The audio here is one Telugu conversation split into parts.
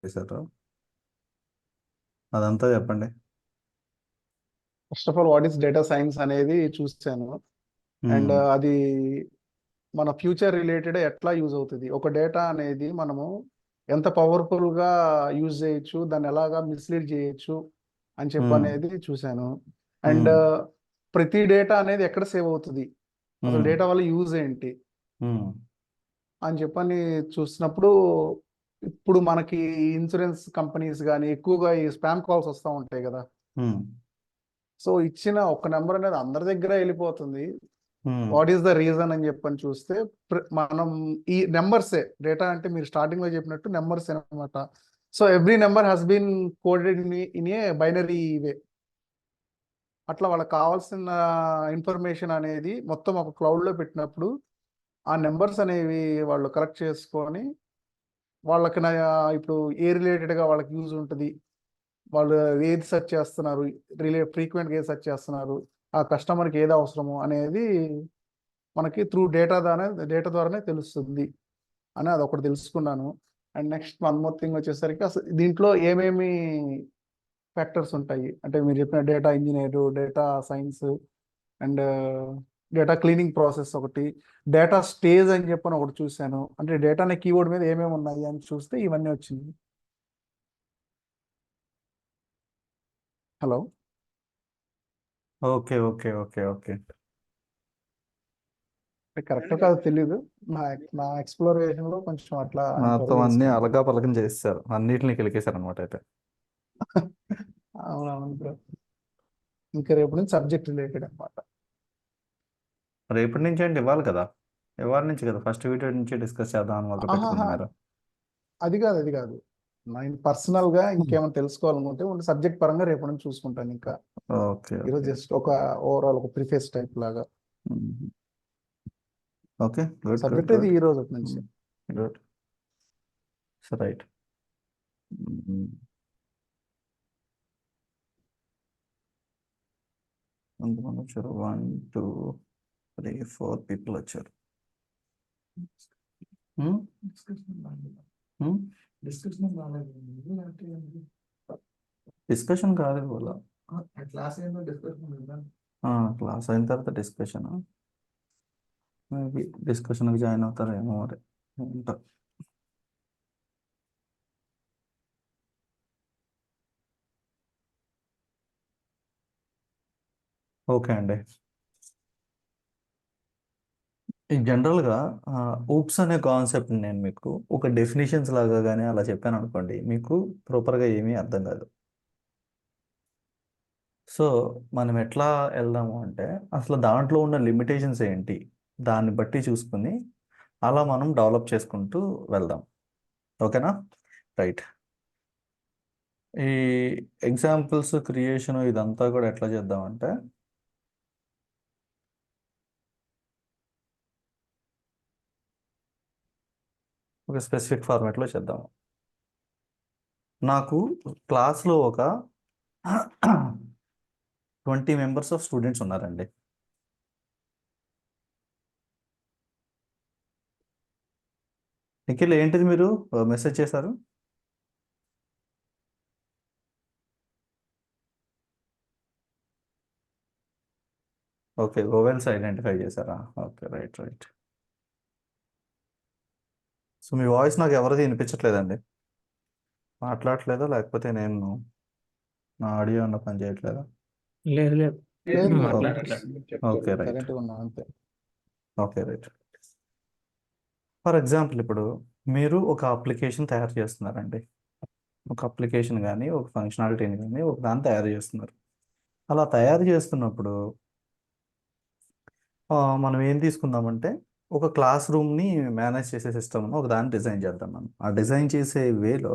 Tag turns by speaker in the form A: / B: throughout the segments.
A: చేశారు అదంతా చెప్పండి.
B: First of all what is data science అనేది చూసాను. అండ్
A: ఉమ్,
B: అది మన ఫ్యూచర్ రిలేటెడ్ ఎట్లా యూజ్ అవుతుంది, ఒక డేటా అనేది మనము ఎంత పవర్ఫుల్ గా యూజ్ చేయొచ్చు, దాన్ని ఎలాగా మిస్లీడ్ చేయొచ్చు అని చెప్పి
A: ఉమ్,
B: అనేది చూశాను. అండ్
A: ఉమ్,
B: ప్రతి డేటా అనేది ఎక్కడ సేవ్ అవుతుంది, అసలు
A: ఉమ్,
B: డేటా వల్ల యూజ్ ఏంటి
A: ఉమ్,
B: అని చెప్పని చూసినప్పుడు, ఇప్పుడు మనకి ఇన్సూరెన్స్ కంపెనీస్ కానీ ఎక్కువగా ఈ స్పామ్ కాల్స్ వస్తూ ఉంటాయి కదా.
A: ఉమ్,
B: సో ఇచ్చిన ఒక నెంబర్ అనేది అందరి దగ్గర వెళ్ళిపోతుంది.
A: ఉమ్,
B: వాట్ ఈస్ ద రీజన్ అని చెప్పని చూస్తే, మనం ఈ నెంబర్సే డేటా అంటే మీరు స్టార్టింగ్ లో చెప్పినట్టు నెంబర్స్ అనమాట. So every number has been coded in a binary way. అట్లా వాళ్ళకి కావాల్సిన ఇన్ఫర్మేషన్ అనేది మొత్తం ఒక క్లౌడ్ లో పెట్టినప్పుడు, ఆ నెంబర్స్ అనేవి వాళ్ళు కలెక్ట్ చేసుకొని వాళ్ళకి ఇప్పుడు ఏ రిలేటెడ్ గా వాళ్ళకి యూజ్ ఉంటుంది, వాళ్ళు ఏది సెర్చ్ చేస్తున్నారు, ఫ్రీక్వెంట్గా ఏది సెర్చ్ చేస్తున్నారు, ఆ కస్టమర్కి ఏది అవసరము అనేది మనకి త్రూ డేటా ద్వారానే తెలుస్తుంది అని అది ఒకటి తెలుసుకున్నాను. And next one more thing వచ్చేసరికి, అసలు దీంట్లో ఏమేమి ఫ్యాక్టర్స్ ఉంటాయి అంటే, మీరు చెప్పిన data engineer, data science, and data cleaning process ఒకటి, డేటా స్టేజ్ అని చెప్పని ఒకటి చూశాను. అంటే డేటా అనే కీవర్డ్ మీద ఏమేమి ఉన్నాయి అని చూస్తే ఇవన్నీ వచ్చింది. Hello.
A: Okay, okay, okay, okay.
B: Correct కాదు తెలీదు. నా నా ఎక్స్ప్లోరేషన్ లో కొంచెం అట్లా ఇంతవరకు
A: మొత్తం అన్ని
B: తెలుసుకున్నాను.
A: అలగా పలకం చేస్తారు, అన్నిటిని కిలికేశారు అనమాట అయితే.
B: అవునవును బ్రో. ఇంకా రేపు నుంచి సబ్జెక్ట్ రిలేటెడ్ అనమాట.
A: రేపటి నుంచి అంటే ఇవ్వాలి కదా, ఇవాళ నుంచి కదా ఫస్ట్ వీడియో నుంచి డిస్కస్ చేద్దాం అని మొదలు
B: ఆహాహా,
A: పెట్టుకుంటున్నారు.
B: అది కాదు. నేను పర్సనల్ గా ఇంకేమైనా తెలుసుకోవాలనుకుంటే సబ్జెక్ట్ పరంగా రేపు నుంచి చూసుకుంటాను. ఇంకా
A: ఓకే,
B: ఈరోజు
A: ఓకే.
B: జస్ట్ ఒక ఓవరాల్ ఒక ప్రిఫేస్ టైప్ లాగా.
A: ఓకే, గుడ్, గుడ్,
B: సబ్జెక్ట్ ఇది
A: గుడ్.
B: ఈ రోజు నుంచి.
A: Good, right. ఎంతమంది వచ్చారు? 1 2 3 4 పీపుల్ వచ్చారు. డిస్కషన్ కాదు ఇవాళ. క్లాస్ అయిన తర్వాత డిస్కషన్, మేబీ డిస్కషన్కి జాయిన్ అవుతారేమో మరి. ఉంటా. ఓకే అండి. ఈ జనరల్గా ఊప్స్ అనే కాన్సెప్ట్ నేను మీకు ఒక డెఫినేషన్స్ లాగా కానీ అలా చెప్పాను అనుకోండి, మీకు ప్రాపర్గా ఏమీ అర్థం కాదు. సో మనం ఎట్లా వెళ్దాము అంటే, అసలు దాంట్లో ఉన్న లిమిటేషన్స్ ఏంటి, దాన్ని బట్టి చూసుకుని అలా మనం డెవలప్ చేసుకుంటూ వెళ్దాం. ఓకేనా? రైట్. ఈ ఎగ్జాంపుల్స్ క్రియేషన్ ఇదంతా కూడా ఎట్లా చేద్దామంటే, ఒక స్పెసిఫిక్ ఫార్మాట్లో చేద్దాము. నాకు క్లాస్లో ఒక 20 మెంబర్స్ ఆఫ్ స్టూడెంట్స్ ఉన్నారండి. నిఖిల్, ఏంటిది మీరు మెసేజ్ చేశారు? ఓకే, ఓవెల్స్ ఐడెంటిఫై చేశారా? Okay, right, right. సో మీ వాయిస్ నాకు ఎవరిది వినిపించట్లేదండి. మాట్లాడట్లేదా, లేకపోతే నేను నా ఆడియో అన్న పని చేయట్లేదా?
C: లేదు లేదు
B: లేదు లేదు,
C: మాట్లాడట్లేదు.
B: వినిపిస్తుంది.
A: Okay, right.
B: సైలెంట్గా ఉన్నాను అంతే.
A: Okay, right. ఫర్ ఎగ్జాంపుల్, ఇప్పుడు మీరు ఒక అప్లికేషన్ తయారు చేస్తున్నారండి. ఒక అప్లికేషన్ కానీ ఒక ఫంక్షనాలిటీని కానీ ఒక దాన్ని తయారు చేస్తున్నారు. అలా తయారు చేస్తున్నప్పుడు మనం ఏం తీసుకుందామంటే, ఒక క్లాస్ రూమ్ని మేనేజ్ చేసే సిస్టమ్ను ఒక దాన్ని డిజైన్ చేద్దాం. మనం ఆ డిజైన్ చేసే వేలో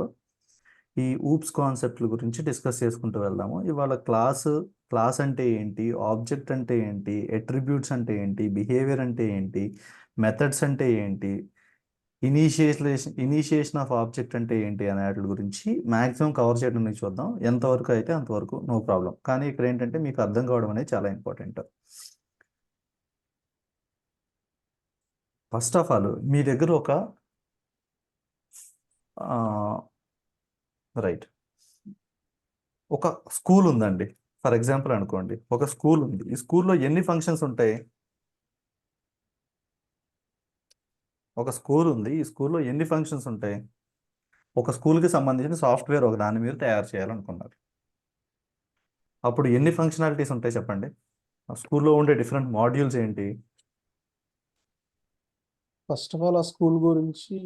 A: ఈ ఊప్స్ కాన్సెప్ట్ల గురించి డిస్కస్ చేసుకుంటూ వెళ్దాము. ఇవాళ క్లాస్ అంటే ఏంటి, ఆబ్జెక్ట్ అంటే ఏంటి, అట్రిబ్యూట్స్ అంటే ఏంటి, బిహేవియర్ అంటే ఏంటి, మెథడ్స్ అంటే ఏంటి, ఇనిషియేషన్ ఆఫ్ ఆబ్జెక్ట్ అంటే ఏంటి అనే వాటి గురించి మ్యాక్సిమం కవర్ చేయడానికి చూద్దాం. ఎంతవరకు అయితే అంతవరకు నో ప్రాబ్లం. కానీ ఇక్కడ ఏంటంటే మీకు అర్థం కావడం అనేది చాలా ఇంపార్టెంట్. ఫస్ట్ ఆఫ్ ఆల్ మీ దగ్గర ఒక రైట్. ఒక స్కూల్ ఉందండి, ఫర్ ఎగ్జాంపుల్ అనుకోండి, ఒక స్కూల్ ఉంది. ఈ స్కూల్లో ఎన్ని ఫంక్షన్స్ ఉంటాయి? ఒక స్కూల్ ఉంది, ఈ స్కూల్లో ఎన్ని ఫంక్షన్స్ ఉంటాయి? ఒక స్కూల్కి సంబంధించిన సాఫ్ట్వేర్ ఒక దాన్ని మీరు తయారు చేయాలనుకున్నారు. అప్పుడు ఎన్ని ఫంక్షనాలిటీస్ ఉంటాయి చెప్పండి? ఆ స్కూల్లో ఉండే డిఫరెంట్ మాడ్యూల్స్ ఏంటి?
B: ఫస్ట్ ఆఫ్ ఆల్ ఆ స్కూల్ గురించి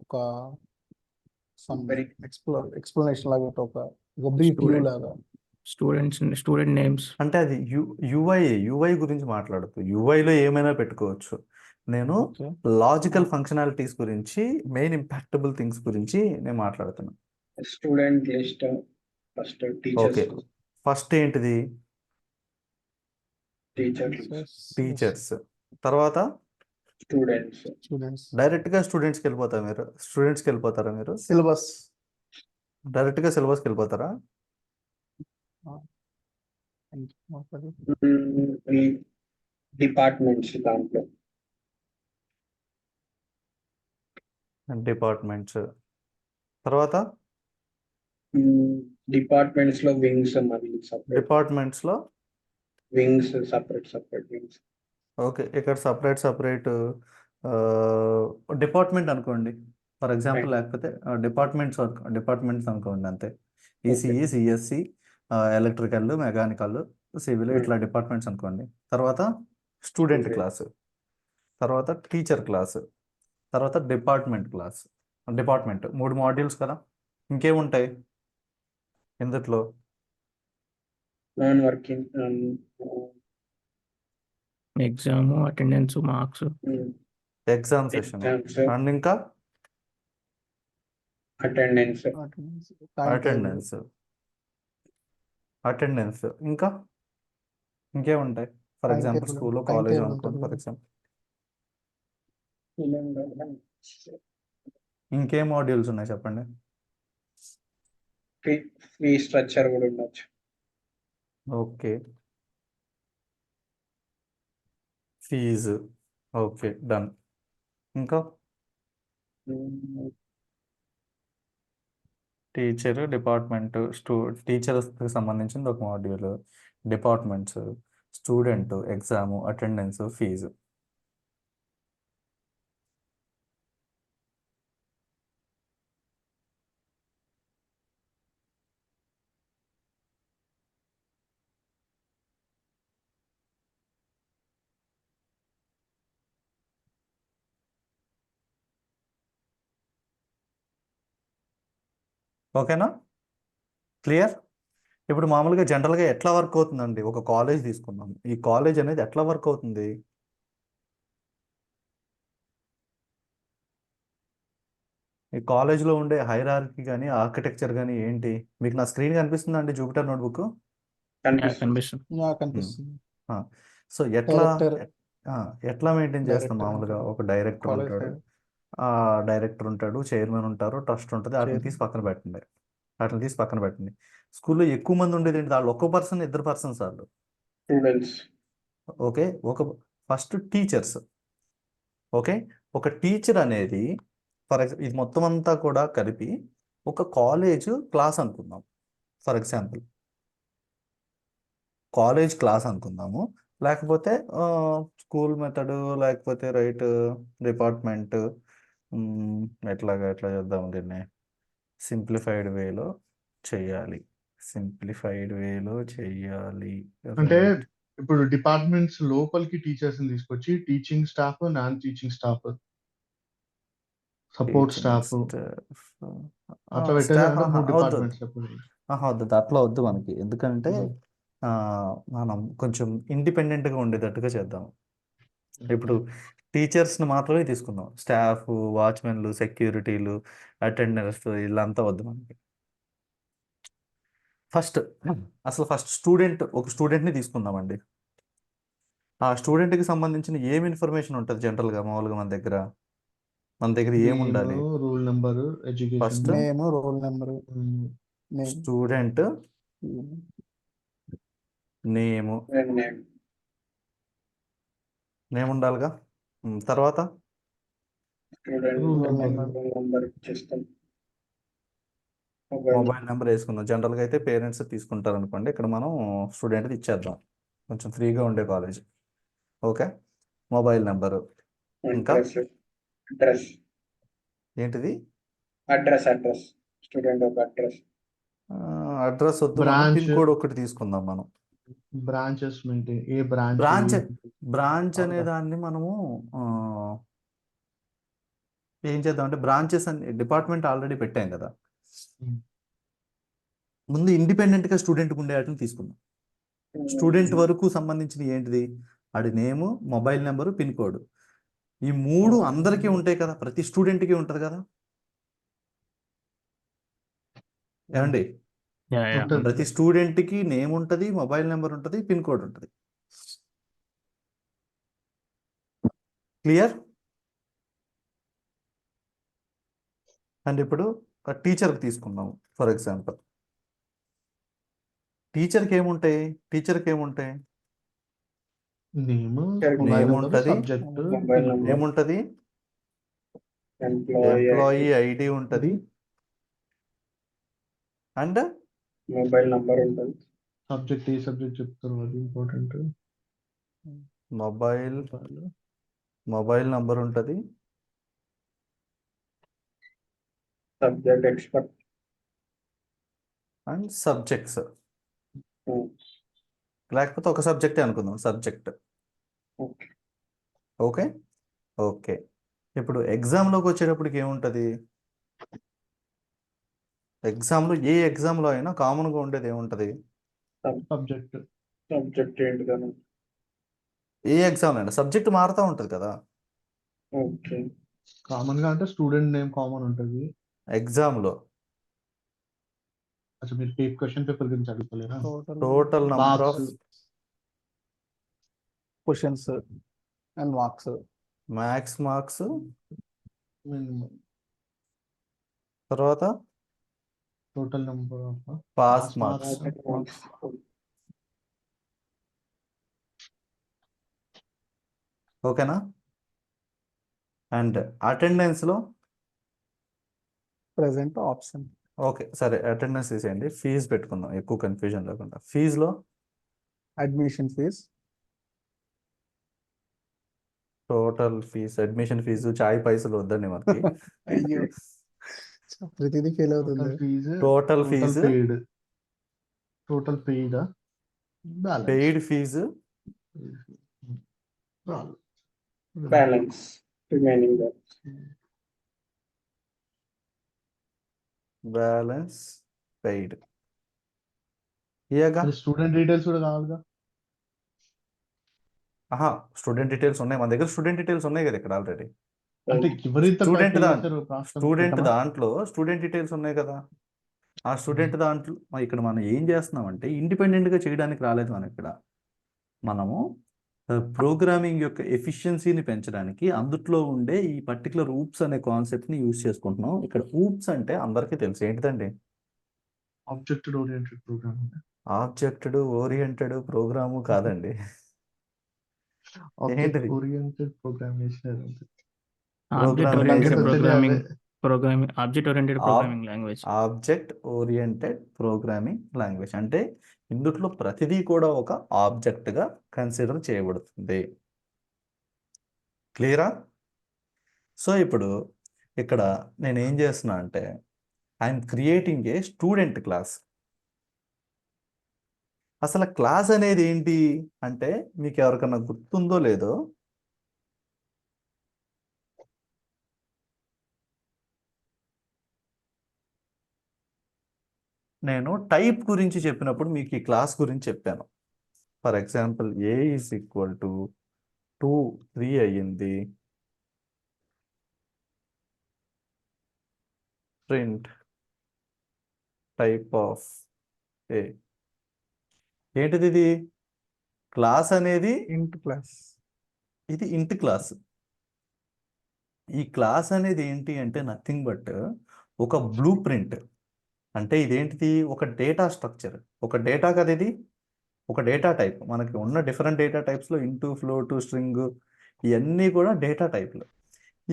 B: ఒక సమ్
C: Very
B: ఎక్స్ప్లెనేషన్ లాగా ఒక బ్రీఫ్ వ్యూ
C: student
B: లాగా.
C: student names.
A: అంటే అది యుఐ గురించి మాట్లాడుతూ యుఐలో ఏమైనా పెట్టుకోవచ్చు. నేను
B: ఓకే.
A: లాజికల్ ఫంక్షనాలిటీస్ గురించి, మెయిన్ ఇంపాక్టబుల్ థింగ్స్ గురించి నేను మాట్లాడుతున్నాను.
C: Student list, first teachers,
A: okay, first ఏంటిది?
C: teacher list,
A: teachers. తర్వాత
C: students,
B: స్టూడెంట్స్.
A: డైరెక్ట్గా స్టూడెంట్స్కి వెళ్ళిపోతారా మీరు?
B: సిలబస్.
A: డైరెక్ట్గా సిలబస్కి వెళ్ళిపోతారా?
C: ఈ departments దాంట్లో
A: డిపార్ట్మెంట్స్. తర్వాత
C: డిపార్ట్మెంట్స్ లో వింగ్స్, మళ్ళీ సపరేట్
A: డిపార్ట్మెంట్స్లో
C: వింగ్స్, సపరేట్ వింగ్స్.
A: ఓకే, ఇక్కడ సపరేట్ డిపార్ట్మెంట్ అనుకోండి ఫర్ ఎగ్జాంపుల్,
C: Right.
A: లేకపోతే డిపార్ట్మెంట్స్ అనుకోండి అంతే. ECE,
C: Okay.
A: CSC, electrical, mechanical, civil,
C: Hmm.
A: ఇట్లా డిపార్ట్మెంట్స్ అనుకోండి. తర్వాత స్టూడెంట్
C: Okay.
A: క్లాసు, తర్వాత టీచర్ క్లాసు, తర్వాత డిపార్ట్మెంట్ 3 మాడ్యూల్స్ కదా. ఇంకేముంటాయి ఇందులో?
C: Non working,
D: exam, attendance, marks,
A: exam session,
C: exams,
A: and ఇంకా
C: attendance,
A: అటెండెన్స్ ఇంకా ఇంకేముంటాయి? ఫర్
B: Time
A: ఎగ్జాంపుల్
B: table,
A: స్కూల్లో,
B: time
A: కాలేజ్
B: table
A: అనుకోండి
B: ఉంటుంది
A: ఫర్
B: కదా.
A: ఎగ్జాంపుల్. ఇంకేం మాడ్యూల్స్ ఉన్నాయి చెప్పండి?
C: ఫీ స్ట్రక్చర్ కూడా ఉండొచ్చు.
A: Okay, fees. Okay, done. ఇంకా టీచర్, డిపార్ట్మెంట్, టీచర్స్కి సంబంధించింది ఒక module, departments, student, exam, attendance, fees. ఓకేనా? క్లియర్? ఇప్పుడు మామూలుగా జనరల్గా ఎట్లా వర్క్ అవుతుందండి? ఒక కాలేజ్ తీసుకుందాం. ఈ కాలేజ్ అనేది ఎట్లా వర్క్ అవుతుంది? ఈ కాలేజ్లో ఉండే హైరార్కీ కానీ, ఆర్కిటెక్చర్ కానీ ఏంటి? మీకు నా స్క్రీన్ కనిపిస్తుందా అండి, జూపిటర్ నోట్బుక్?
D: కనిపిస్తుంది.
B: నాకు అనిపిస్తుంది.
A: సో ఎట్లా
B: Director.
A: ఎట్లా మెయింటైన్ చేస్తాం?
B: Director
A: మామూలుగా
B: ఉంటాడు.
A: ఒక డైరెక్టర్
B: College
A: ఉంటాడు,
B: head.
A: డైరెక్టర్ ఉంటాడు, చైర్మన్ ఉంటారు, ట్రస్ట్ ఉంటుంది. వాటిని
B: Chairman.
A: తీసి పక్కన పెట్టండి. స్కూల్లో ఎక్కువ మంది ఉండేది ఏంటి? వాళ్ళు ఒక పర్సన్, 2 పర్సన్స్ వాళ్ళు.
C: Students.
A: Okay, first teachers. Okay, ఒక టీచర్ అనేది ఇది మొత్తం అంతా కూడా కలిపి ఒక కాలేజ్ క్లాస్ అనుకుందాం. ఫర్ ఎగ్జాంపుల్ కాలేజ్ క్లాస్ అనుకుందాము, లేకపోతే స్కూల్ మెథడ్, లేకపోతే డిపార్ట్మెంట్. ఎట్లా చేద్దాం దీన్ని? సింప్లిఫైడ్ వేలో చెయ్యాలి.
E: అంటే
A: Right.
E: ఇప్పుడు డిపార్ట్మెంట్స్ లోపలికి టీచర్స్ ని తీసుకొచ్చి teaching staff, non teaching staff, support
A: Teaching
E: staff
A: staff.
E: అట్లా
A: staff,
E: పెట్టారంటే 3
A: వద్దు
E: డిపార్ట్మెంట్స్
A: వద్దు, అట్లా వద్దు మనకి. ఎందుకంటే మనం కొంచెం ఇండిపెండెంట్గా ఉండేటట్టుగా చేద్దాం. ఇప్పుడు టీచర్స్ని మాత్రమే తీసుకుందాం. స్టాఫ్, వాచ్మెన్లు, సెక్యూరిటీలు, అటెండర్స్ వీళ్ళంతా వద్దు మనకి. ఫస్ట్ ఒక స్టూడెంట్ని తీసుకుందామండి. ఆ స్టూడెంట్కి సంబంధించిన ఏం ఇన్ఫర్మేషన్ ఉంటుంది జనరల్గా? మామూలుగా మన దగ్గర ఏముండాలి?
E: Roll number, education,
A: first
B: name, roll number,
A: student name ఉండాలిగా. తర్వాత
C: student
E: Roll
C: roll
E: number.
C: Number చేస్తాం. మొబైల్
A: మొబైల్ నెంబర్ వేసుకుందాం. జనరల్గా అయితే పేరెంట్స్ తీసుకుంటారు అనుకోండి, ఇక్కడ మనం స్టూడెంట్కి ఇచ్చేద్దాం, కొంచెం ఫ్రీగా ఉండే కాలేజ్. ఓకే, మొబైల్ నెంబరు, ఇంకా
C: అడ్రస్ అడ్రస్
A: ఏంటిది,
C: అడ్రస్ స్టూడెంట్ ఒక అడ్రస్.
A: అడ్రస్ వద్దు, మనం
E: బ్రాంచ్
A: పిన్ కోడ్ ఒకటి తీసుకుందాం మనం.
E: బ్రాంచెస్ మెయింటైన్, ఏ బ్రాంచ్
A: బ్రాంచ్ అనే దాన్ని మనము ఆ, ఏం చేద్దాం అంటే, బ్రాంచెస్ అని డిపార్ట్మెంట్ ఆల్రెడీ పెట్టాం కదా, ముందు ఇండిపెండెంట్గా స్టూడెంట్కి ఉండే వాటిని తీసుకుందాం. స్టూడెంట్ వరకు సంబంధించిన ఏంటిది, ఆడి నేము, మొబైల్ నెంబరు, పిన్ కోడ్. ఈ మూడు అందరికీ ఉంటాయి కదా, ప్రతి స్టూడెంట్కి ఉంటుంది కదా ఏమండి.
E: ఉంటుంది.
A: ప్రతి స్టూడెంట్కి నేమ్ ఉంటుంది, మొబైల్ నెంబర్ ఉంటుంది, పిన్ కోడ్ ఉంటుంది. క్లియర్? అండ్ ఇప్పుడు టీచర్కి తీసుకుందాం ఫర్ ఎగ్జాంపుల్. టీచర్కి ఏముంటాయి,
E: name,
C: Sir,
E: mobile
A: name
E: number,
A: ఉంటుంది,
E: సబ్జెక్ట్,
C: మొబైల్ నెంబర్,
A: ఏముంటుంది, ఎంప్లాయీ ఐడి ఉంటుంది, అండ్
C: మొబైల్ నంబర్ ఉంటుంది.
E: సబ్జెక్ట్ ఏ సబ్జెక్ట్ చెప్తారు, అది ఇంపార్టెంట్.
A: మొబైల్ నంబర్ ఉంటుంది,
C: సబ్జెక్ట్ ఎక్స్పర్ట్.
A: And subjects. లేకపోతే ఒక సబ్జెక్టే అనుకుందాం, సబ్జెక్ట్.
C: ఓకే.
A: Okay okay. ఇప్పుడు ఎగ్జామ్లోకి వచ్చేటప్పటికి ఏముంటుంది, ఎగ్జామ్లో ఏ ఎగ్జామ్లో అయినా కామన్గా ఉండేది ఏముంటుంది,
E: సబ్జెక్ట్
C: ఏంటిదని.
A: ఏ ఎగ్జామ్ అయినా సబ్జెక్ట్ మారుతూ ఉంటుంది కదా.
C: ఓకే.
E: కామన్ గా అంటే స్టూడెంట్ నేమ్ కామన్ ఉంటుంది.
A: ఎగ్జామ్లో
E: అసలు మీరు క్వశ్చన్ పేపర్ గురించి అడుగుతలేరా?
A: Total number of
B: questions and
A: maths marks,
E: minimum
A: తర్వాత
E: total number of
A: pass marks. ఓకేనా. అండ్ అటెండెన్స్లో
B: ప్రెసెంట్ ఆప్షన్.
A: ఓకే సరే, అటెండెన్స్ తీసేయండి, ఫీజు పెట్టుకుందాం ఎక్కువ కన్ఫ్యూజన్ లేకుండా. ఫీజులో
B: admission fee,
A: total fee, admission fee, చాయ్ పైసలు వద్దండి మనకి.
B: అయ్యో ప్రతిదీ ఫెయిల్ అవుతుంది.
A: Total fee,
E: total paid
A: paid fee,
C: balance remaining
A: balance paid. ఇయగా
E: స్టూడెంట్ డీటెయిల్స్ కూడా కావాలిగా.
A: ఆహా, స్టూడెంట్ డీటెయిల్స్ ఉన్నాయి మన దగ్గర, స్టూడెంట్ డీటెయిల్స్ ఉన్నాయి కదా ఇక్కడ ఆల్రెడీ.
E: అంటే ఎవరైతే
A: స్టూడెంట్
E: pay
A: దాంట్లో,
E: చేశారో కాస్త
A: స్టూడెంట్
E: పెట్టమా?
A: దాంట్లో స్టూడెంట్ డీటెయిల్స్ ఉన్నాయి కదా. ఆ స్టూడెంట్ దాంట్లో ఇక్కడ మనం ఏం చేస్తున్నామంటే, ఇండిపెండెంట్గా చేయడానికి రాలేదు మనం ఇక్కడ. మనము ప్రోగ్రామింగ్ యొక్క ఎఫిషియన్సీని పెంచడానికి అందుట్లో ఉండే ఈ పర్టికులర్ ఊప్స్ అనే కాన్సెప్ట్ని యూజ్ చేసుకుంటున్నాం. ఇక్కడ ఊప్స్ అంటే అందరికీ తెలుసు ఏంటిదండి,
E: object oriented program.
A: Object oriented program కాదండి.
E: ఆబ్జెక్ట్
A: ఏంటిది?
E: ఓరియంటెడ్ ప్రోగ్రామేషన్.
D: Object oriented programming language.
A: Object oriented programming language అంటే ఇందులో ప్రతిదీ కూడా ఒక ఆబ్జెక్ట్గా కన్సిడర్ చేయబడుతుంది. క్లియరా? సో ఇప్పుడు ఇక్కడ నేను ఏం చేస్తున్నా అంటే, I'm creating a student class. అసలు క్లాస్ అనేది ఏంటి అంటే, మీకు ఎవరికన్నా గుర్తుందో లేదో, నేను టైప్ గురించి చెప్పినప్పుడు మీకు ఈ క్లాస్ గురించి చెప్పాను. For example A is equal to 2 3 అయ్యింది, ప్రింట్ టైప్ ఆఫ్ ఏ. ఏంటిది ఇది? క్లాస్ అనేది
B: ఇంట్ క్లాస్.
A: ఇది ఇంట్ క్లాస్. ఈ క్లాస్ అనేది ఏంటి అంటే నథింగ్ బట్ ఒక బ్లూ ప్రింట్. అంటే ఇదేంటిది, ఒక డేటా స్ట్రక్చర్, ఒక డేటా కదా ఇది, ఒక డేటా టైప్. మనకి ఉన్న డిఫరెంట్ డేటా టైప్స్లో ఇంటూ, ఫ్లోట్, స్ట్రింగ్ ఇవన్నీ కూడా డేటా టైప్లు.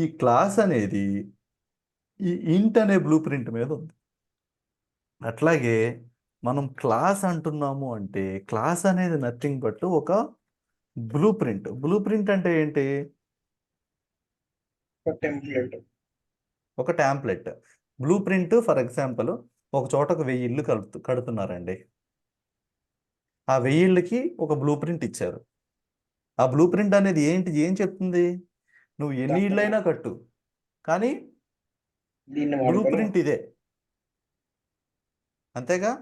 A: ఈ క్లాస్ అనేది ఈ ఇంట్ అనే బ్లూ ప్రింట్ మీద ఉంది. అట్లాగే మనం క్లాస్ అంటున్నాము అంటే క్లాస్ అనేది నథింగ్ బట్ ఒక బ్లూ ప్రింట్ అంటే ఏంటి?
C: ఒక టెంప్లెట్.
A: ఒక template. Blue print for example ఒక చోట ఒక 1000 ఇల్లు కడుతున్నారండి. ఆ 1000 ఇళ్ళకి ఒక బ్లూ ప్రింట్ ఇచ్చారు. ఆ బ్లూ ప్రింట్ అనేది ఏం చెప్తుంది? నువ్వు ఎన్ని
C: దాంట్లో
A: ఇళ్ళైనా కట్టు, కానీ
C: దీన్ని
A: బ్లూ
C: వాడుకొని
A: ప్రింట్ ఇదే. అంతేగా?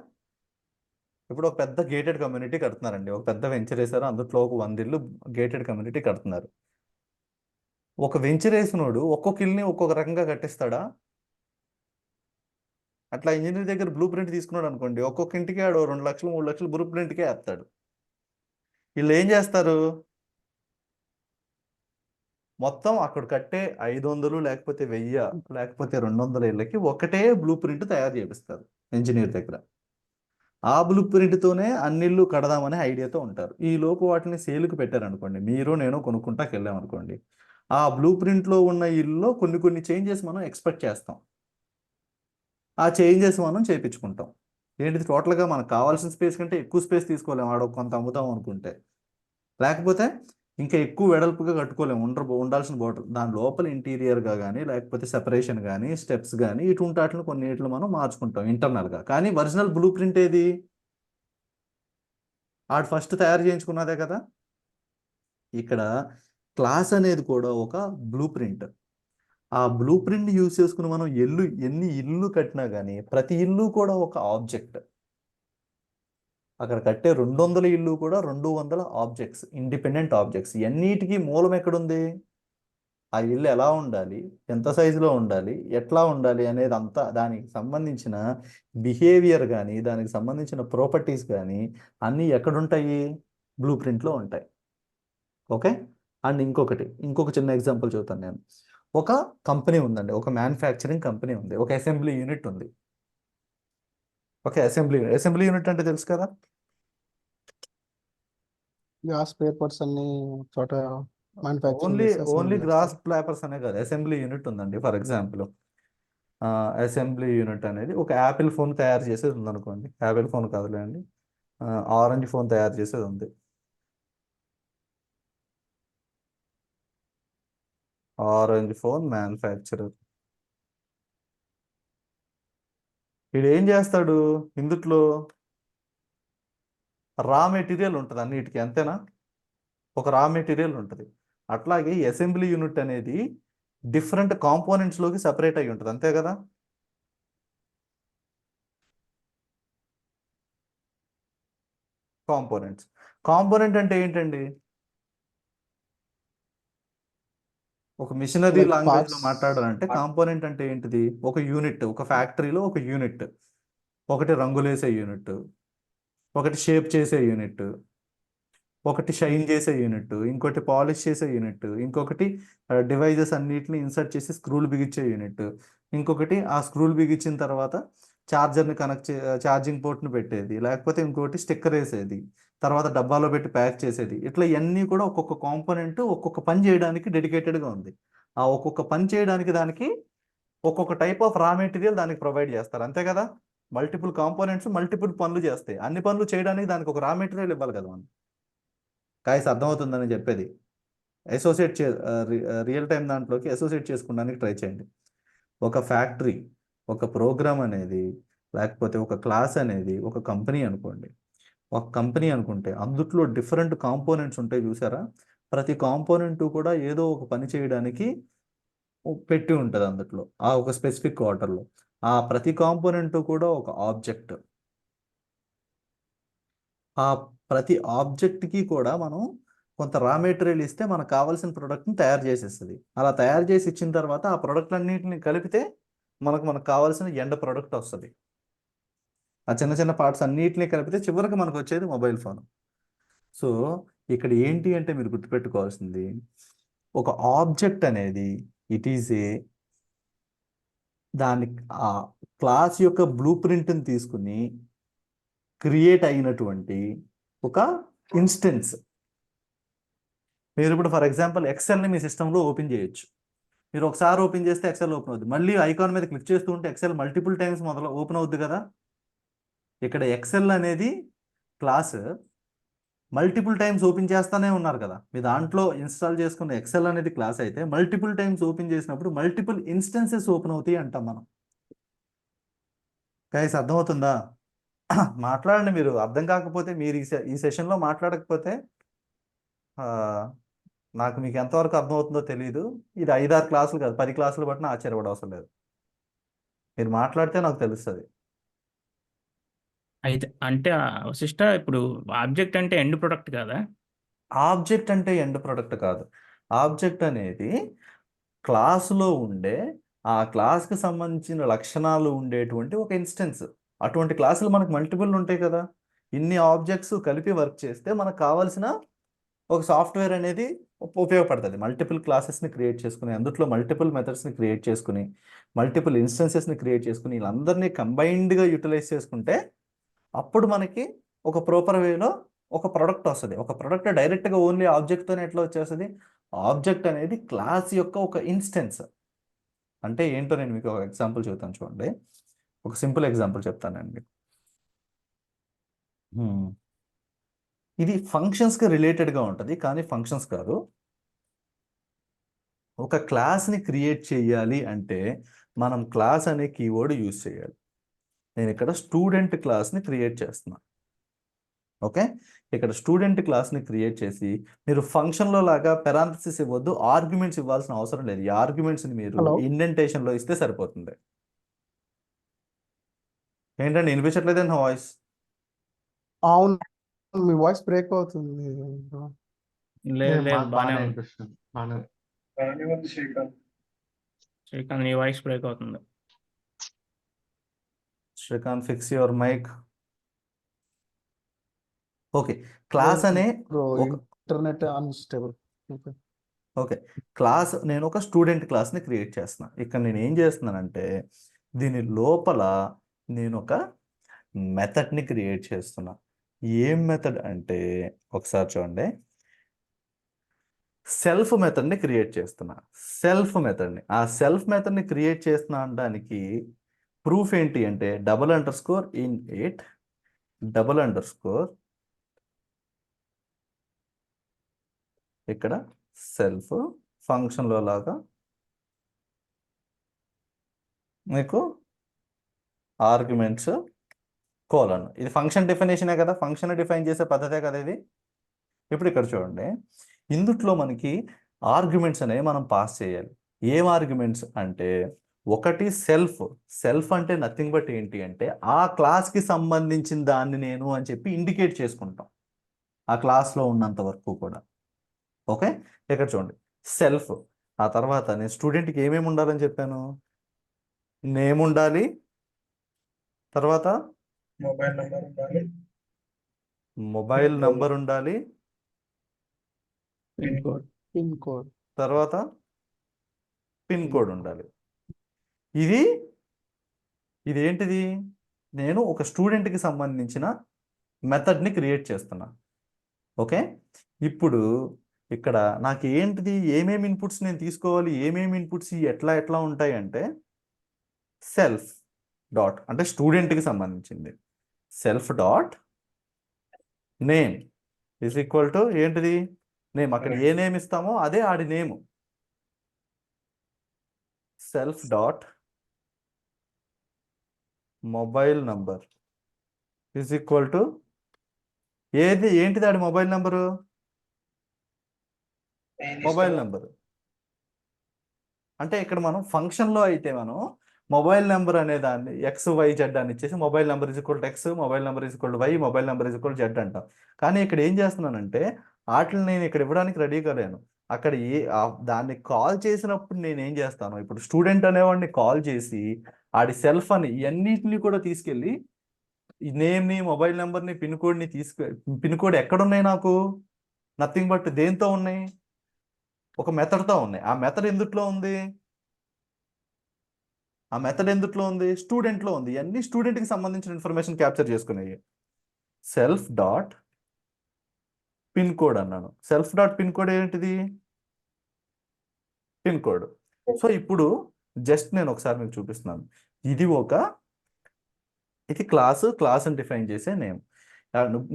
A: ఇప్పుడు ఒక పెద్ద గేటెడ్ కమ్యూనిటీ కడుతున్నారండి. ఒక పెద్ద వెంచర్ వేశారు, అందులో ఒక 100 ఇల్లు గేటెడ్ కమ్యూనిటీ కడుతున్నారు. ఒక వెంచర్ వేసినోడు ఒక్కొక్క ఇల్లుని ఒక్కొక్క రకంగా కట్టిస్తాడా? అట్లా ఇంజనీర్ దగ్గర బ్లూ ప్రింట్ తీసుకున్నాడు అనుకోండి, ఒక్కొక్క ఇంటికి ఆడు 2 లక్షలు 3 లక్షలు బ్లూ ప్రింట్కే వేస్తాడు. వీళ్ళు ఏం చేస్తారు? మొత్తం అక్కడ కట్టే 500 లేకపోతే 1000 లేకపోతే 200 ఇళ్ళకి ఒకటే బ్లూ ప్రింట్ తయారు చేపిస్తారు ఇంజనీర్ దగ్గర. ఆ బ్లూ ప్రింట్తోనే అన్ని ఇల్లు కడదామనే ఐడియాతో ఉంటారు. ఈ లోపు వాటిని సేల్కి పెట్టారనుకోండి, మీరు నేను కొనుక్కుంటాకి వెళ్ళామనుకోండి, ఆ బ్లూ ప్రింట్లో ఉన్న ఇల్లులో కొన్ని చేంజెస్ మనం ఎక్స్పెక్ట్ చేస్తాం. ఆ చేంజెస్ మనం చేయించుకుంటాం. ఏంటిది? టోటల్గా మనకు కావాల్సిన స్పేస్ కంటే ఎక్కువ స్పేస్ తీసుకోలేము ఆడ కొంత అమ్ముదాం అనుకుంటే, లేకపోతే ఇంకా ఎక్కువ వెడల్పుగా కట్టుకోలేము ఉండాల్సిన బోర్డర్. దాని లోపల ఇంటీరియర్గా కానీ లేకపోతే సెపరేషన్ కానీ స్టెప్స్ కానీ ఇటువంటి వాటిని కొన్నిట్లు మనం మార్చుకుంటాం ఇంటర్నల్గా. కానీ ఒరిజినల్ బ్లూ ప్రింట్ ఏది? ఆడు ఫస్ట్ తయారు చేయించుకున్నదే కదా. ఇక్కడ క్లాస్ అనేది కూడా ఒక బ్లూ ప్రింట్. ఆ బ్లూ ప్రింట్ యూజ్ చేసుకుని మనం ఎన్ని ఇల్లు కట్టినా కానీ ప్రతి ఇల్లు కూడా ఒక ఆబ్జెక్ట్. అక్కడ కట్టే 200 ఇల్లు కూడా 200 ఆబ్జెక్ట్స్, ఇండిపెండెంట్ ఆబ్జెక్ట్స్. ఎన్నిటికీ మూలం ఎక్కడుంది? ఆ ఇల్లు ఎలా ఉండాలి, ఎంత సైజులో ఉండాలి, ఎట్లా ఉండాలి అనేది అంతా దానికి సంబంధించిన బిహేవియర్ కానీ దానికి సంబంధించిన ప్రాపర్టీస్ కానీ అన్నీ ఎక్కడుంటాయి? బ్లూ ప్రింట్లో ఉంటాయి. ఓకే. అండ్ ఇంకొక చిన్న ఎగ్జాంపుల్ చెబుతాను నేను. ఒక కంపెనీ ఉందండి, ఒక మ్యానుఫ్యాక్చరింగ్ కంపెనీ ఉంది, ఒక అసెంబ్లీ యూనిట్ ఉంది. ఓకే, అసెంబ్లీ యూనిట్ అంటే తెలుసు కదా.
B: గ్యాస్ పేపర్స్ అన్ని చోట మ్యానుఫ్యాక్చరింగ్
A: ఓన్లీ
B: చేసి
A: ఓన్లీ
B: అసెంబ్లీ
A: గ్రాస్
B: చేస్తారు.
A: పేపర్స్ అనే కాదు, అసెంబ్లీ యూనిట్ ఉందండి. ఫర్ ఎగ్జాంపుల్ అసెంబ్లీ యూనిట్ అనేది ఒక యాపిల్ ఫోన్ తయారు చేసేది ఉందనుకోండి. యాపిల్ ఫోన్ కాదులేండి, ఆరెంజ్ ఫోన్ తయారు చేసేది ఉంది. Orange phone manufacturer. వీడు ఏం చేస్తాడు? ఇందుట్లో రా మెటీరియల్ ఉంటుంది అన్నిటికీ, అంతేనా? ఒక రా మెటీరియల్ ఉంటుంది. అట్లాగే అసెంబ్లీ యూనిట్ అనేది డిఫరెంట్ కాంపోనెంట్స్లోకి సపరేట్ అయి ఉంటుంది, అంతే కదా. కాంపోనెంట్ అంటే ఏంటండి? ఒక మిషనరీ
B: లైక్
A: లాంగ్వేజ్లో
B: పార్ట్స్.
A: మాట్లాడాలంటే కాంపోనెంట్ అంటే ఏంటిది? ఒక యూనిట్, ఒక ఫ్యాక్టరీలో ఒక యూనిట్. ఒకటి రంగులేసే యూనిట్, ఒకటి షేప్ చేసే యూనిట్, ఒకటి షైన్ చేసే యూనిట్, ఇంకోటి పాలిష్ చేసే యూనిట్, ఇంకొకటి డివైజెస్ అన్నిటిని ఇన్సర్ట్ చేసి స్క్రూలు బిగించే యూనిట్, ఇంకొకటి ఆ స్క్రూలు బిగించిన తర్వాత ఛార్జర్ని ఛార్జింగ్ పోర్ట్ని పెట్టేది, లేకపోతే ఇంకోటి స్టిక్కర్ వేసేది, తర్వాత డబ్బాలో పెట్టి ప్యాక్ చేసేది. ఇట్లా ఇవన్నీ కూడా ఒక్కొక్క కాంపోనెంట్ ఒక్కొక్క పని చేయడానికి డెడికేటెడ్గా ఉంది. ఆ ఒక్కొక్క పని చేయడానికి దానికి ఒక్కొక్క టైప్ ఆఫ్ రా మెటీరియల్ దానికి ప్రొవైడ్ చేస్తారు, అంతే కదా. మల్టిపుల్ కాంపోనెంట్స్ మల్టిపుల్ పనులు చేస్తాయి. అన్ని పనులు చేయడానికి దానికి ఒక రా మెటీరియల్ ఇవ్వాలి కదా మనం. కాయస్ అర్థమవుతుందని చెప్పేది. రియల్ టైం దాంట్లోకి అసోసియేట్ చేసుకోవడానికి ట్రై చేయండి. ఒక ఫ్యాక్టరీ, ఒక ప్రోగ్రామ్ అనేది, లేకపోతే ఒక క్లాస్ అనేది ఒక కంపెనీ అనుకోండి. ఒక కంపెనీ అనుకుంటే అందుట్లో డిఫరెంట్ కాంపోనెంట్స్ ఉంటాయి, చూసారా. ప్రతి కాంపోనెంట్ కూడా ఏదో ఒక పని చేయడానికి పెట్టి ఉంటుంది అందుట్లో, ఆ ఒక స్పెసిఫిక్ క్వార్టర్లో. ఆ ప్రతి కాంపోనెంట్ కూడా ఒక ఆబ్జెక్ట్. ఆ ప్రతి ఆబ్జెక్ట్కి కూడా మనం కొంత రా మెటీరియల్ ఇస్తే మనకు కావాల్సిన ప్రోడక్ట్ని తయారు చేసేస్తుంది. అలా తయారు చేసి ఇచ్చిన తర్వాత ఆ ప్రోడక్ట్లన్నింటిని కలిపితే మనకు కావాల్సిన ఎండ్ ప్రోడక్ట్ వస్తుంది. ఆ చిన్న చిన్న పార్ట్స్ అన్నిటిని కలిపితే చివరికి మనకు వచ్చేది మొబైల్ ఫోన్. సో ఇక్కడ ఏంటి అంటే మీరు గుర్తుపెట్టుకోవాల్సింది, ఒక ఆబ్జెక్ట్ అనేది ఇట్ ఈజ్ దాని ఆ క్లాస్ యొక్క బ్లూ ప్రింట్ని తీసుకుని క్రియేట్ అయినటువంటి ఒక ఇన్స్టెన్స్. మీరు ఇప్పుడు ఫర్ ఎగ్జాంపుల్ ఎక్సెల్ని మీ సిస్టంలో ఓపెన్ చేయొచ్చు. మీరు ఒకసారి ఓపెన్ చేస్తే ఎక్సెల్ ఓపెన్ అవుతుంది, మళ్ళీ ఐకాన్ మీద క్లిక్ చేస్తూ ఉంటే ఎక్సెల్ మల్టిపుల్ టైమ్స్ ఓపెన్ అవుద్ది కదా. ఇక్కడ ఎక్సెల్ అనేది క్లాస్ మల్టిపుల్ టైమ్స్ ఓపెన్ చేస్తానే ఉన్నారు కదా, మీ దాంట్లో ఇన్స్టాల్ చేసుకున్న ఎక్సెల్ అనేది క్లాస్ అయితే మల్టిపుల్ టైమ్స్ ఓపెన్ చేసినప్పుడు మల్టిపుల్ ఇన్స్టెన్సెస్ ఓపెన్ అవుతాయి అంటాం మనం. గైస్ అర్థమవుతుందా? మాట్లాడండి, మీరు అర్థం కాకపోతే మీరు ఈ సెషన్లో మాట్లాడకపోతే ఆ, నాకు మీకు ఎంతవరకు అర్థమవుతుందో తెలియదు. ఇది 5-6 క్లాసులు కాదు, 10 క్లాసులు బట్టి ఆశ్చర్యపడవసరం లేదు. మీరు మాట్లాడితే నాకు తెలుస్తుంది.
D: అయితే అంటే వశిష్ట ఇప్పుడు ఆబ్జెక్ట్ అంటే ఎండ్ ప్రొడక్ట్ కదా.
A: ఆబ్జెక్ట్ అంటే ఎండ్ ప్రొడక్ట్ కాదు. ఆబ్జెక్ట్ అనేది క్లాసులో ఉండే ఆ క్లాస్కి సంబంధించిన లక్షణాలు ఉండేటువంటి ఒక ఇన్స్టెన్స్. అటువంటి క్లాసులు మనకు మల్టిపుల్ ఉంటాయి కదా. ఇన్ని ఆబ్జెక్ట్స్ కలిపి వర్క్ చేస్తే మనకు కావాల్సిన ఒక సాఫ్ట్వేర్ అనేది ఉపయోగపడుతుంది. మల్టిపుల్ క్లాసెస్ని క్రియేట్ చేసుకుని, అందులో మల్టిపుల్ మెథడ్స్ని క్రియేట్ చేసుకుని, మల్టిపుల్ ఇన్స్టెన్సెస్ని క్రియేట్ చేసుకుని, వీళ్ళందరినీ కంబైన్డ్గా యూటిలైజ్ చేసుకుంటే అప్పుడు మనకి ఒక ప్రాపర్ వేలో ఒక ప్రోడక్ట్ వస్తుంది. ఒక ప్రోడక్ట్ డైరెక్ట్గా ఓన్లీ ఆబ్జెక్ట్తోనే ఎట్లా వచ్చేస్తుంది? ఆబ్జెక్ట్ అనేది క్లాస్ యొక్క ఒక ఇన్స్టెన్స్. అంటే ఏంటో నేను మీకు ఒక ఎగ్జాంపుల్ చెప్తాను చూడండి. ఒక సింపుల్ ఎగ్జాంపుల్ చెప్తానండి మీకు. ఇది ఫంక్షన్స్కి రిలేటెడ్గా ఉంటుంది, కానీ ఫంక్షన్స్ కాదు. ఒక క్లాస్ని క్రియేట్ చేయాలి అంటే మనం క్లాస్ అనే కీవర్డ్ యూజ్ చేయాలి. నేను ఇక్కడ స్టూడెంట్ క్లాస్ని క్రియేట్ చేస్తున్నా. ఓకే, ఇక్కడ స్టూడెంట్ క్లాస్ని క్రియేట్ చేసి మీరు ఫంక్షన్లో లాగా పెరాంథసిస్ ఇవ్వద్దు, ఆర్గ్యుమెంట్స్ ఇవ్వాల్సిన అవసరం లేదు. ఈ ఆర్గ్యుమెంట్స్ని మీరు
B: హలో
A: ఇండెంటేషన్లో ఇస్తే సరిపోతుంది. ఏంటంటే వినిపించట్లేదే నా వాయిస్?
B: అవును, మీ వాయిస్ బ్రేక్ అవుతుంది.
D: లేదు లేదు
E: మాకు
D: బాగానే
E: బాగానే
D: ఉంది.
E: అనిపిస్తుంది. బాగానే
C: బాగానే ఉంది శ్రీకాంత్.
D: శ్రీకాంత్ నీ వాయిస్ బ్రేక్ అవుతుంది.
A: Srikanth, fix your mic. Okay, class అనే
B: బ్రో,
A: ఒక
B: internet unstable. Okay.
A: Okay, class నేను ఒక స్టూడెంట్ క్లాస్ని క్రియేట్ చేస్తున్నా. ఇక్కడ నేను ఏం చేస్తున్నానంటే దీని లోపల నేను ఒక మెథడ్ని క్రియేట్ చేస్తున్నా. ఏం మెథడ్ అంటే ఒకసారి చూడండి, సెల్ఫ్ మెథడ్ని క్రియేట్ చేస్తున్నా. సెల్ఫ్ మెథడ్ని, ఆ సెల్ఫ్ మెథడ్ని క్రియేట్ చేస్తున్నా అనడానికి ప్రూఫ్ ఏంటి అంటే _in8 _ ఇక్కడ సెల్ఫ్ ఫంక్షన్లో లాగా మీకు ఆర్గ్యుమెంట్స్ కోలన్. ఇది ఫంక్షన్ డెఫినేషనే కదా, ఫంక్షన్ డిఫైన్ చేసే పద్ధతే కదా ఇది. ఇప్పుడు ఇక్కడ చూడండి, ఇందుట్లో మనకి ఆర్గ్యుమెంట్స్ అనేవి మనం పాస్ చేయాలి. ఏం ఆర్గ్యుమెంట్స్ అంటే ఒకటి సెల్ఫ్. సెల్ఫ్ అంటే నథింగ్ బట్ ఏంటి అంటే ఆ క్లాస్కి సంబంధించిన దాన్ని నేను అని చెప్పి ఇండికేట్ చేసుకుంటాం ఆ క్లాస్లో ఉన్నంత వరకు కూడా. ఓకే, ఇక్కడ చూడండి సెల్ఫ్. ఆ తర్వాత నేను స్టూడెంట్కి ఏమేమి ఉండాలని చెప్పాను? నేమ్ ఉండాలి, తర్వాత
C: మొబైల్ నెంబర్ ఉండాలి,
A: మొబైల్ నంబర్ ఉండాలి,
D: పిన్ కోడ్.
B: Pin code.
A: తర్వాత పిన్ కోడ్ ఉండాలి. ఇది ఏంటిది? నేను ఒక స్టూడెంట్కి సంబంధించిన మెథడ్ని క్రియేట్ చేస్తున్నా. ఓకే, ఇప్పుడు ఇక్కడ నాకు ఏంటిది, ఏమేమి ఇన్పుట్స్ నేను తీసుకోవాలి, ఏమేమి ఇన్పుట్స్ ఎట్లా ఉంటాయి అంటే సెల్ఫ్ డాట్ అంటే స్టూడెంట్కి సంబంధించింది సెల్ఫ్ డాట్ నేమ్ = ఏంటిది నేమ్. అక్కడ ఏ నేమ్ ఇస్తామో అదే ఆడి నేము. సెల్ఫ్ డాట్ మొబైల్ నంబర్ = ఏంటిది ఆడి మొబైల్ నెంబరు? Mobile number. అంటే ఇక్కడ మనం ఫంక్షన్లో అయితే మనం మొబైల్ నెంబర్ అనే దాన్ని XYZ అని ఇచ్చేసి mobile number =X, mobile number =Y, mobile number =Z అంటాం. కానీ ఇక్కడ ఏం చేస్తున్నానంటే వాటిని నేను ఇక్కడ ఇవ్వడానికి రెడీగా లేను. అక్కడ దాన్ని కాల్ చేసినప్పుడు నేను ఏం చేస్తాను, ఇప్పుడు స్టూడెంట్ అనేవాడిని కాల్ చేసి ఆడి సెల్ఫ్ అని ఇవన్నిటిని కూడా తీసుకెళ్ళి ఈ నేమ్ని, మొబైల్ నెంబర్ని, పిన్ కోడ్ని పిన్ కోడ్ ఎక్కడున్నాయి నాకు? నథింగ్ బట్ దేంతో ఉన్నాయి? ఒక మెథడ్తో ఉన్నాయి. ఆ మెథడ్ ఎందుట్లో ఉంది? స్టూడెంట్లో ఉంది. ఇవన్నీ స్టూడెంట్కి సంబంధించిన ఇన్ఫర్మేషన్ క్యాప్చర్ చేసుకునేవి. సెల్ఫ్ డాట్ పిన్ కోడ్ అన్నాను. సెల్ఫ్ డాట్ పిన్ కోడ్ ఏంటిది? Pin code. సో ఇప్పుడు జస్ట్ నేను ఒకసారి మీకు చూపిస్తున్నాను. ఇది ఒక ఇది క్లాస్ని డిఫైన్ చేసే నేమ్.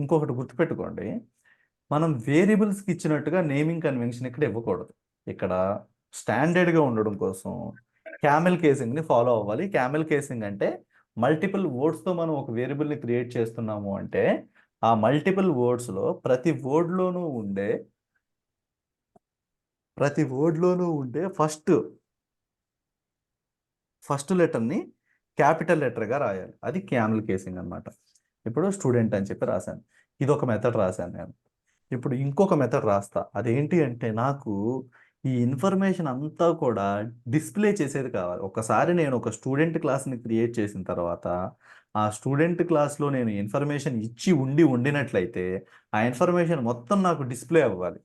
A: ఇంకొకటి గుర్తుపెట్టుకోండి, మనం వేరియబుల్స్కి ఇచ్చినట్టుగా నేమింగ్ కన్వెన్షన్ ఇక్కడ ఇవ్వకూడదు. ఇక్కడ స్టాండర్డ్గా ఉండడం కోసం క్యామెల్ కేసింగ్ని ఫాలో అవ్వాలి. క్యామెల్ కేసింగ్ అంటే మల్టిపుల్ వర్డ్స్తో మనం ఒక వేరియబుల్ని క్రియేట్ చేస్తున్నాము అంటే ఆ మల్టిపుల్ వర్డ్స్లో ప్రతి వర్డ్లోనూ ఉండే ఫస్ట్ లెటర్ని క్యాపిటల్ లెటర్గా రాయాలి. అది క్యామెల్ కేసింగ్ అన్నమాట. ఇప్పుడు స్టూడెంట్ అని చెప్పి రాశాను. ఇది ఒక మెథడ్ రాశాను నేను. ఇప్పుడు ఇంకొక మెథడ్ రాస్తా. అదేంటి అంటే నాకు ఈ ఇన్ఫర్మేషన్ అంతా కూడా డిస్ప్లే చేసేది కావాలి. ఒకసారి నేను ఒక స్టూడెంట్ క్లాస్ని క్రియేట్ చేసిన తర్వాత ఆ స్టూడెంట్ క్లాస్లో నేను ఇన్ఫర్మేషన్ ఇచ్చి ఉండినట్లయితే ఆ ఇన్ఫర్మేషన్ మొత్తం నాకు డిస్ప్లే అవ్వాలి.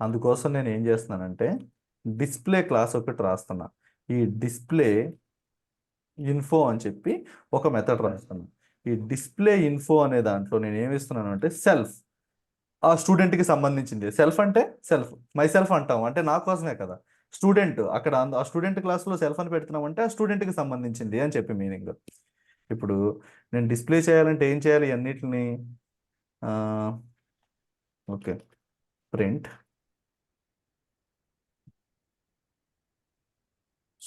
A: అందుకోసం నేను ఏం చేస్తున్నానంటే డిస్ప్లే క్లాస్ ఒకటి రాస్తున్నా. ఈ డిస్ప్లే ఇన్ఫో అని చెప్పి ఒక మెథడ్ రాస్తున్నాను. ఈ డిస్ప్లే ఇన్ఫో అనే దాంట్లో నేను ఏమి ఇస్తున్నాను అంటే సెల్ఫ్, ఆ స్టూడెంట్కి సంబంధించింది. సెల్ఫ్ అంటే మై సెల్ఫ్ అంటాం అంటే నా కోసమే కదా. స్టూడెంట్ అక్కడ ఆ స్టూడెంట్ క్లాస్లో సెల్ఫ్ అని పెడుతున్నాం అంటే ఆ స్టూడెంట్కి సంబంధించింది అని చెప్పి మీనింగ్. ఇప్పుడు నేను డిస్ప్లే చేయాలంటే ఏం చేయాలి? అన్నిటిని ఓకే, ప్రింట్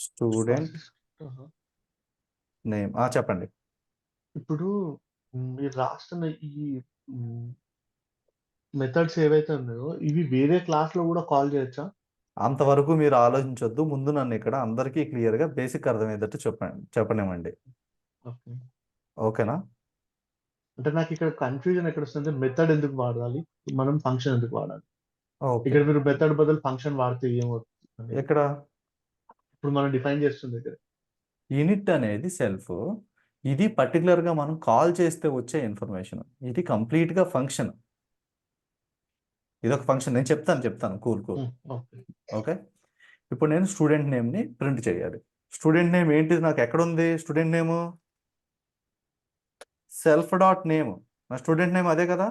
A: స్టూడెంట్ నేమ్. చెప్పండి.
E: ఇప్పుడు మీరు రాస్తున్న ఈ మెథడ్స్ ఏవైతే ఉన్నాయో ఇవి వేరే క్లాస్లో కూడా కాల్ చేయొచ్చా?
A: అంతవరకు మీరు ఆలోచించొద్దు. ముందు నన్ను ఇక్కడ అందరికీ క్లియర్గా బేసిక్ అర్థమయ్యేటట్టు చెప్పనివ్వండి.
E: ఓకే.
A: ఓకేనా?
E: అంటే నాకు ఇక్కడ కన్ఫ్యూజన్ ఎక్కడ వస్తుంది, మెథడ్ ఎందుకు వాడాలి, మనం ఫంక్షన్ ఎందుకు వాడాలి?
A: ఓకే,
E: ఇక్కడ మీరు మెథడ్ బదులు ఫంక్షన్ వాడితే ఏమవుతుంది?
A: ఇక్కడ
E: ఇప్పుడు మనం డిఫైన్ చేస్తుంది ఇక్కడ
A: యూనిట్ అనేది సెల్ఫ్. ఇది పర్టికులర్గా మనం కాల్ చేస్తే వచ్చే ఇన్ఫర్మేషన్. ఇది కంప్లీట్గా ఫంక్షన్. ఇదొక ఫంక్షన్. నేను చెప్తాను కూల్.
E: ఓకే.
A: ఓకే, ఇప్పుడు నేను స్టూడెంట్ నేమ్ని ప్రింట్ చేయాలి. స్టూడెంట్ నేమ్ ఏంటిది? నాకు ఎక్కడుంది స్టూడెంట్ నేము? Self dot name. నా స్టూడెంట్ నేమ్ అదే కదా.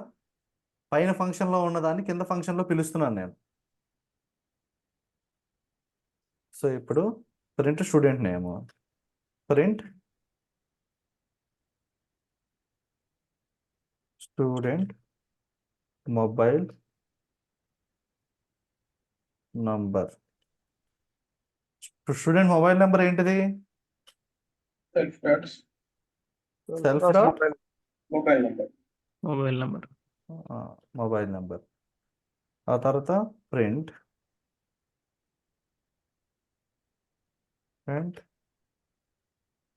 A: పైన ఫంక్షన్లో ఉన్నదాన్ని కింద ఫంక్షన్లో పిలుస్తున్నాను నేను. సో ఇప్పుడు print student name, print student mobile number. Student mobile number ఏంటిది?
C: Self dot
A: self dot
C: mobile number.
A: Mobile number. ఆ తర్వాత ప్రింట్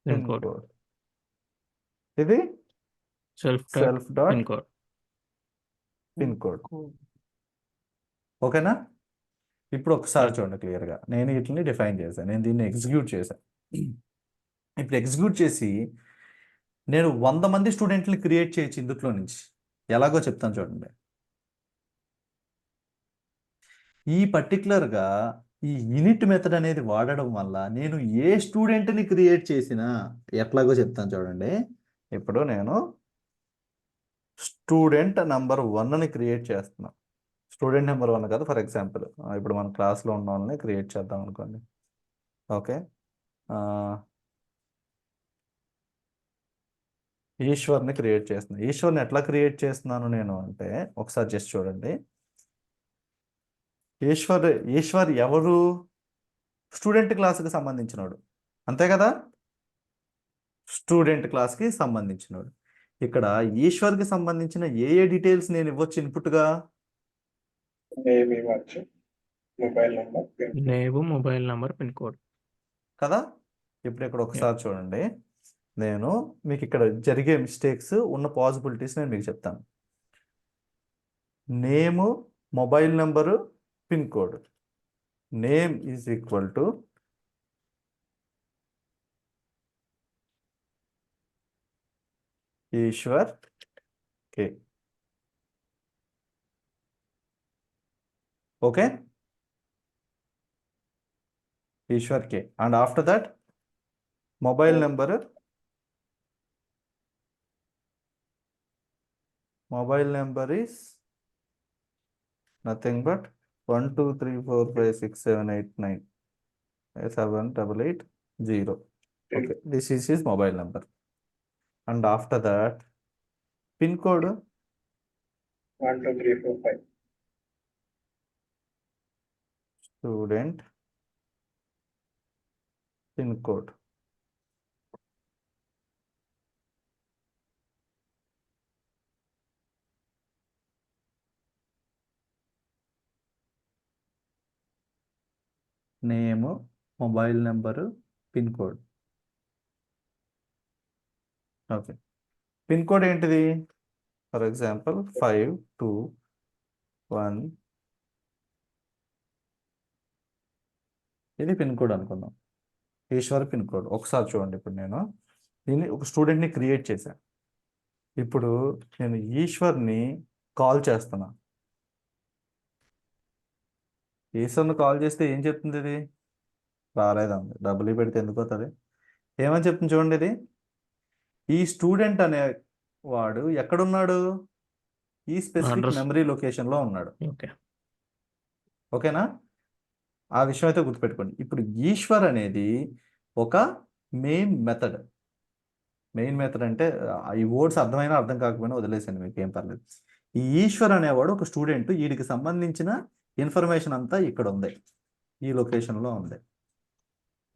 A: పిన్ కోడ్. ఇది సెల్ఫ్ డాట్ పిన్ కోడ్. ఓకేనా? ఇప్పుడు ఒకసారి చూడండి క్లియర్గా. నేను వీటిని డిఫైన్ చేశాను, నేను దీన్ని ఎగ్జిక్యూట్ చేశాను. ఇప్పుడు ఎగ్జిక్యూట్ చేసి నేను 100 మంది స్టూడెంట్ని క్రియేట్ చేయొచ్చు ఇందులో నుంచి. ఎలాగో చెప్తాను చూడండి. ఈ పర్టికులర్గా ఈ యూనిట్ మెథడ్ అనేది వాడడం వల్ల నేను ఏ స్టూడెంట్ని క్రియేట్ చేసినా ఎట్లాగో చెప్తాను చూడండి. ఇప్పుడు నేను స్టూడెంట్ నెంబర్ 1ని క్రియేట్ చేస్తున్నాను. స్టూడెంట్ నెంబర్ 1 కదా, ఫర్ ఎగ్జాంపుల్ ఇప్పుడు మన క్లాస్లో ఉన్న వాళ్ళని క్రియేట్ చేద్దాం అనుకోండి. ఓకే, ఈశ్వర్ని క్రియేట్ చేస్తున్నాను. ఈశ్వర్ని ఎట్లా క్రియేట్ చేస్తున్నాను నేను అంటే ఒకసారి జస్ట్ చూడండి. ఈశ్వర్ ఎవరు? స్టూడెంట్ క్లాస్కి సంబంధించినోడు, అంతే కదా. స్టూడెంట్ క్లాస్కి సంబంధించినోడు. ఇక్కడ ఈశ్వర్కి సంబంధించిన ఏ డీటెయిల్స్ నేను ఇవ్వచ్చు ఇన్పుట్గా?
C: నేమ్ ఇవ్వచ్చు, mobile number,
D: mobile number, pin code
A: కదా. ఇప్పుడు ఇక్కడ ఒకసారి చూడండి. నేను మీకు ఇక్కడ జరిగే మిస్టేక్స్ ఉన్న పాసిబిలిటీస్ నేను మీకు చెప్తాను. Name, mobile number, pin code. Name is equal to Eshwar K. Okay, Eshwar K. And after that mobile number is nothing but 1 2 3 4 5 6 7 8 9 7 8 8 0. Okay, this is his mobile number. And after that pin code
C: 1 2 3 4 5.
A: Student pin code. Name, mobile number, pin code. Okay, pin code ఏంటిది? For example 5 2 1. ఇది పిన్ కోడ్ అనుకుందాం, ఈశ్వర్ పిన్ కోడ్. ఒకసారి చూడండి, ఇప్పుడు నేను దీన్ని ఒక స్టూడెంట్ని క్రియేట్ చేశాను. ఇప్పుడు నేను ఈశ్వర్ని కాల్ చేస్తున్నా. ఈశ్వర్ని కాల్ చేస్తే ఏం చెప్తుంది ఇది? రాలేదండి, డబ్బులు పెడితే ఎందుకు అవుతుంది? ఏమని చెప్తుంది చూడండి ఇది. ఈ స్టూడెంట్ అనే వాడు ఎక్కడున్నాడు? ఈ స్పెసిఫిక్
D: అడ్రస్.
A: మెమరీ లొకేషన్లో ఉన్నాడు.
D: ఓకే.
A: ఓకేనా? ఆ విషయం అయితే గుర్తుపెట్టుకోండి. ఇప్పుడు ఈశ్వర్ అనేది ఒక మెయిన్ మెథడ్. మెయిన్ మెథడ్ అంటే ఈ వర్డ్స్ అర్థమైనా అర్థం కాకపోయినా వదిలేసాను, మీకు ఏం పర్లేదు. ఈ ఈశ్వర్ అనేవాడు ఒక స్టూడెంట్, వీడికి సంబంధించిన ఇన్ఫర్మేషన్ అంతా ఇక్కడ ఉంది, ఈ లొకేషన్లో ఉంది.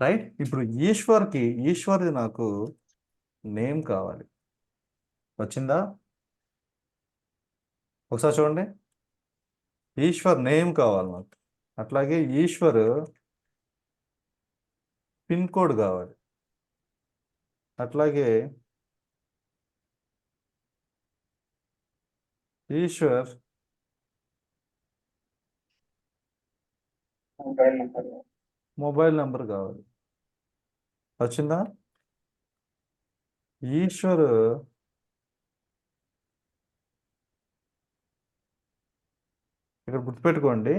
A: రైట్? ఇప్పుడు ఈశ్వర్ది నాకు నేమ్ కావాలి. వచ్చిందా? ఒకసారి చూడండి, ఈశ్వర్ నేమ్ కావాలి నాకు. అట్లాగే ఈశ్వర్ పిన్ కోడ్ కావాలి. అట్లాగే Eshwar
C: mobile number.
A: Mobile number కావాలి. వచ్చిందా? ఈశ్వర్ ఇక్కడ గుర్తుపెట్టుకోండి,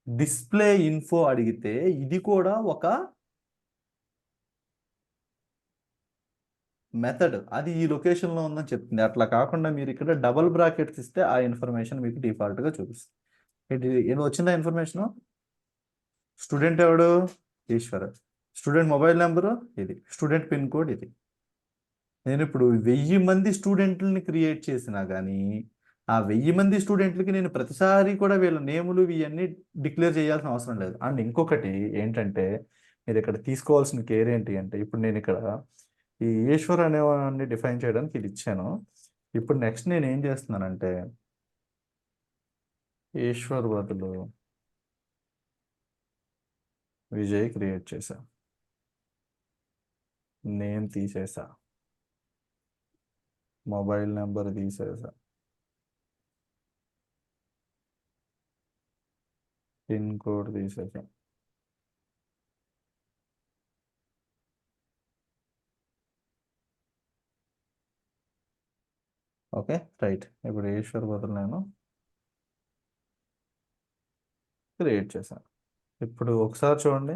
A: డిస్ప్లే ఇన్ఫో అడిగితే ఇది కూడా ఒక మెథడ్, అది ఈ లొకేషన్లో ఉందని చెప్తుంది. అట్లా కాకుండా మీరు ఇక్కడ డబుల్ బ్రాకెట్స్ ఇస్తే ఆ ఇన్ఫర్మేషన్ మీకు డిఫాల్ట్గా చూపిస్తుంది. ఏదో వచ్చిందా ఇన్ఫర్మేషన్? స్టూడెంట్ ఎవడు? ఈశ్వర్. స్టూడెంట్ మొబైల్ నెంబరు ఇది, స్టూడెంట్ పిన్ కోడ్ ఇది. నేను ఇప్పుడు 1000 మంది స్టూడెంట్లని క్రియేట్ చేసినా కానీ ఆ 1000 మంది స్టూడెంట్లకి నేను ప్రతిసారి కూడా వీళ్ళ నేములు ఇవన్నీ డిక్లేర్ చేయాల్సిన అవసరం లేదు. అండ్ ఇంకొకటి ఏంటంటే, మీరు ఇక్కడ తీసుకోవాల్సిన కేర్ ఏంటి అంటే, ఇప్పుడు నేను ఇక్కడ ఈ ఈశ్వర్ అనేవాడిని డిఫైన్ చేయడానికి ఇది ఇచ్చాను. ఇప్పుడు నెక్స్ట్ నేను ఏం చేస్తున్నానంటే, ఈశ్వర్ బదులు విజయ్ క్రియేట్ చేశా, నేమ్ తీసేసా, మొబైల్ నెంబర్ తీసేసా, పిన్ కోడ్ తీసేసా. Okay, right. ఇప్పుడు ఈశ్వర్ బదులు నేను క్రియేట్ చేశాను. ఇప్పుడు ఒకసారి చూడండి,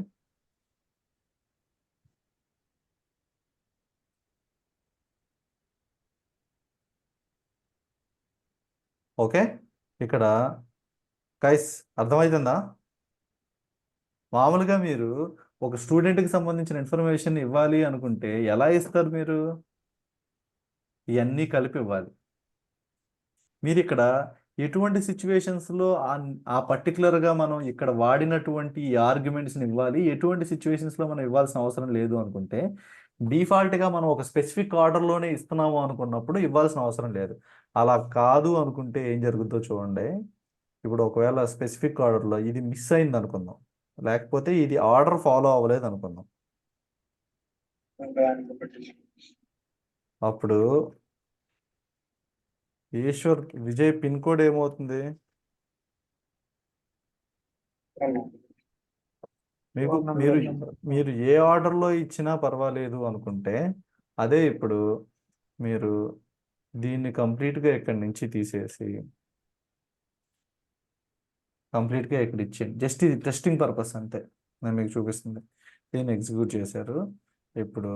A: ఓకే. ఇక్కడ గైస్ అర్థమవుతుందా? మామూలుగా మీరు ఒక స్టూడెంట్కి సంబంధించిన ఇన్ఫర్మేషన్ ఇవ్వాలి అనుకుంటే ఎలా ఇస్తారు? మీరు ఇవన్నీ కలిపి ఇవ్వాలి. మీరు ఇక్కడ ఎటువంటి సిచ్యువేషన్స్లో ఆ పర్టికులర్గా మనం ఇక్కడ వాడినటువంటి ఈ ఆర్గ్యుమెంట్స్ని ఇవ్వాలి, ఎటువంటి సిచ్యువేషన్స్లో మనం ఇవ్వాల్సిన అవసరం లేదు అనుకుంటే, డిఫాల్ట్గా మనం ఒక స్పెసిఫిక్ ఆర్డర్లోనే ఇస్తున్నాము అనుకున్నప్పుడు ఇవ్వాల్సిన అవసరం లేదు. అలా కాదు అనుకుంటే ఏం జరుగుతుందో చూడండి. ఇప్పుడు ఒకవేళ స్పెసిఫిక్ ఆర్డర్లో ఇది మిస్ అయింది అనుకుందాం, లేకపోతే ఇది ఆర్డర్ ఫాలో అవ్వలేదు అనుకుందాం.
C: దానికి ఒకటి
A: అప్పుడు ఈశ్వర్ విజయ్ పిన్ కోడ్ ఏమవుతుంది? మీకు మీరు ఏ ఆర్డర్లో ఇచ్చినా పర్వాలేదు అనుకుంటే, అదే ఇప్పుడు మీరు దీన్ని కంప్లీట్గా ఇక్కడి నుంచి తీసేసి కంప్లీట్గా ఇక్కడ ఇచ్చేయండి. జస్ట్ ఇది టెస్టింగ్ పర్పస్ అంతే, నేను మీకు చూపిస్తుంది. దీన్ని ఎగ్జిక్యూట్ చేశారు. ఇప్పుడు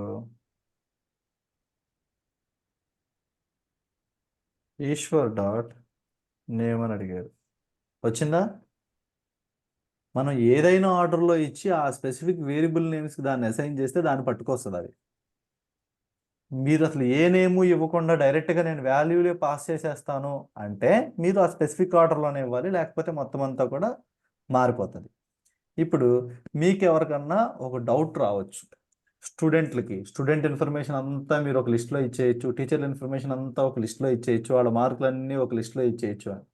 A: ఈశ్వర్ డాట్ నేమ్ అని అడిగారు, వచ్చిందా? మనం ఏదైనా ఆర్డర్లో ఇచ్చి ఆ స్పెసిఫిక్ వేరియబుల్ నేమ్స్కి దాన్ని అసైన్ చేస్తే దాన్ని పట్టుకొస్తుంది అది. మీరు అసలు ఏ నేము ఇవ్వకుండా డైరెక్ట్గా నేను వాల్యూలే పాస్ చేసేస్తాను అంటే మీరు ఆ స్పెసిఫిక్ ఆర్డర్లోనే ఇవ్వాలి, లేకపోతే మొత్తం అంతా కూడా మారిపోతుంది. ఇప్పుడు మీకు ఎవరికన్నా ఒక డౌట్ రావచ్చు, స్టూడెంట్ ఇన్ఫర్మేషన్ అంతా మీరు ఒక లిస్ట్లో ఇచ్చేయచ్చు, టీచర్ల ఇన్ఫర్మేషన్ అంతా ఒక లిస్ట్లో ఇచ్చేయచ్చు, వాళ్ళ మార్కులన్నీ ఒక లిస్ట్లో ఇచ్చేయచ్చు అని.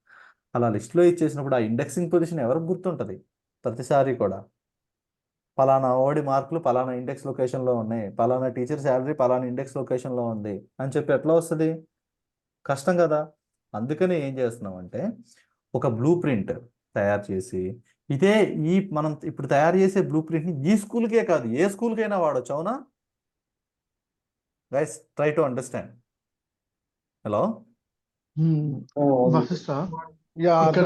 A: అలా లిస్ట్లో ఇచ్చేసినప్పుడు ఆ ఇండెక్సింగ్ పొజిషన్ ఎవరికి గుర్తుంటుంది? ప్రతిసారి కూడా పలానా ఓడి మార్కులు పలానా ఇండెక్స్ లొకేషన్లో ఉన్నాయి, పలానా టీచర్ శాలరీ పలానా ఇండెక్స్ లొకేషన్లో ఉంది అని చెప్పి ఎట్లా వస్తుంది? కష్టం కదా. అందుకని ఏం చేస్తున్నామంటే ఒక బ్లూ ప్రింట్ తయారు చేసి, ఇదే మనం ఇప్పుడు తయారు చేసే బ్లూ ప్రింట్ని ఈ స్కూల్కే కాదు ఏ స్కూల్కైనా వాడచ్చు. అవునా guys? Try to understand. Hello.
E: Vashishta,
B: yeah,
E: ఇక్కడ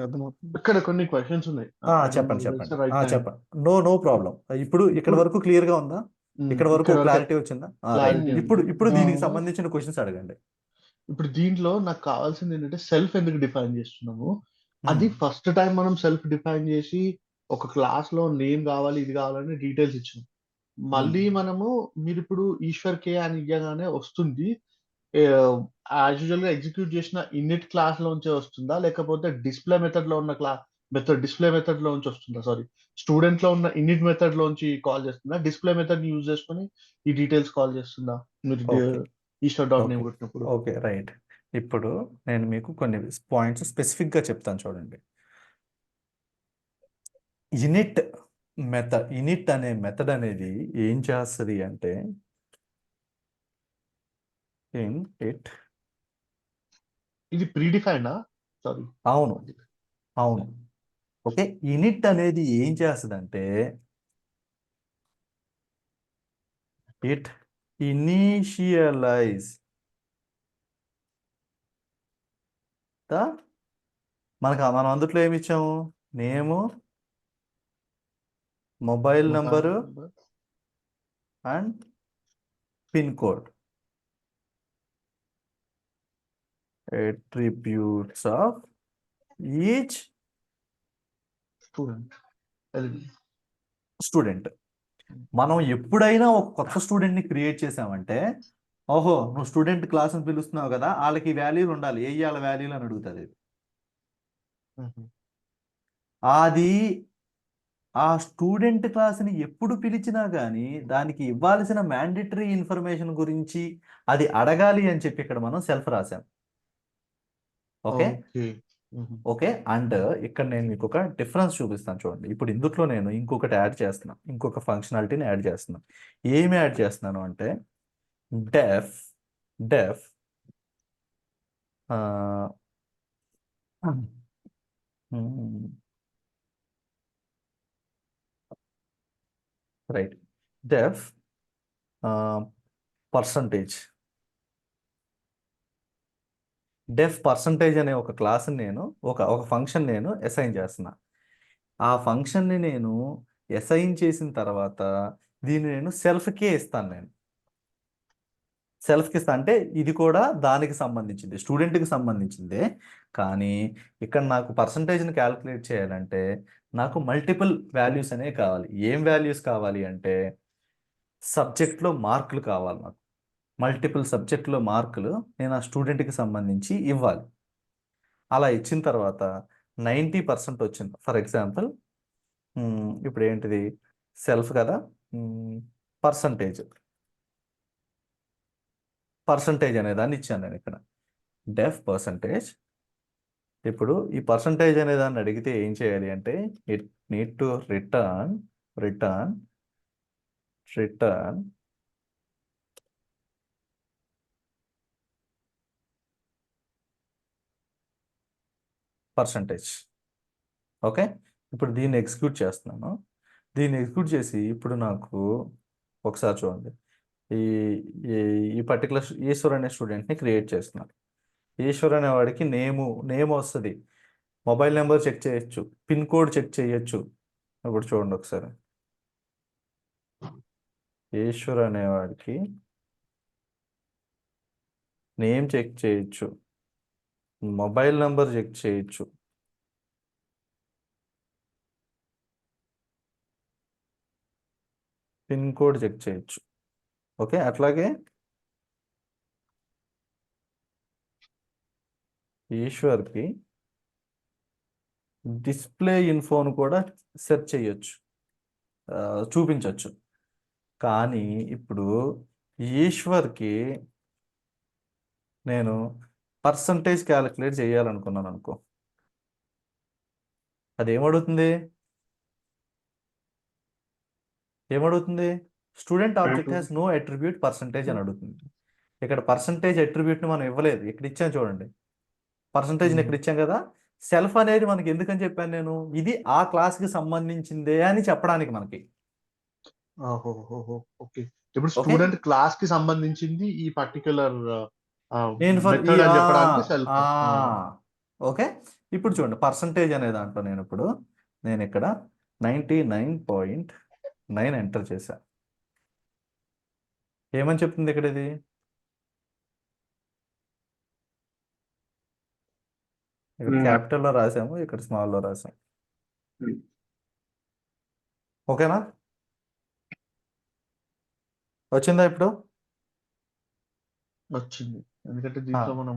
B: అర్థమవుతుంది.
E: ఇక్కడ కొన్ని క్వశ్చన్స్ ఉన్నాయి.
A: చెప్పండి చెప్పండి. No problem. ఇక్కడ
E: ఇప్పుడు
A: వరకు క్లియర్ గా ఉందా? ఇక్కడ వరకు
E: ఇక్కడ వరకు
A: క్లారిటీ వచ్చిందా?
E: clarity ఉంది.
A: ఇప్పుడు
B: ఆ.
A: దీనికి సంబంధించిన క్వశ్చన్స్ అడగండి.
E: ఇప్పుడు దీంట్లో నాకు కావాల్సింది ఏంటంటే సెల్ఫ్ ఎందుకు డిఫైన్ చేస్తున్నాము. అది ఫస్ట్ టైం మనం సెల్ఫ్ డిఫైన్ చేసి ఒక క్లాస్ లో నేమ్ కావాలి ఇది కావాలని డీటెయిల్స్ ఇచ్చాం. మళ్ళీ మనము మీరు ఇప్పుడు ఈశ్వర్ కే అని ఇవ్వగానే వస్తుంది. యాజ్ యూజువల్ గా ఎగ్జిక్యూట్ చేసిన ఇన్నిట్ క్లాస్ లోంచే వస్తుందా, లేకపోతే డిస్ప్లే మెథడ్ లో ఉన్న డిస్ప్లే మెథడ్ లోంచి వస్తుందా? సారీ, స్టూడెంట్ లో ఉన్న ఇన్నిట్ మెథడ్ లోంచి కాల్ చేస్తుందా, డిస్ప్లే మెథడ్ యూజ్ చేసుకొని ఈ డీటెయిల్స్ కాల్ చేస్తుందా మీరు
A: okay
E: Eshwar dot name
A: okay
E: కొట్టినప్పుడు?
A: Okay right. ఇప్పుడు నేను మీకు కొన్ని పాయింట్స్ స్పెసిఫిక్గా చెప్తాను చూడండి. ఇనిట్ అనే మెథడ్ అనేది ఏం చేస్తుంది అంటే ఇట్
E: ఇది ప్రీడిఫైనా? సారీ.
A: అవును అవును ఓకే. ఇనిట్ అనేది ఏం చేస్తుందంటే ఇట్ ఇనీషియలైజ్ మనం అందుట్లో ఏమి ఇచ్చాము? Name, mobile number and pin code, attributes of each student. మనం ఎప్పుడైనా ఒక కొత్త స్టూడెంట్ని క్రియేట్ చేసామంటే, ఓహో నువ్వు స్టూడెంట్ క్లాస్ని పిలుస్తున్నావు కదా, వాళ్ళకి వాల్యూలు ఉండాలి, ఏ వాళ్ళ వాల్యూలు అని అడుగుతుంది. అది ఆ స్టూడెంట్ క్లాస్ని ఎప్పుడు పిలిచినా కానీ దానికి ఇవ్వాల్సిన మ్యాండేటరీ ఇన్ఫర్మేషన్ గురించి అది అడగాలి అని చెప్పి ఇక్కడ మనం సెల్ఫ్ రాసాం. Okay okay. అండ్ ఇక్కడ నేను మీకు ఒక డిఫరెన్స్ చూపిస్తాను చూడండి. ఇప్పుడు ఇందులో నేను ఇంకొకటి యాడ్ చేస్తున్నాను, ఇంకొక ఫంక్షనాలిటీని యాడ్ చేస్తున్నాను. ఏమి యాడ్ చేస్తున్నాను అంటే డెఫ్ రైట్ డెఫ్ పర్సంటేజ్ అనే ఒక క్లాస్ని నేను ఒక ఫంక్షన్ నేను అసైన్ చేస్తున్నా. ఆ ఫంక్షన్ని నేను అసైన్ చేసిన తర్వాత దీన్ని నేను సెల్ఫ్కే ఇస్తాను. నేను సెల్ఫ్కి ఇస్తాను అంటే ఇది కూడా దానికి సంబంధించింది, స్టూడెంట్కి సంబంధించిందే. కానీ ఇక్కడ నాకు పర్సంటేజ్ని క్యాలిక్యులేట్ చేయాలంటే నాకు మల్టిపుల్ వాల్యూస్ అనేవి కావాలి. ఏం వాల్యూస్ కావాలి అంటే సబ్జెక్ట్లో మార్కులు కావాలి. నాకు మల్టిపుల్ సబ్జెక్టులో మార్కులు నేను ఆ స్టూడెంట్కి సంబంధించి ఇవ్వాలి. అలా ఇచ్చిన తర్వాత 90% వచ్చింది. ఫర్ ఎగ్జాంపుల్ ఇప్పుడు ఏంటిది సెల్ఫ్ కదా, పర్సంటేజ్ అనే దాన్ని ఇచ్చాను నేను ఇక్కడ డెఫ్ పర్సంటేజ్. ఇప్పుడు ఈ పర్సంటేజ్ అనే దాన్ని అడిగితే ఏం చేయాలి అంటే it need to return percentage. Okay. ఇప్పుడు దీన్ని ఎగ్జిక్యూట్ చేస్తున్నాను. దీన్ని ఎగ్జిక్యూట్ చేసి ఇప్పుడు నాకు ఒకసారి చూడండి, ఈ ఈ పర్టికులర్ ఈశ్వర్ అనే స్టూడెంట్ని క్రియేట్ చేస్తున్నాను. ఈశ్వర్ అనే వాడికి నేమ్ వస్తుంది, మొబైల్ నెంబర్ చెక్ చేయొచ్చు, పిన్ కోడ్ చెక్ చేయొచ్చు. ఇప్పుడు చూడండి ఒకసారి, ఈశ్వర్ అనేవాడికి నేమ్ చెక్ చేయొచ్చు, మొబైల్ నెంబర్ చెక్ చేయొచ్చు, పిన్ కోడ్ చెక్ చేయొచ్చు. ఓకే. అట్లాగే ఈశ్వర్కి డిస్ప్లే ఇన్ఫోను కూడా సెర్చ్ చేయొచ్చు, చూపించవచ్చు. కానీ ఇప్పుడు ఈశ్వర్కి నేను పర్సంటేజ్ క్యాలిక్యులేట్ చేయాలనుకున్నాను అనుకో, అదేమడుగుతుంది? ఏమడుగుతుంది? Student object has no attribute percentage అని అడుగుతుంది. ఇక్కడ పర్సంటేజ్ అట్రిబ్యూట్ని మనం ఇవ్వలేదు, ఇక్కడ ఇచ్చాం చూడండి. పర్సంటేజ్ని ఇక్కడ ఇచ్చాం కదా. సెల్ఫ్ అనేది మనకి ఎందుకని చెప్పాను నేను? ఇది ఆ క్లాస్కి సంబంధించిందే అని చెప్పడానికి మనకి.
E: ఓకే. ఇప్పుడు స్టూడెంట్ క్లాస్ కి సంబంధించింది ఈ పర్టికులర్
A: నేను
E: మెథడ్ అని చెప్పడానికి సెల్ఫ్.
A: ఓకే. ఇప్పుడు చూడండి, పర్సంటేజ్ అనే దాంట్లో నేను ఇక్కడ 99.9 ఎంటర్ చేశా. ఏమని చెప్తుంది ఇక్కడ ఇది? ఇక్కడ క్యాపిటల్లో రాసాము, ఇక్కడ స్మాల్లో రాసాము. ఓకేనా? వచ్చిందా ఇప్పుడు?
E: వచ్చింది. ఎందుకంటే దీంట్లో మనం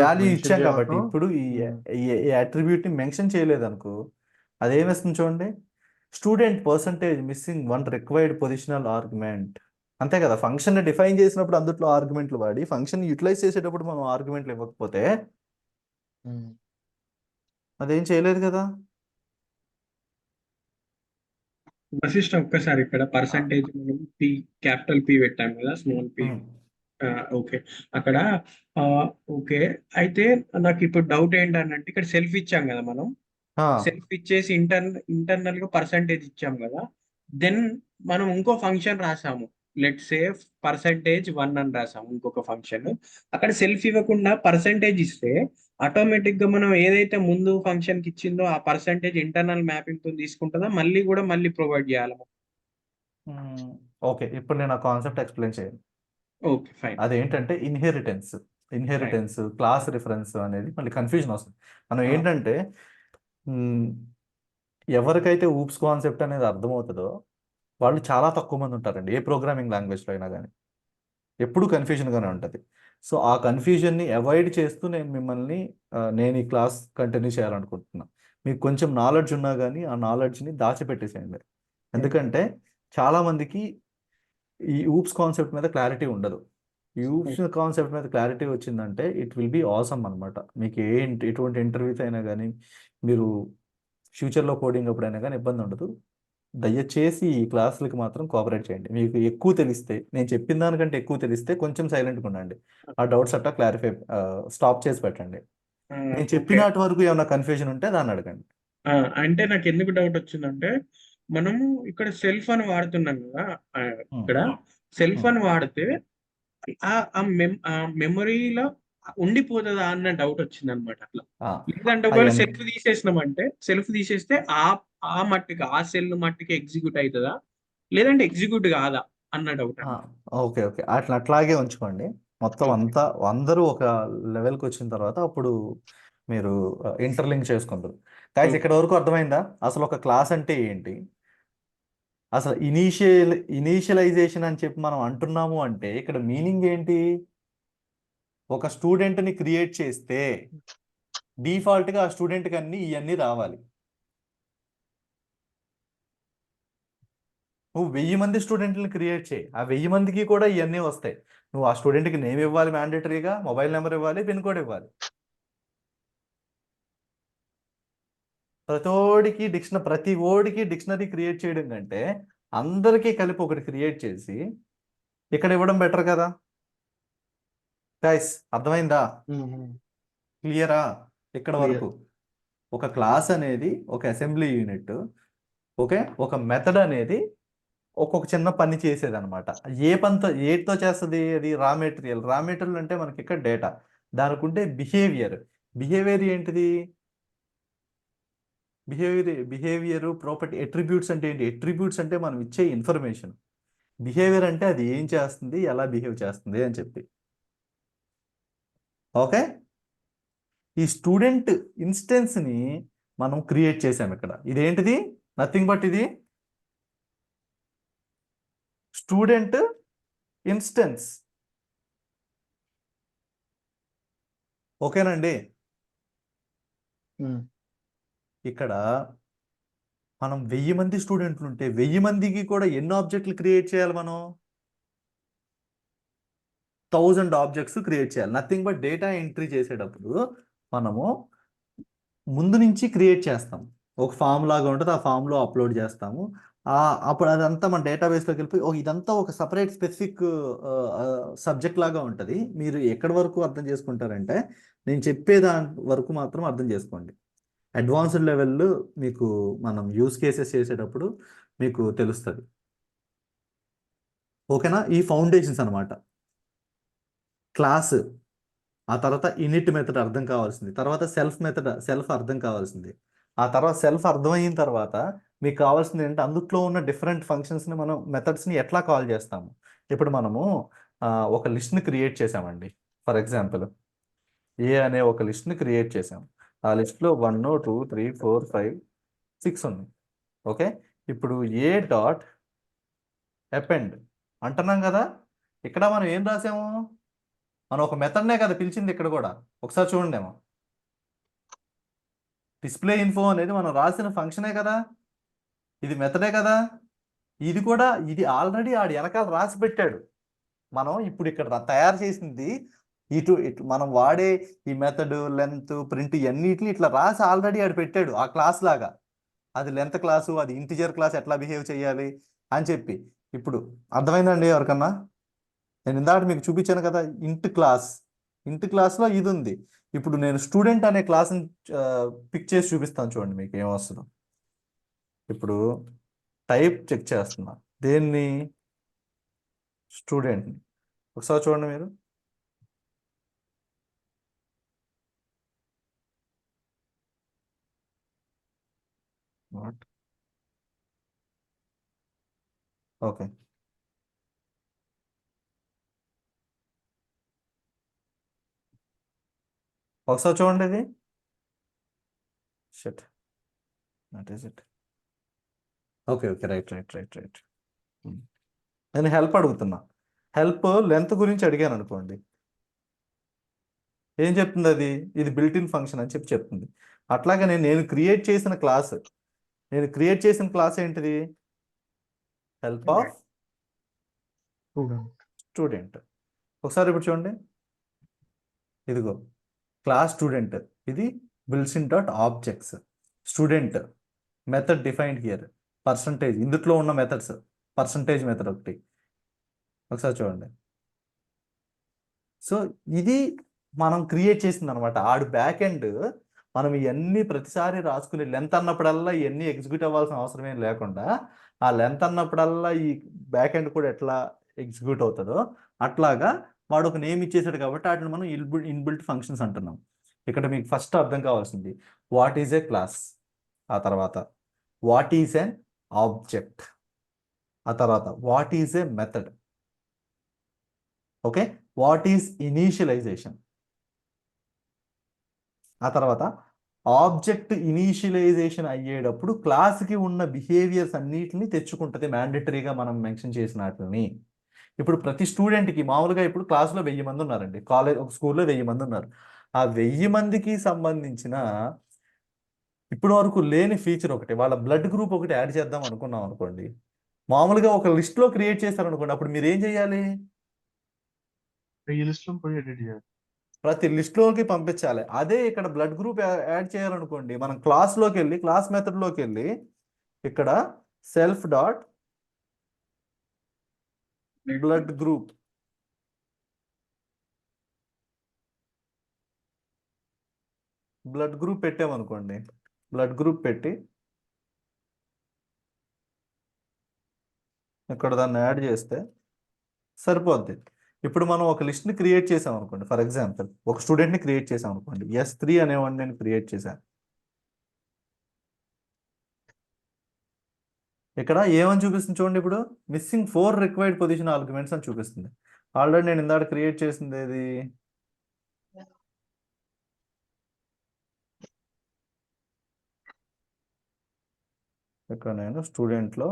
A: వాల్యూ ఇచ్చాం కాబట్టి ఇప్పుడు ఈ అట్రిబ్యూట్ ని మెన్షన్ చేయలేదు అనుకో, అదేమేస్తుంది చూడండి, student percentage missing 1 required positional argument. అంతే కదా, ఫంక్షన్ డిఫైన్ చేసినప్పుడు అందులో ఆర్గ్యుమెంట్లు వాడి ఫంక్షన్ యూటిలైజ్ చేసేటప్పుడు మనం ఆర్గ్యుమెంట్లు ఇవ్వకపోతే అదేం చేయలేదు కదా.
C: వశిష్ట ఒక్కసారి ఇక్కడ పర్సంటేజ్ పి క్యాపిటల్ పి పెట్టాం కదా, స్మాల్ పి. ఓకే, అక్కడ ఓకే. అయితే నాకు ఇప్పుడు డౌట్ ఏంటంటే ఇక్కడ సెల్ఫ్ ఇచ్చాం కదా మనం, సెల్ఫ్ ఇచ్చేసి ఇంటర్నల్ గా పర్సంటేజ్ ఇచ్చాం కదా, దెన్ మనం ఇంకో ఫంక్షన్ రాసాము, లెట్ సే %1 అని రాసాము ఇంకొక ఫంక్షన్. అక్కడ సెల్ఫ్ ఇవ్వకుండా పర్సంటేజ్ ఇస్తే ఆటోమేటిక్ గా మనం ఏదైతే ముందు ఫంక్షన్ కి ఇచ్చిందో ఆ పర్సంటేజ్ ఇంటర్నల్ మ్యాపింగ్ తో తీసుకుంటుందా, మళ్ళీ ప్రొవైడ్ చేయాలి?
A: ఓకే, ఇప్పుడు నేను ఆ కాన్సెప్ట్ ఎక్స్ప్లెయిన్ చేయాలి.
C: Okay, fine.
A: అదేంటంటే ఇన్హెరిటెన్స్ క్లాస్ రిఫరెన్స్ అనేది మళ్ళీ కన్ఫ్యూజన్ వస్తుంది. మనం ఏంటంటే ఎవరికైతే ఊప్స్ కాన్సెప్ట్ అనేది అర్థమవుతుందో వాళ్ళు చాలా తక్కువ మంది ఉంటారండి, ఏ ప్రోగ్రామింగ్ లాంగ్వేజ్లో అయినా కానీ. ఎప్పుడు కన్ఫ్యూజన్గానే ఉంటుంది. సో ఆ కన్ఫ్యూజన్ని అవాయిడ్ చేస్తూ నేను ఈ క్లాస్ కంటిన్యూ చేయాలనుకుంటున్నాను. మీకు కొంచెం నాలెడ్జ్ ఉన్నా కానీ ఆ నాలెడ్జ్ని దాచిపెట్టేసేయండి. ఎందుకంటే చాలామందికి ఈ ఊప్స్ కాన్సెప్ట్ మీద క్లారిటీ ఉండదు. ఈ ఊప్స్ కాన్సెప్ట్ మీద క్లారిటీ వచ్చిందంటే ఇట్ విల్ బి ఆసమ్ అనమాట. మీకు ఎటువంటి ఇంటర్వ్యూస్ అయినా కానీ, మీరు ఫ్యూచర్లో కోడింగ్ అప్పుడైనా కానీ ఇబ్బంది ఉండదు. దయచేసి ఈ క్లాసులకి మాత్రం కోఆపరేట్ చేయండి. మీకు ఎక్కువ తెలిస్తే, నేను చెప్పిన దానికంటే ఎక్కువ తెలిస్తే కొంచెం సైలెంట్గా ఉండండి. ఆ డౌట్స్ అట్టా స్టాప్ చేసి పెట్టండి. నేను చెప్పినట్టు వరకు ఏమైనా కన్ఫ్యూజన్ ఉంటే దాన్ని అడగండి.
C: అంటే నాకు ఎందుకు డౌట్ వచ్చిందంటే, మనము ఇక్కడ సెల్ఫ్ అని వాడుతున్నాం కదా, ఇక్కడ సెల్ఫ్ అని వాడితే ఆ మెమరీలో ఉండిపోతుందా అన్న డౌట్ వచ్చింది అనమాట. అట్లా లేదంటే ఒకవేళ సెల్ఫ్ తీసేస్తే ఆ మట్టికి ఆ సెల్ మట్టికి ఎగ్జిక్యూట్ అవుతుందా, లేదంటే ఎగ్జిక్యూట్ కాదా అన్న డౌట్.
A: ఓకే, అట్లాగే ఉంచుకోండి. మొత్తం అంతా అందరూ ఒక లెవెల్కి వచ్చిన తర్వాత అప్పుడు మీరు ఇంటర్లింక్ చేసుకుంటారు. కానీ ఇక్కడ వరకు అర్థమైందా అసలు ఒక క్లాస్ అంటే ఏంటి? అసలు ఇనీషియలైజేషన్ అని చెప్పి మనం అంటున్నాము అంటే ఇక్కడ మీనింగ్ ఏంటి? ఒక స్టూడెంట్ని క్రియేట్ చేస్తే డిఫాల్ట్గా ఆ స్టూడెంట్కి ఇవన్నీ రావాలి. నువ్వు 1000 మంది స్టూడెంట్ని క్రియేట్ చేయి, ఆ 1000 మందికి కూడా ఇవన్నీ వస్తాయి. నువ్వు ఆ స్టూడెంట్కి నేమ్ ఇవ్వాలి, మ్యాండేటరీగా మొబైల్ నెంబర్ ఇవ్వాలి, పిన్ కోడ్ ఇవ్వాలి. ప్రతి ఓడికి డిక్షనరీ క్రియేట్ చేయడం కంటే అందరికీ కలిపి ఒకటి క్రియేట్ చేసి ఇక్కడ ఇవ్వడం బెటర్ కదా. గైస్ అర్థమైందా? క్లియరా? ఇక్కడ వరకు ఒక క్లాస్ అనేది ఒక అసెంబ్లీ యూనిట్, ఓకే, ఒక మెథడ్ అనేది ఒక్కొక్క చిన్న పని చేసేది అనమాట. ఏటితో చేస్తుంది అది? రా మెటీరియల్ అంటే మనకి ఇక్కడ డేటా, దానికి ఉంటే బిహేవియర్ ఏంటిది? Behaviour property. అట్రిబ్యూట్స్ అంటే ఏంటి? అట్రిబ్యూట్స్ అంటే మనం ఇచ్చే ఇన్ఫర్మేషన్. బిహేవియర్ అంటే అది ఏం చేస్తుంది, ఎలా బిహేవ్ చేస్తుంది అని చెప్పి. ఓకే, ఈ స్టూడెంట్ ఇన్స్టెన్స్ని మనం క్రియేట్ చేసాం ఇక్కడ. ఇదేంటిది? నథింగ్ బట్ ఇది స్టూడెంట్ ఇన్స్టెన్స్. ఓకేనండి.
E: ఉమ్,
A: ఇక్కడ మనం 1000 మంది స్టూడెంట్లు ఉంటే 1000 మందికి కూడా ఎన్ని ఆబ్జెక్టులు క్రియేట్ చేయాలి మనం? 1000 ఆబ్జెక్ట్స్ క్రియేట్ చేయాలి. నథింగ్ బట్ డేటా ఎంట్రీ చేసేటప్పుడు మనము ముందు నుంచి క్రియేట్ చేస్తాం. ఒక ఫామ్ లాగా ఉంటుంది, ఆ ఫామ్లో అప్లోడ్ చేస్తాము. అప్పుడు అదంతా మన డేటాబేస్లోకి వెళ్ళిపోయి ఇదంతా ఒక సపరేట్ స్పెసిఫిక్ సబ్జెక్ట్ లాగా ఉంటుంది. మీరు ఎక్కడి వరకు అర్థం చేసుకుంటారంటే నేను చెప్పే దాని వరకు మాత్రం అర్థం చేసుకోండి. అడ్వాన్స్డ్ లెవెల్ మీకు మనం యూస్ కేసెస్ చేసేటప్పుడు మీకు తెలుస్తుంది. ఓకేనా? ఈ ఫౌండేషన్స్ అనమాట. క్లాస్, ఆ తర్వాత ఇనిట్ మెథడ్ అర్థం కావాల్సింది, తర్వాత సెల్ఫ్ అర్థం కావాల్సింది, ఆ తర్వాత సెల్ఫ్ అర్థమైన తర్వాత మీకు కావాల్సింది ఏంటంటే అందుట్లో ఉన్న డిఫరెంట్ ఫంక్షన్స్ని మనం మెథడ్స్ని ఎట్లా కాల్ చేస్తాము. ఇప్పుడు మనము ఒక లిస్ట్ని క్రియేట్ చేసామండి. ఫర్ ఎగ్జాంపుల్ ఏ అనే ఒక లిస్ట్ని క్రియేట్ చేసాం. ఆ లిస్ట్లో 1 2 3 4 5 6 ఉంది. ఓకే, ఇప్పుడు ఏ డాట్ అపెండ్ అంటున్నాం కదా. ఇక్కడ మనం ఏం రాసాము? మనం ఒక మెథడ్నే కదా పిలిచింది ఇక్కడ కూడా. ఒకసారి చూడండి ఏమో. డిస్ప్లే ఇన్ఫో అనేది మనం రాసిన ఫంక్షనే కదా, ఇది మెథడే కదా. ఇది ఆల్రెడీ ఆడు వెనకాల రాసి పెట్టాడు. మనం ఇప్పుడు ఇక్కడ తయారు చేసింది ఇటు మనం వాడే ఈ మెథడ్, లెంత్, ప్రింట్ ఇవన్నిటిని ఇట్లా రాసి ఆల్రెడీ ఆడు పెట్టాడు ఆ క్లాస్ లాగా. అది లెంత్ క్లాసు, అది ఇంటిజర్ క్లాస్ ఎట్లా బిహేవ్ చేయాలి అని చెప్పి. ఇప్పుడు అర్థమైందండి ఎవరికన్నా? నేను ఇందాక మీకు చూపించాను కదా ఇంట్ క్లాస్లో ఇది ఉంది. ఇప్పుడు నేను స్టూడెంట్ అనే క్లాస్ని పిక్ చేసి చూపిస్తాను, చూడండి మీకు ఏమొస్తుందో. ఇప్పుడు టైప్ చెక్ చేస్తున్నా, దేన్ని? స్టూడెంట్ని. ఒకసారి చూడండి మీరు. ఓకే, ఒకసారి చూడండి ఇది. Shit, that is it. Okay, right. నేను హెల్ప్ అడుగుతున్నా. హెల్ప్ లెంత్ గురించి అడిగాను అనుకోండి, ఏం చెప్తుంది అది? ఇది బిల్ట్ ఇన్ ఫంక్షన్ అని చెప్తుంది. అట్లాగే నేను క్రియేట్ చేసిన క్లాస్ ఏంటిది? Help of student. ఒకసారి ఇప్పుడు చూడండి, ఇదిగో క్లాస్ స్టూడెంట్, ఇది builtins dot objects. Student method defined here, percentage, ఇందులో ఉన్న మెథడ్స్, పర్సంటేజ్ మెథడ్ ఒకటి. ఒకసారి చూడండి. సో ఇది మనం క్రియేట్ చేసింది అనమాట. ఆడు బ్యాక్ ఎండ్ మనం ఇవన్నీ ప్రతిసారి రాసుకుని లెంత్ అన్నప్పుడల్లా ఇవన్నీ ఎగ్జిక్యూట్ అవ్వాల్సిన అవసరం ఏం లేకుండా, ఆ లెంత్ అన్నప్పుడల్లా ఈ బ్యాక్ ఎండ్ కూడా ఎట్లా ఎగ్జిక్యూట్ అవుతుందో అట్లాగా వాడు ఒక నేమ్ ఇచ్చేసాడు కాబట్టి వాటిని మనం ఇన్బిల్ట్ ఫంక్షన్స్ అంటున్నాం. ఇక్కడ మీకు ఫస్ట్ అర్థం కావాల్సింది వాట్ ఈజ్ ఏ క్లాస్, ఆ తర్వాత వాట్ ఈజ్ ఎన్ ఆబ్జెక్ట్, ఆ తర్వాత what is a method. Okay, what is initialisation, ఆ తర్వాత ఆబ్జెక్ట్ ఇనీషియలైజేషన్ అయ్యేటప్పుడు క్లాస్కి ఉన్న బిహేవియర్స్ అన్నిటిని తెచ్చుకుంటుంది మ్యాండేటరీగా మనం మెన్షన్ చేసిన వాటిని. ఇప్పుడు ప్రతి స్టూడెంట్కి మామూలుగా ఇప్పుడు క్లాస్లో 1000 మంది ఉన్నారండి, ఒక స్కూల్లో 1000 మంది ఉన్నారు. ఆ 1000 మందికి సంబంధించిన ఇప్పటి వరకు లేని ఫీచర్ ఒకటి, వాళ్ళ బ్లడ్ గ్రూప్ ఒకటి యాడ్ చేద్దాం అనుకున్నాం అనుకోండి. మామూలుగా ఒక లిస్ట్లో క్రియేట్ చేశారనుకోండి, అప్పుడు మీరు ఏం చేయాలి?
E: ఈ లిస్ట్ లో పోయి ఎడిట్ చేయాలి.
A: ప్రతి లిస్ట్లోకి పంపించాలి. అదే ఇక్కడ బ్లడ్ గ్రూప్ యాడ్ చేయాలనుకోండి, మనం క్లాస్లోకి వెళ్ళి క్లాస్ మెథడ్లోకి వెళ్ళి ఇక్కడ సెల్ఫ్ డాట్ బ్లడ్ గ్రూప్ పెట్టామనుకోండి, బ్లడ్ గ్రూప్ పెట్టి ఇక్కడ దాన్ని యాడ్ చేస్తే సరిపోద్ది. ఇప్పుడు మనం ఒక లిస్ట్ని క్రియేట్ చేసాం అనుకోండి, ఫర్ ఎగ్జాంపుల్ ఒక స్టూడెంట్ని క్రియేట్ చేసాం అనుకోండి, S3 అనేవాడిని నేను క్రియేట్ చేశాను. ఇక్కడ ఏమని చూపిస్తుంది చూడండి, ఇప్పుడు మిస్సింగ్ 4 రిక్వైర్డ్ పొజిషన్ ఆర్గ్యుమెంట్స్ అని చూపిస్తుంది. ఆల్రెడీ నేను ఇందాక క్రియేట్ చేసింది ఏది? ఇక్కడ నేను స్టూడెంట్లో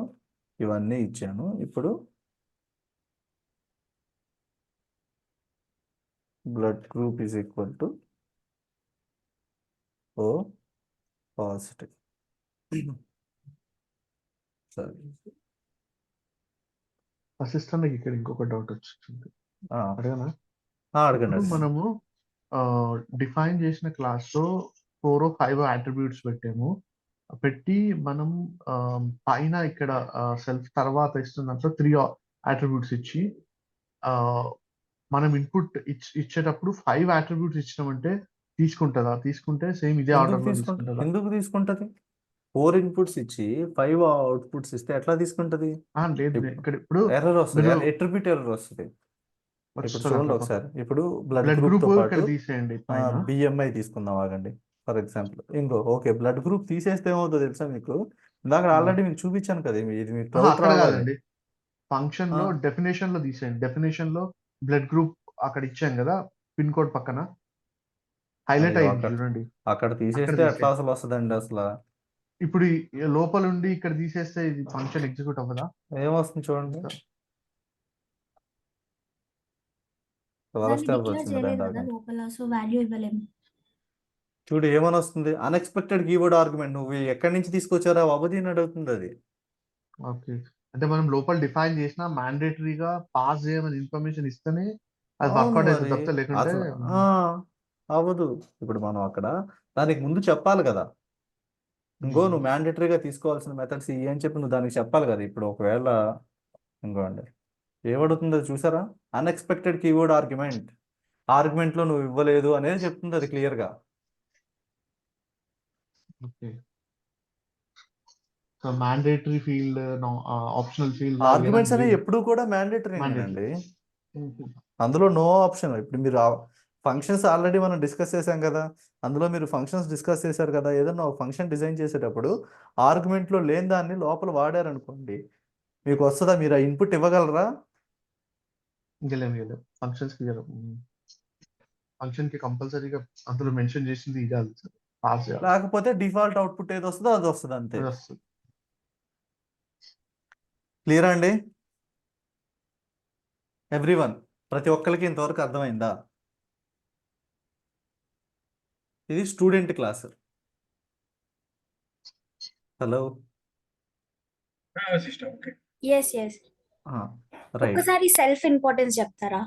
A: ఇవన్నీ ఇచ్చాను. ఇప్పుడు blood group is equal to O positive. సరే.
E: అసిస్టెంట్ నాకు ఇక్కడ ఇంకొక డౌట్ వచ్చింది,
A: ఆ,
E: అడగనా?
A: అడగండి
E: ఇప్పుడు
A: అడగండి.
E: మనము డిఫైన్ చేసిన క్లాస్ లో 4 or 5 అట్రిబ్యూట్స్ పెట్టాము. పెట్టి మనం పైన ఇక్కడ సెల్ఫ్ తర్వాత ఇస్తున్న దాంట్లో 3 అట్రిబ్యూట్స్ ఇచ్చి ఆ, మనం ఇన్పుట్ ఇచ్చేటప్పుడు 5 అట్రిబ్యూట్స్ ఇచ్చినామంటే తీసుకుంటుందా? తీసుకుంటే సేమ్ ఇదే
A: ఎందుకు
E: ఆర్డర్ లో
A: తీసుకుంటా
E: తీసుకుంటుందా?
A: ఎందుకు తీసుకుంటది? 4 ఇన్పుట్స్ ఇచ్చి 5 అవుట్పుట్స్ ఇస్తే ఎట్లా తీసుకుంటది?
E: లేదు ఇక్కడ ఇప్పుడు
A: ఎర్రర్ వస్తుంది,
E: మీరు
A: ఎట్రిబ్యూట్ ఎర్రర్ వస్తుంది. ఇప్పుడు
E: వస్తుంది
A: చూడండి
E: అట్లా
A: ఒకసారి. ఇప్పుడు బ్లడ్
E: బ్లడ్
A: గ్రూప్
E: గ్రూప్
A: తో
E: ఇక్కడ
A: పాటు
E: తీసేయండి పైన.
A: బిఎంఐ తీసుకుందాం, ఆగండి. For example okay, blood group తీసేస్తే ఏమవుతుందో తెలుసా మీకు? ఇందాక ఆల్రెడీ మీకు చూపించాను కదా, ఇది మీకు డౌట్
E: అక్కడ
A: రావాలి.
E: కాదండి, ఫంక్షన్ లో
A: ఆ,
E: డెఫినేషన్ లో తీసేయండి. డెఫినేషన్ లో బ్లడ్ గ్రూప్ అక్కడ ఇచ్చాం కదా, పిన్ కోడ్ పక్కన హైలైట్
A: అయ్యో,
E: అయింది
A: అక్కడ
E: చూడండి,
A: అక్కడ
E: అక్కడ
A: తీసేస్తే ఎట్లా
E: తీసేయండి.
A: అసలు వస్తుందండి అసలు?
E: ఇప్పుడు ఈ లోపల ఉండి ఇక్కడ తీసేస్తే ఇది ఫంక్షన్ ఎగ్జిక్యూట్ అవ్వదా?
A: ఏమొస్తుంది చూడండి,
F: దాన్ని
A: వరస్ట్ ఎర్రర్
F: డిక్లేర్
A: వచ్చింది.
F: చేయలేదు
A: రెండు
F: కదా
A: ఆగండి.
F: లోపల, సో వాల్యూ ఇవ్వలేము.
A: చూడు ఏమని వస్తుంది, అన్ఎక్స్పెక్టెడ్ కీవర్డ్ ఆర్గ్యుమెంట్. నువ్వు ఎక్కడి నుంచి తీసుకొచ్చారా అవధి అని అడుగుతుంది అది.
E: ఓకే, అంటే మనం లోపల డిఫైన్ చేసిన మ్యాండేటరీగా పాస్ చేయమని ఇన్ఫర్మేషన్ ఇస్తేనే అది
A: అవును
E: వర్కౌట్ అవుతుంది,
A: మరి.
E: తప్పితే లేకుంటే
A: అసలు అవ్వదు. ఇప్పుడు మనం అక్కడ దానికి ముందు చెప్పాలి కదా, ఇంకో నువ్వు మ్యాండేటరీగా తీసుకోవాల్సిన మెథడ్స్ ఇవి అని చెప్పి నువ్వు దానికి చెప్పాలి కదా. ఇప్పుడు ఒకవేళ ఇంకోండి ఏమడుగుతుందో చూసారా, అన్ఎక్స్పెక్టెడ్ కీవర్డ్ ఆర్గ్యుమెంట్ లో నువ్వు ఇవ్వలేదు అనేది చెప్తుంది అది క్లియర్ గా.
E: Okay, so mandatory field, optional field
A: arguments అనేవి ఎప్పుడు కూడా మ్యాండేటరీనేనండి. అందులో నో ఆప్షన్. ఇప్పుడు మీరు ఫంక్షన్స్ ఆల్రెడీ మనం డిస్కస్ చేసాం కదా, అందులో మీరు ఫంక్షన్స్ డిస్కస్ చేశారు కదా. ఏదన్నా ఒక ఫంక్షన్ డిజైన్ చేసేటప్పుడు ఆర్గ్యుమెంట్లో లేని దాన్ని లోపల వాడారనుకోండి, మీకు వస్తుందా? మీరు ఆ ఇన్పుట్ ఇవ్వగలరా?
E: ఇంకెళ్ళాము ఫంక్షన్స్ కి ఫంక్షన్ కి కంపల్సరీగా అందులో మెన్షన్ చేసింది ఇవ్వాలి సార్, పాస్ చేయాలి.
A: లేకపోతే డిఫాల్ట్ అవుట్పుట్ ఏది వస్తుందో అది వస్తుంది అంతే.
E: అది వస్తుంది.
A: క్లియర్ అండి ఎవ్రీవన్? ప్రతి ఒక్కరికి ఇంతవరకు అర్థమైందా? ఇది student class. Hello,
C: system okay.
F: Yes
A: right.
F: ఒక్కసారి సెల్ఫ్ ఇంపార్టెన్స్ చెప్తారా?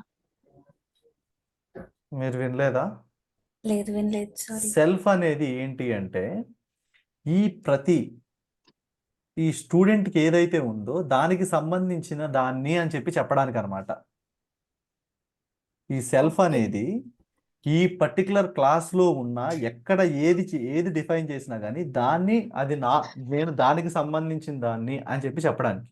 A: మీరు వినలేదా?
F: లేదు వినలేదు, సారీ.
A: సెల్ఫ్ అనేది ఏంటి అంటే ఈ స్టూడెంట్కి ఏదైతే ఉందో దానికి సంబంధించిన దాన్ని అని చెప్పి చెప్పడానికి అనమాట. ఈ సెల్ఫ్
F: Okay.
A: అనేది ఈ పర్టికులర్ క్లాస్లో ఉన్న ఎక్కడ ఏది డిఫైన్ చేసినా కానీ దాన్ని అది నేను దానికి సంబంధించిన దాన్ని అని చెప్పి చెప్పడానికి.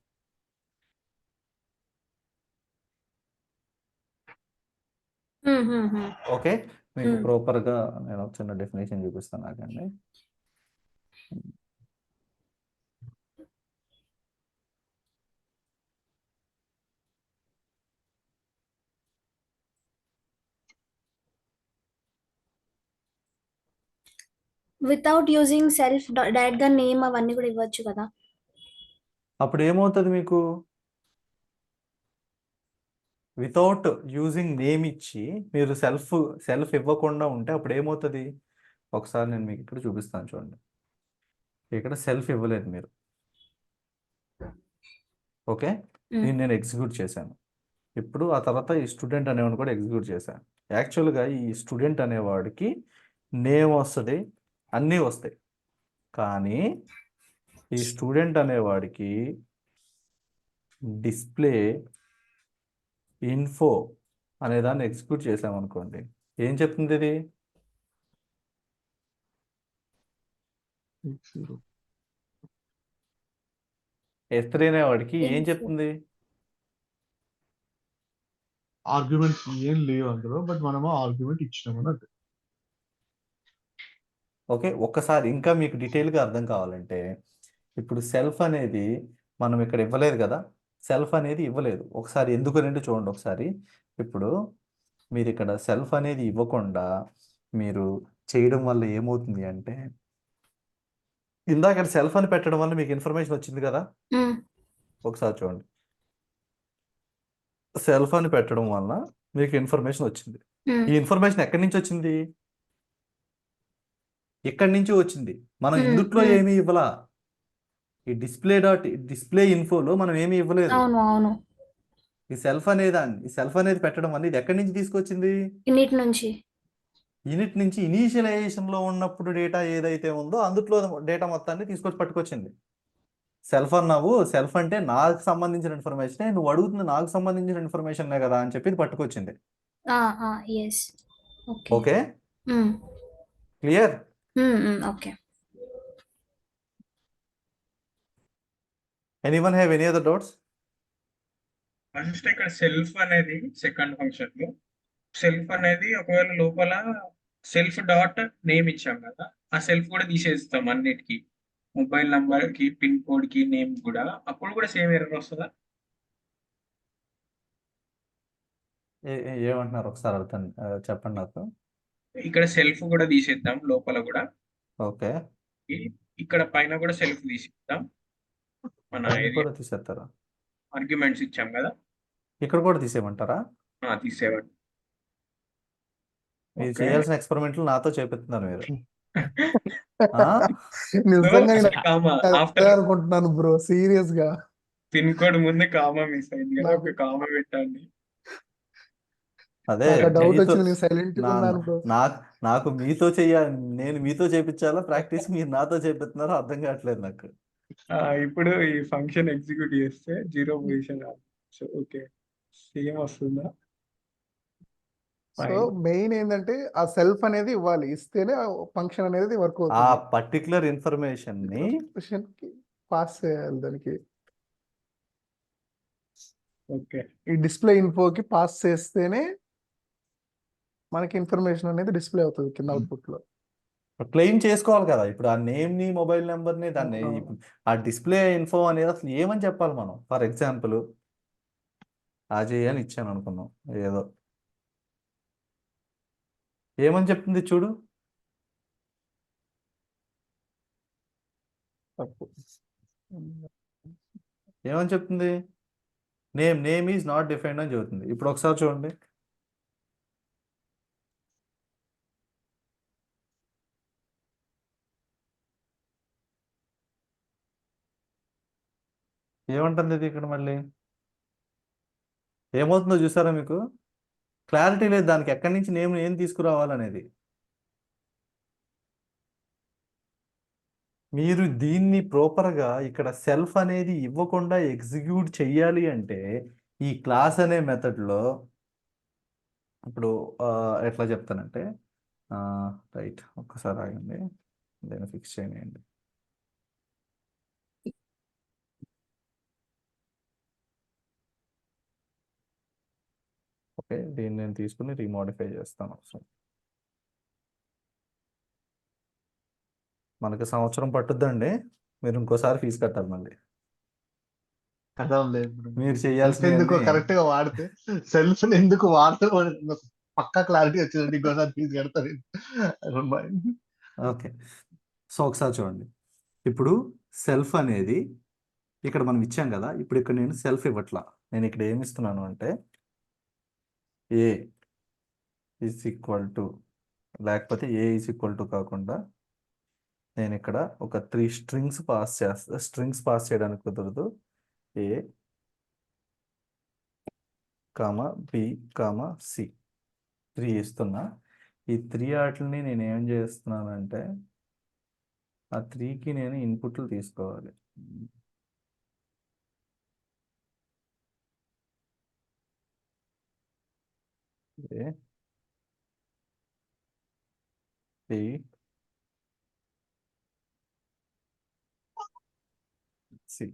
A: ఓకే, మీకు ప్రాపర్గా నేను ఒక చిన్న డెఫినేషన్ చూపిస్తాను నాకండి.
F: వితౌట్ యూజింగ్ సెల్ఫ్ డైరెక్ట్ గా నేమ్ అవన్నీ కూడా ఇవ్వచ్చు కదా.
A: అప్పుడు ఏమవుతుంది మీకు? వితౌట్ యూజింగ్ నేమ్ ఇచ్చి మీరు సెల్ఫ్ ఇవ్వకుండా ఉంటే అప్పుడు ఏమవుతుంది? ఒకసారి నేను మీకు ఇక్కడ చూపిస్తాను చూడండి. ఇక్కడ సెల్ఫ్ ఇవ్వలేదు మీరు, ఓకే. నేను ఎగ్జిక్యూట్ చేశాను. ఇప్పుడు ఆ తర్వాత ఈ స్టూడెంట్ అనేవాడిని కూడా ఎగ్జిక్యూట్ చేశాను. యాక్చువల్గా ఈ స్టూడెంట్ అనేవాడికి నేమ్ వస్తుంది, అన్నీ వస్తాయి. కానీ ఈ స్టూడెంట్ అనేవాడికి డిస్ప్లే ఇన్ఫో అనే దాన్ని ఎగ్జిక్యూట్ చేసామనుకోండి, ఏం చెప్తుంది ఇది? S3 అనేవాడికి ఏం చెప్తుంది?
E: ఆర్గ్యుమెంట్స్ ఏం లేవు అందులో, బట్ మనము ఆర్గ్యుమెంట్ ఇచ్చినామని అంటే.
A: ఓకే, ఒక్కసారి ఇంకా మీకు డీటెయిల్గా అర్థం కావాలంటే, ఇప్పుడు సెల్ఫ్ అనేది మనం ఇక్కడ ఇవ్వలేదు కదా, సెల్ఫ్ అనేది ఇవ్వలేదు. ఒకసారి ఎందుకు అంటే చూడండి ఒకసారి. ఇప్పుడు మీరు ఇక్కడ సెల్ఫ్ అనేది ఇవ్వకుండా మీరు చేయడం వల్ల ఏమవుతుంది అంటే, ఇందాక సెల్ఫ్ అని పెట్టడం వల్ల మీకు ఇన్ఫర్మేషన్ వచ్చింది కదా. ఒకసారి చూడండి, సెల్ఫ్ అని పెట్టడం వల్ల మీకు ఇన్ఫర్మేషన్ వచ్చింది. ఈ ఇన్ఫర్మేషన్ ఎక్కడి నుంచి వచ్చింది? ఇక్కడి నుంచి వచ్చింది. మనం
F: ఉమ్,
A: ఇందుట్లో
F: ఉమ్.
A: ఏమీ ఇవ్వలా. ఈ డిస్ప్లే ఇన్ఫోలో మనం ఏమీ ఇవ్వలేదు.
F: అవును అవును
A: ఈ సెల్ఫ్ అనేది పెట్టడం వల్ల ఇది ఎక్కడి నుంచి తీసుకొచ్చింది?
F: ఇన్నిటి నుంచి.
A: యూనిట్ నుంచి ఇనీషియలైజేషన్లో ఉన్నప్పుడు డేటా ఏదైతే ఉందో అందుట్లో డేటా మొత్తాన్ని తీసుకొచ్చి పట్టుకొచ్చింది. సెల్ఫ్ అన్నావు, సెల్ఫ్ అంటే నాకు సంబంధించిన ఇన్ఫర్మేషన్, నువ్వు అడుగుతుంది నాకు సంబంధించిన ఇన్ఫర్మేషనే కదా అని చెప్పి ఇది పట్టుకొచ్చింది.
F: Yes. Okay.
A: Okay,
F: um,
A: clear?
F: Okay.
A: Anyone have any other doubts?
C: First ఇక్కడ సెల్ఫ్ అనేది సెకండ్ ఫంక్షన్ లో సెల్ఫ్ అనేది ఒకవేళ లోపల సెల్ఫ్ డాట్ నేమ్ ఇచ్చాం కదా, ఆ సెల్ఫ్ కూడా తీసేస్తాం అన్నిటికీ, మొబైల్ నంబర్ కి, పిన్ కోడ్ కి, నేమ్ కూడా, అప్పుడు కూడా సేమ్ ఎర్రర్ వస్తుందా?
A: ఏమంటున్నారు ఒకసారి అర్థం చెప్పండి నాకు.
C: ఇక్కడ సెల్ఫ్ కూడా తీసేద్దాం లోపల కూడా,
A: ఓకే,
C: ఇక్కడ పైన కూడా సెల్ఫ్ తీసేద్దాం. మన
A: పైన
C: ఏరియా
A: కూడా తీసేస్తారా?
C: ఆర్గ్యుమెంట్స్ ఇచ్చాం కదా,
A: ఇక్కడ కూడా తీసేయమంటారా?
C: తీసేవాడు.
A: మీరు
C: ఓకే.
A: చేయాల్సిన ఎక్స్పెరిమెంట్లు నాతో చేపిస్తున్నారు మీరు. ఆ?
B: నిజంగా నేను
C: కామా
B: అదే
C: ఆఫ్టర్
B: అనుకుంటున్నాను బ్రో, సీరియస్ గా.
C: పిన్ కోడ్ ముందు కామా మిస్ అయింది కదా, ఒక కామా పెట్టండి.
A: అదే
B: నాకు ఆ డౌట్
A: మీతో
B: వచ్చింది, నేను సైలెంట్ గా
A: నా
B: ఉన్నాను బ్రో.
A: నాకు మీతో చెయ్యాలి, నేను మీతో చేపించాలా ప్రాక్టీస్, మీరు నాతో చేపిస్తున్నారో అర్థం కావట్లేదు నాకు.
C: ఇప్పుడు ఈ ఫంక్షన్ ఎగ్జిక్యూట్ చేస్తే 0 పొజిషన్. ఓకే, సేమ్ వస్తుందా?
B: So
C: Fine.
B: మెయిన్ ఏంటంటే ఆ సెల్ఫ్ అనేది ఇవ్వాలి, ఇస్తేనే ఫంక్షన్ అనేది వర్క్
A: ఆ
B: అవుతుంది.
A: పర్టికులర్ ఇన్ఫర్మేషన్ ని
B: Question కి పాస్ చేయాలి దానికి.
C: ఓకే.
B: ఈ డిస్ప్లే ఇన్ఫోకి పాస్ చేస్తేనే మనకి ఇన్ఫర్మేషన్ అనేది డిస్ప్లే అవుతుంది కింద అవుట్పుట్ లో.
A: క్లెయిమ్ చేసుకోవాలి కదా. ఇప్పుడు ఆ నేమ్ ని, మొబైల్ నెంబర్ ని, దాన్ని
B: అవును.
A: ఆ డిస్ప్లే ఇన్ఫో అనేది అసలు ఏమని చెప్పాలి మనం? ఫర్ ఎగ్జాంపుల్ అజయ్ అని ఇచ్చాను అనుకున్నాం, ఏదో ఏమని చెప్తుంది చూడు.
B: తప్పు.
A: ఏమని చెప్తుంది? నేమ్ ఈజ్ నాట్ డిఫైన్డ్ అని చెబుతుంది. ఇప్పుడు ఒకసారి చూడండి. ఏమంటుంది ఇది ఇక్కడ మళ్ళీ? ఏమవుతుందో చూసారా మీకు? క్లారిటీ లేదు దానికి, ఎక్కడి నుంచి నేమ్ ఏం తీసుకురావాలనేది. మీరు దీన్ని ప్రాపర్గా ఇక్కడ సెల్ఫ్ అనేది ఇవ్వకుండా ఎగ్జిక్యూట్ చెయ్యాలి అంటే ఈ క్లాస్ అనే మెథడ్లో ఇప్పుడు ఎట్లా చెప్తానంటే, రైట్, ఒక్కసారి ఆగండి, దీన్ని ఫిక్స్ చేయండి. ఓకే, దీన్ని నేను తీసుకుని రీమోడిఫై చేస్తాను ఒకసారి. మనకి సంవత్సరం పట్టుద్దండి, మీరు ఇంకోసారి ఫీజు కట్టాలి మళ్ళీ.
E: అర్థం లేదు bro.
A: మీరు
E: సెల్ఫ్
A: చేయాల్సిన
E: ఎందుకు కరెక్ట్ గా వాడితే, సెల్ఫ్ ఎందుకు వాడితే పక్కా క్లారిటీ వచ్చిందండి. ఇంకోసారి ఫీజు కడతారు.
A: ఓకే, సో ఒకసారి చూడండి. ఇప్పుడు సెల్ఫ్ అనేది ఇక్కడ మనం ఇచ్చాం కదా, ఇప్పుడు ఇక్కడ నేను సెల్ఫ్ ఇవ్వట్లా, నేను ఇక్కడ ఏమి ఇస్తున్నాను అంటే ఏ ఈజ్ ఈక్వల్ టు, లేకపోతే ఏ ఈజ్ ఈక్వల్ టు కాకుండా నేను ఇక్కడ ఒక 3 స్ట్రింగ్స్ పాస్ చేస్తా. స్ట్రింగ్స్ పాస్ చేయడానికి కుదరదు. ఏ కామా బి కామా సి 3 ఇస్తున్నా. ఈ 3 వాటిని నేను ఏం చేస్తున్నానంటే ఆ 3కి నేను ఇన్పుట్లు తీసుకోవాలి. A B C.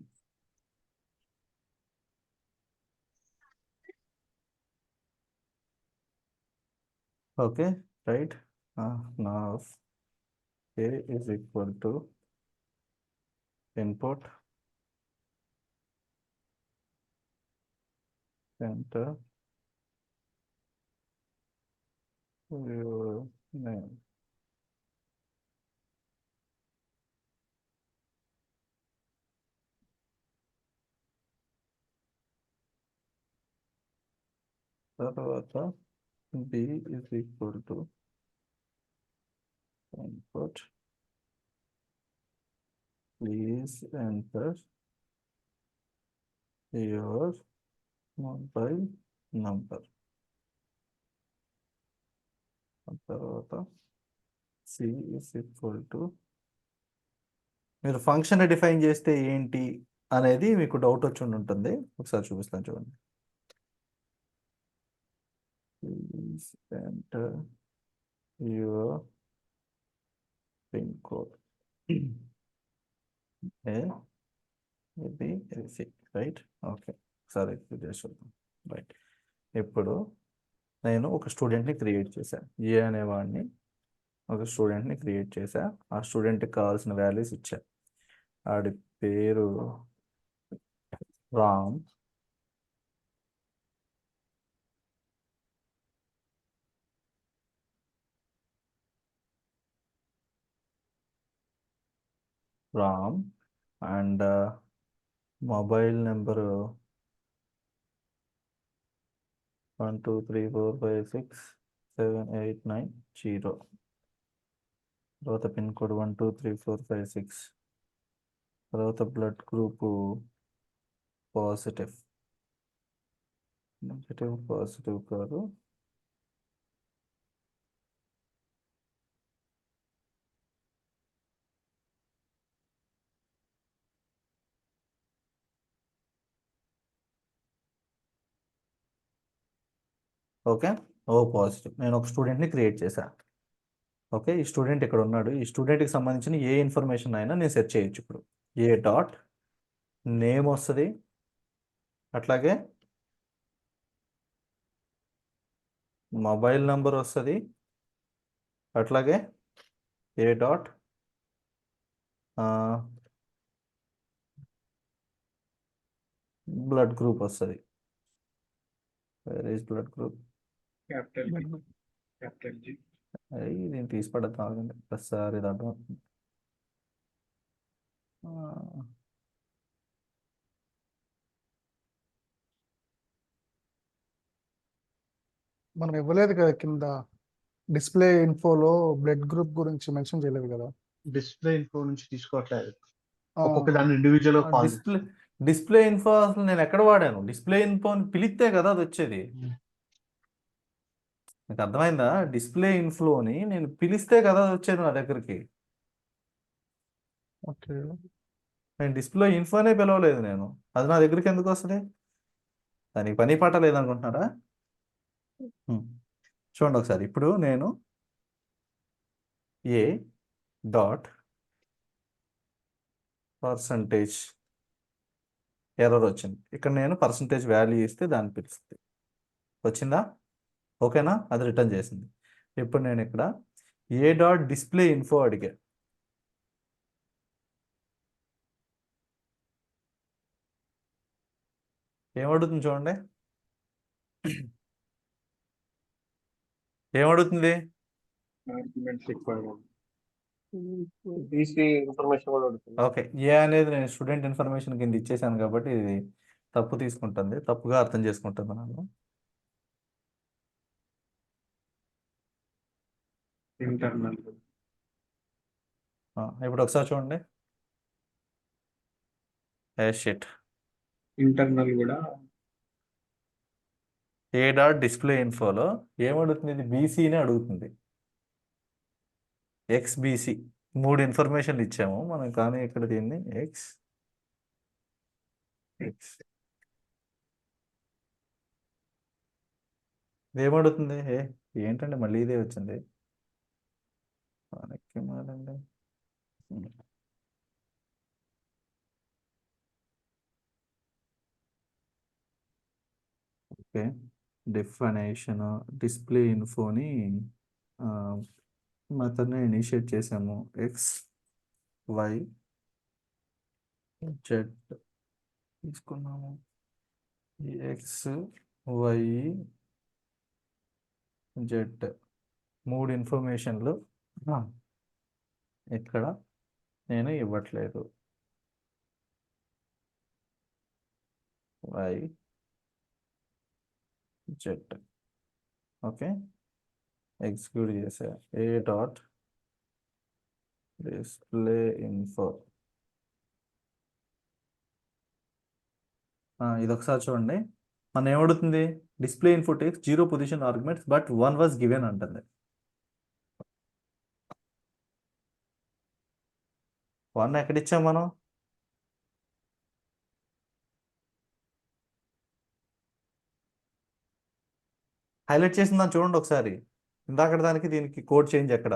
A: Okay, right. Now A is equal to input, enter your name. తర్వాత B is equal to input, please enter your mobile number. తర్వాత సి ఇస్ ఈక్వల్ టు, మీరు ఫంక్షన్ డిఫైన్ చేస్తే ఏంటి అనేది మీకు డౌట్ వచ్చి ఉంటుంది. ఒకసారి చూపిస్తాను చూడండి. Please enter your pin code ABC, right? Okay, సరే చూద్దాం. రైట్, ఇప్పుడు నేను ఒక స్టూడెంట్ని క్రియేట్ చేశాను. ఏ అనేవాడిని ఒక స్టూడెంట్ని క్రియేట్ చేశా. ఆ స్టూడెంట్కి కావాల్సిన వాల్యూస్ ఇచ్చా. ఆడి పేరు రామ్. And mobile number 1234567890. తర్వాత పిన్ కోడ్ 123456. తర్వాత బ్లడ్ గ్రూపు పాజిటివ్. పాజిటివ్ కాదు, ఓకే, ఓ పాజిటివ్. నేను ఒక స్టూడెంట్ని క్రియేట్ చేశా. ఓకే, ఈ స్టూడెంట్ ఇక్కడ ఉన్నాడు. ఈ స్టూడెంట్కి సంబంధించిన ఏ ఇన్ఫర్మేషన్ అయినా నేను సెర్చ్ చేయొచ్చు. ఇప్పుడు ఏ డాట్ నేమ్ వస్తుంది, అట్లాగే మొబైల్ నంబర్ వస్తుంది, అట్లాగే ఏ డాట్ బ్లడ్ గ్రూప్ వస్తుంది. Where is blood group?
C: Capital capital G.
A: దీన్ని తీసి పడతాం ఆగండి. ఒకసారి దాంట్లో
B: మనం ఇవ్వలేదు కదా కింద డిస్ప్లే ఇన్ఫోలో బ్లడ్ గ్రూప్ గురించి మెన్షన్ చేయలేదు కదా.
E: డిస్ప్లే ఇన్ఫో నుంచి తీసుకోవట్లేదు,
B: ఆ,
E: ఒక్కొక్క దాన్ని ఇండివిజువల్ గా కాల్
A: డిస్ప్లే ఇన్ఫో అసలు నేను ఎక్కడ వాడాను? డిస్ప్లే ఇన్ఫో అని పిలిస్తే కదా అది వచ్చేది. మీకు అర్థమైందా? డిస్ప్లే ఇన్ఫ్లోని నేను పిలిస్తే కదా అది వచ్చేది నా దగ్గరికి.
B: ఓకే.
A: నేను డిస్ప్లే ఇన్ఫోనే పిలవలేదు నేను. అది నా దగ్గరికి ఎందుకు వస్తుంది? దానికి పని పాట లేదనుకుంటున్నారా? చూడండి ఒకసారి. ఇప్పుడు నేను ఏ డాట్ పర్సంటేజ్ ఎర్రర్ వచ్చింది. ఇక్కడ నేను పర్సంటేజ్ వాల్యూ ఇస్తే దాన్ని పిలుస్తుంది. వచ్చిందా? ఓకేనా? అది రిటర్న్ చేసింది. ఇప్పుడు నేను ఇక్కడ ఏ డాట్ డిస్ప్లే ఇన్ఫో అడిగా. ఏమడుగుతుంది చూడండి, ఏమడుగుతుంది?
C: ఆర్గ్యుమెంట్స్ ఎక్కువ.
G: ఇన్ఫర్మేషన్ కూడా ఉంటుంది.
A: ఓకే, ఏ అనేది నేను స్టూడెంట్ ఇన్ఫర్మేషన్ కింద ఇచ్చేసాను కాబట్టి ఇది తప్పు తీసుకుంటుంది, తప్పుగా అర్థం చేసుకుంటుంది నన్ను.
C: ఇంటర్నల్
A: ఇప్పుడు ఒకసారి చూడండి. షిట్,
C: ఇంటర్నల్ కూడా
A: ఏ డాట్ డిస్ప్లే ఇన్ఫోలో ఏమడుగుతుంది? ఇది బీసీని అడుగుతుంది. XBC 3 ఇన్ఫర్మేషన్లు ఇచ్చాము మనం, కానీ ఇక్కడ దీన్ని ఎక్స్ ఏమడుగుతుంది? ఏంటంటే మళ్ళీ ఇదే వచ్చింది. మనకి మారండి. ఓకే, డెఫినేషన్ డిస్ప్లే ఇన్ఫోని మెథడ్ని ఇనిషియేట్ చేసాము. XY Z తీసుకున్నాము. ఈ XY Z 3 ఇన్ఫర్మేషన్లు ఇక్కడ నేను ఇవ్వట్లేదు. Y Z, ఓకే, ఎగ్జిక్యూట్ చేసా. ఏ డాట్ డిస్ప్లే ఇన్ఫో ఇది ఒకసారి చూడండి. మన ఏమడుతుంది, display info takes 0 position arguments but 1 was given అంటుంది. 1 ఎక్కడ ఇచ్చాం మనం? హైలైట్ చేసిందని చూడండి ఒకసారి. ఇందాక దానికి దీనికి కోడ్ చేంజ్ ఎక్కడ?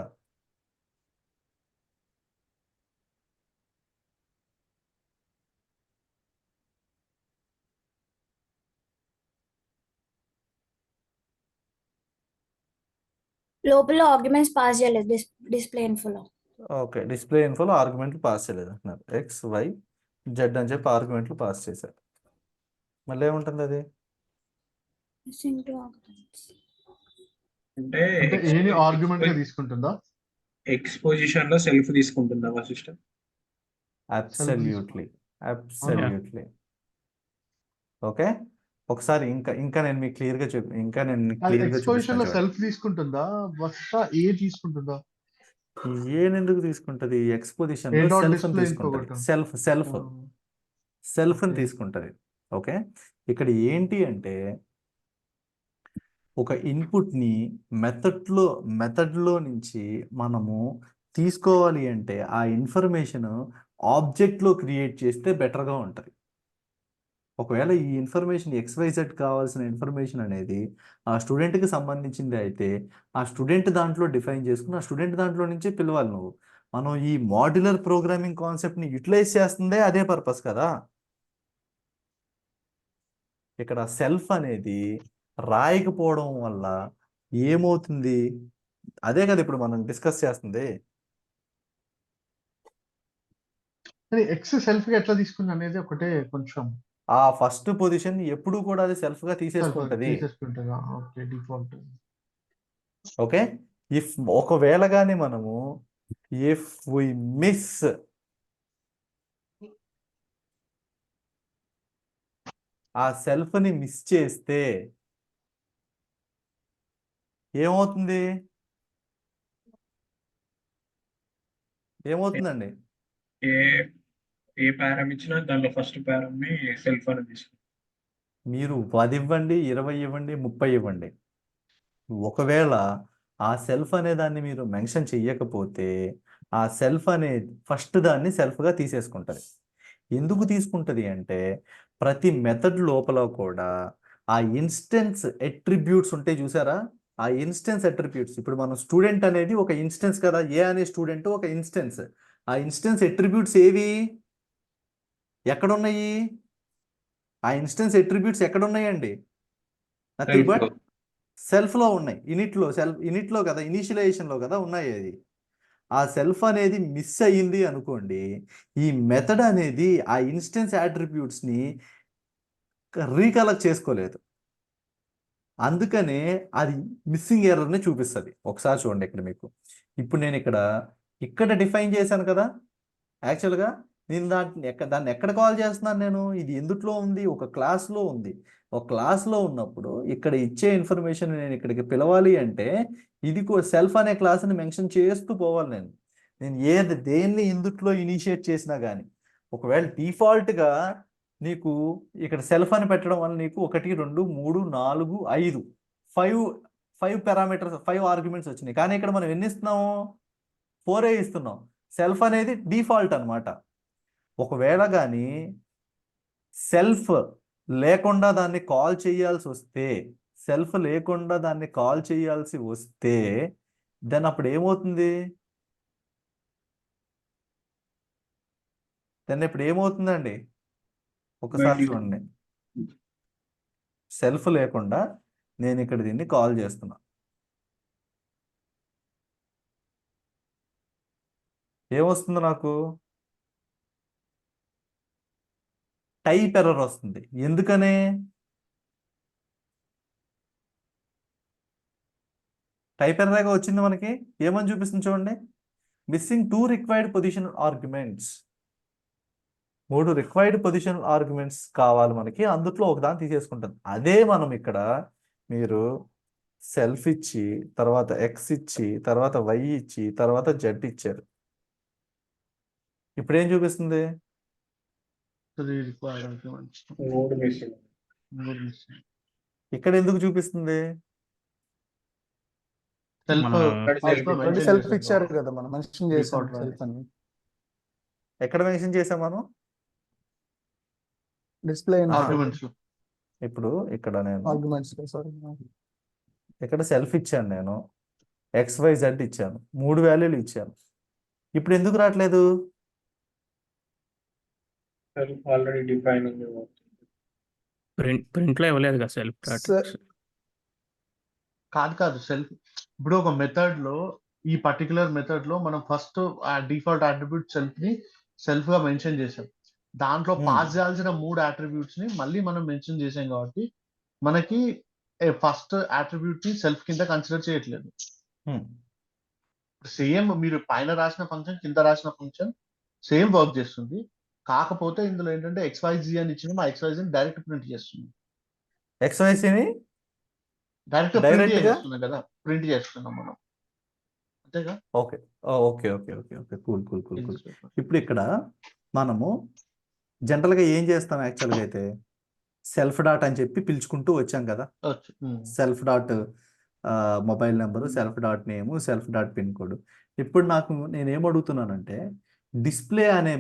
F: లోపల ఆర్గ్యుమెంట్స్ పాస్ చేయలేదు డిస్ప్లే ఇన్ఫోలో.
A: ఓకే, డిస్ప్లే ఇన్ఫోలో ఆర్గ్యుమెంట్లు పాస్ చేయలేదు అంటున్నారు. ఎక్స్ వై జెడ్ అని చెప్పి ఆర్గ్యుమెంట్లు పాస్ చేశారు. మళ్ళీ ఏముంటుంది అది?
C: అంటే
E: అంటే ఏని ఆర్గ్యుమెంట్ గా తీసుకుంటుందా?
C: ఎక్స్పోజిషన్ లో సెల్ఫ్ తీసుకుంటుందా సిస్టమ్?
A: Absolutely, absolutely. ఓకే, ఒకసారి ఇంకా నేను మీకు క్లియర్గా
E: ఎక్స్పోజిషన్ లో
A: చూపిస్తాను.
E: సెల్ఫ్ తీసుకుంటుందా? వస్తా ఏ తీసుకుంటుందా?
A: ఏనెందుకు తీసుకుంటది? ఎక్స్పోజిషన్
E: ఏ
A: లో
E: డాట్
A: సెల్ఫ్
E: డిస్ప్లే
A: తీసుకుంటది.
E: ఇంకొకటి.
A: Self
E: Okay.
A: తీసుకుంటది. ఓకే, ఇక్కడ ఏంటి అంటే ఒక ఇన్పుట్ని మెథడ్లో నుంచి మనము తీసుకోవాలి అంటే ఆ ఇన్ఫర్మేషన్ ఆబ్జెక్ట్లో క్రియేట్ చేస్తే బెటర్గా ఉంటుంది. ఒకవేళ ఈ ఇన్ఫర్మేషన్ XYZ కావాల్సిన ఇన్ఫర్మేషన్ అనేది ఆ స్టూడెంట్కి సంబంధించింది అయితే ఆ స్టూడెంట్ దాంట్లో డిఫైన్ చేసుకుని ఆ స్టూడెంట్ దాంట్లో నుంచే పిలవాలి నువ్వు. మనం ఈ మాడ్యులర్ ప్రోగ్రామింగ్ కాన్సెప్ట్ని యూటిలైజ్ చేస్తుందే అదే పర్పస్ కదా. ఇక్కడ సెల్ఫ్ అనేది రాయకపోవడం వల్ల ఏమవుతుంది, అదే కదా ఇప్పుడు మనం డిస్కస్ చేస్తుంది.
E: కానీ ఎక్స్ సెల్ఫ్ గా ఎట్లా తీసుకుంది అనేది ఒకటే కొంచెం
A: ఆ ఫస్ట్ పొజిషన్ ఎప్పుడు కూడా అది సెల్ఫ్గా తీసేసుకుంటది.
E: తీసేసుకుంటుందా? Okay, default.
A: ఓకే, ఒకవేళ కానీ మనము ఇఫ్ వి మిస్ ఆ సెల్ఫ్ని మిస్ చేస్తే ఏమవుతుందండి?
C: ఏ పారం ఇచ్చినా దానిలో ఫస్ట్ పారం ని సెల్ఫ్ అని తీసుకుంటాం.
A: మీరు 10 ఇవ్వండి, 20 ఇవ్వండి, 30 ఇవ్వండి, ఒకవేళ ఆ సెల్ఫ్ అనే దాన్ని మీరు మెన్షన్ చెయ్యకపోతే ఆ సెల్ఫ్ అనే ఫస్ట్ దాన్ని సెల్ఫ్గా తీసేసుకుంటుంది. ఎందుకు తీసుకుంటుంది అంటే ప్రతి మెథడ్ లోపల కూడా ఆ ఇన్స్టెన్స్ అట్రిబ్యూట్స్ ఉంటాయి చూసారా? ఆ ఇన్స్టెన్స్ అట్రిబ్యూట్స్, ఇప్పుడు మనం స్టూడెంట్ అనేది ఒక ఇన్స్టెన్స్ కదా, ఏ అనే స్టూడెంట్ ఒక ఇన్స్టెన్స్. ఆ ఇన్స్టెన్స్ అట్రిబ్యూట్స్ ఏవి ఎక్కడున్నాయి? ఆ ఇన్స్టెన్స్ అట్రిబ్యూట్స్ ఎక్కడున్నాయండి? నథింగ్ బట్ సెల్ఫ్లో ఉన్నాయి. ఇనిట్లో కదా, ఇనిషియలైజేషన్లో కదా ఉన్నాయి. అది ఆ సెల్ఫ్ అనేది మిస్ అయ్యింది అనుకోండి, ఈ మెథడ్ అనేది ఆ ఇన్స్టెన్స్ అట్రిబ్యూట్స్ని రీకలెక్ట్ చేసుకోలేదు. అందుకనే అది మిస్సింగ్ ఎర్రర్ని చూపిస్తుంది. ఒకసారి చూడండి ఇక్కడ మీకు. ఇప్పుడు నేను ఇక్కడ డిఫైన్ చేశాను కదా. యాక్చువల్గా నేను దాన్ని ఎక్కడ కాల్ చేస్తున్నాను? నేను ఇది ఎందుట్లో ఉంది? ఒక క్లాస్లో ఉంది. ఒక క్లాస్లో ఉన్నప్పుడు ఇక్కడ ఇచ్చే ఇన్ఫర్మేషన్ నేను ఇక్కడికి పిలవాలి అంటే ఇది సెల్ఫ్ అనే క్లాస్ని మెన్షన్ చేస్తూ పోవాలి. నేను దేన్ని ఇందుట్లో ఇనిషియేట్ చేసినా కానీ ఒకవేళ డిఫాల్ట్గా నీకు ఇక్కడ సెల్ఫ్ అని పెట్టడం వల్ల నీకు 1 2 3 4 5 పారామీటర్స్ 5 ఆర్గ్యుమెంట్స్ వచ్చినాయి. కానీ ఇక్కడ మనం ఎన్ని ఇస్తున్నాము? 4 ఇస్తున్నాం. సెల్ఫ్ అనేది డిఫాల్ట్ అనమాట. ఒకవేళ కానీ సెల్ఫ్ లేకుండా దాన్ని కాల్ చేయాల్సి వస్తే దెన్ అప్పుడు ఏమవుతుంది? ఏమవుతుందండి? ఒకసారి చూడండి. సెల్ఫ్ లేకుండా నేను ఇక్కడ దీన్ని కాల్ చేస్తున్నా, ఏమొస్తుంది నాకు? టైప్ ఎర్రర్ వస్తుంది. ఎందుకనే? టైప్ ఎర్రర్గా వచ్చింది మనకి. ఏమని చూపిస్తుంది చూడండి, missing 2 required positional arguments. 3 required positional arguments కావాలి మనకి, అందుట్లో ఒకదాన్ని తీసేసుకుంటుంది. అదే మనం ఇక్కడ మీరు సెల్ఫ్ ఇచ్చి తర్వాత ఎక్స్ ఇచ్చి తర్వాత వై ఇచ్చి తర్వాత జెడ్ ఇచ్చారు. ఇప్పుడు ఏం చూపిస్తుంది?
E: 3 రిక్వైర్డ్ ఆర్గ్యుమెంట్స్
C: 3 మిస్సింగ్.
E: 3 మిస్సింగ్.
A: ఇక్కడ ఎందుకు చూపిస్తుంది?
E: సెల్ఫ్
D: మన
C: ఇక్కడ
E: self
C: self
B: already
E: mention
B: self
E: చేసాం
B: ఇచ్చారు
E: కాబట్టి
B: కదా, మనం మెన్షన్ చేసాం
E: డిఫాల్ట్ వాల్యూ.
B: సెల్ఫ్ అని.
A: ఎక్కడ మెన్షన్ చేసాం మనం?
B: డిస్ప్లే ఇన్
E: ఆర్గ్యుమెంట్స్ లో.
A: ఇప్పుడు ఇక్కడ నేను
B: ఆర్గ్యుమెంట్స్, సారీ.
A: ఇక్కడ సెల్ఫ్ ఇచ్చాను, నేను XYZ ఇచ్చాను, 3 వాల్యూలు ఇచ్చాను. ఇప్పుడు ఎందుకు రావట్లేదు?
C: ఆల్రెడీ డిఫైన్ ఉంది.
D: ప్రింట్లో ఇవ్వలేదు కదా సెల్ఫ్ డాట్
E: కాదు సెల్ఫ్. ఇప్పుడు ఒక మెథడ్ లో, ఈ పర్టికులర్ మెథడ్ లో మనం ఫస్ట్ ఆ డిఫాల్ట్ అట్రిబ్యూట్ సెల్ఫ్ గా మెన్షన్ చేసాం. దాంట్లో పాస్ చేయాల్సిన 3 అట్రిబ్యూట్స్ ని మళ్ళీ మనం మెన్షన్ చేసాం కాబట్టి మనకి ఫస్ట్ అట్రిబ్యూట్ ని సెల్ఫ్ కింద కన్సిడర్ చేయట్లేదు. సేమ్ మీరు పైన రాసిన ఫంక్షన్, కింద రాసిన ఫంక్షన్ సేమ్ వర్క్ చేస్తుంది. కాకపోతే ఇందులో ఏంటంటే XYZ అని ఇచ్చిన మా XYZ డైరెక్ట్ ప్రింట్ చేస్తుంది.
A: XYCని
E: డైరెక్ట్ ప్రింట్
A: డైరెక్ట్ గా
E: చేస్తున్నాం కదా, ప్రింట్ చేస్తున్నాం మనం, అంతేగా.
A: Okay okay okay okay okay cool cool cool cool. ఇప్పుడు ఇక్కడ మనము జనరల్గా ఏం చేస్తాం? యాక్చువల్గా అయితే సెల్ఫ్ డాట్ అని చెప్పి పిలుచుకుంటూ వచ్చాం కదా. Self dot mobile number, self dot name, self dot pin code. ఇప్పుడు నేను ఏం అడుగుతున్నానంటే, డిస్ప్లే అనే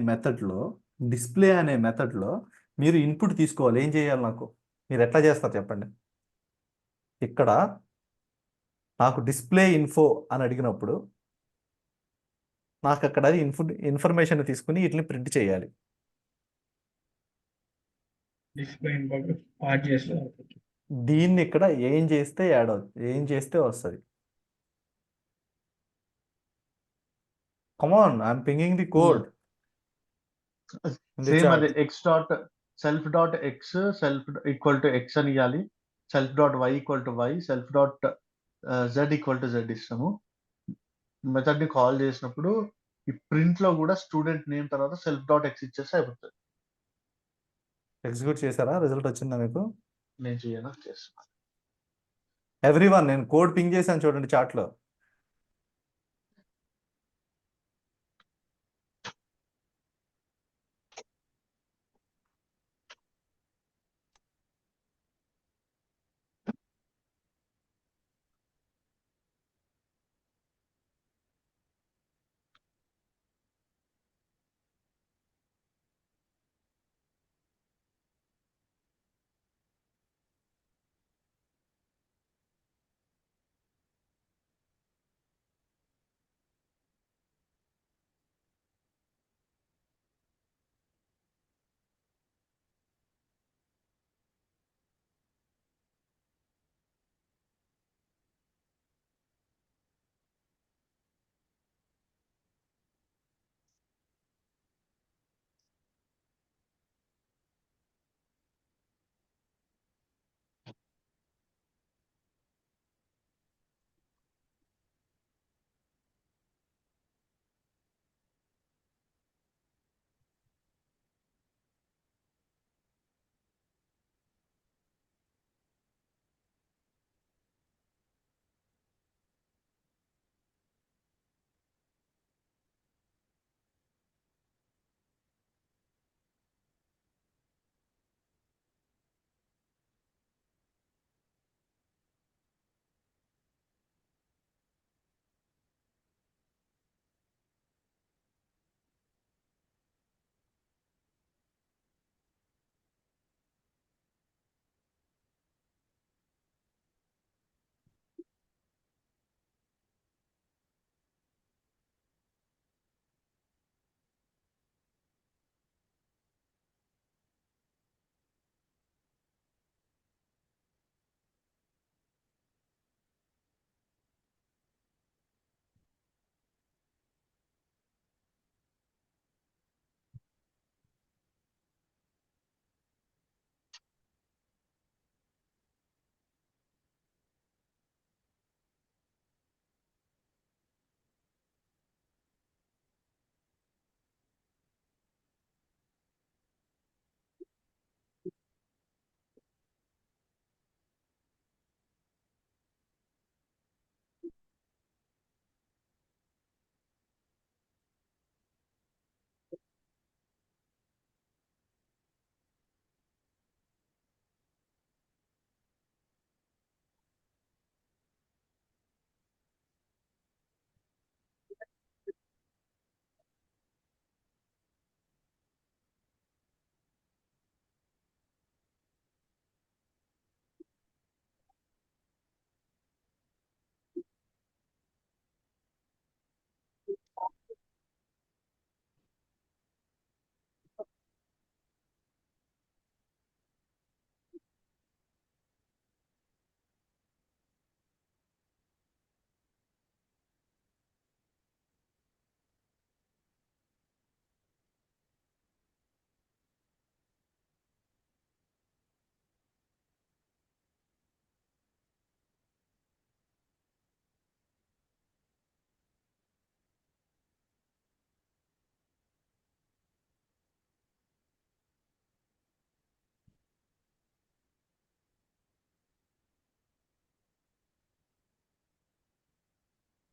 A: మెథడ్లో మీరు ఇన్పుట్ తీసుకోవాలి. ఏం చేయాలి? మీరు ఎట్లా చేస్తారు చెప్పండి? ఇక్కడ నాకు డిస్ప్లే ఇన్ఫో అని అడిగినప్పుడు నాకు అక్కడ ఇన్ఫర్మేషన్ తీసుకుని వీటిని ప్రింట్ చేయాలి.
C: డిస్ప్లే ఇన్పుట్ పాస్ చేస్తారు.
A: దీన్ని ఇక్కడ ఏం చేస్తే యాడ్ అవుతుంది, ఏం చేస్తే వస్తుంది? Come on, I'm pinging the code in the
E: same
A: chat.
E: అదే x dot self dot x self equal to x అని ఇవ్వాలి. Self dot y equal to y, self dot z equal to z ఇస్తాము. మెథడ్ ని కాల్ చేసినప్పుడు ఈ ప్రింట్ లో కూడా స్టూడెంట్ నేమ్ తర్వాత సెల్ఫ్ డాట్ ఎక్స్ ఇచ్చేస్తే అయిపోతుంది.
A: ఎగ్జిక్యూట్ చేశారా? రిజల్ట్ వచ్చిందా మీకు?
E: నేను చేయనా, చేస్తాను.
A: ఎవ్రీవన్, నేను కోడ్ పింగ్ చేశాను చూడండి చాట్లో.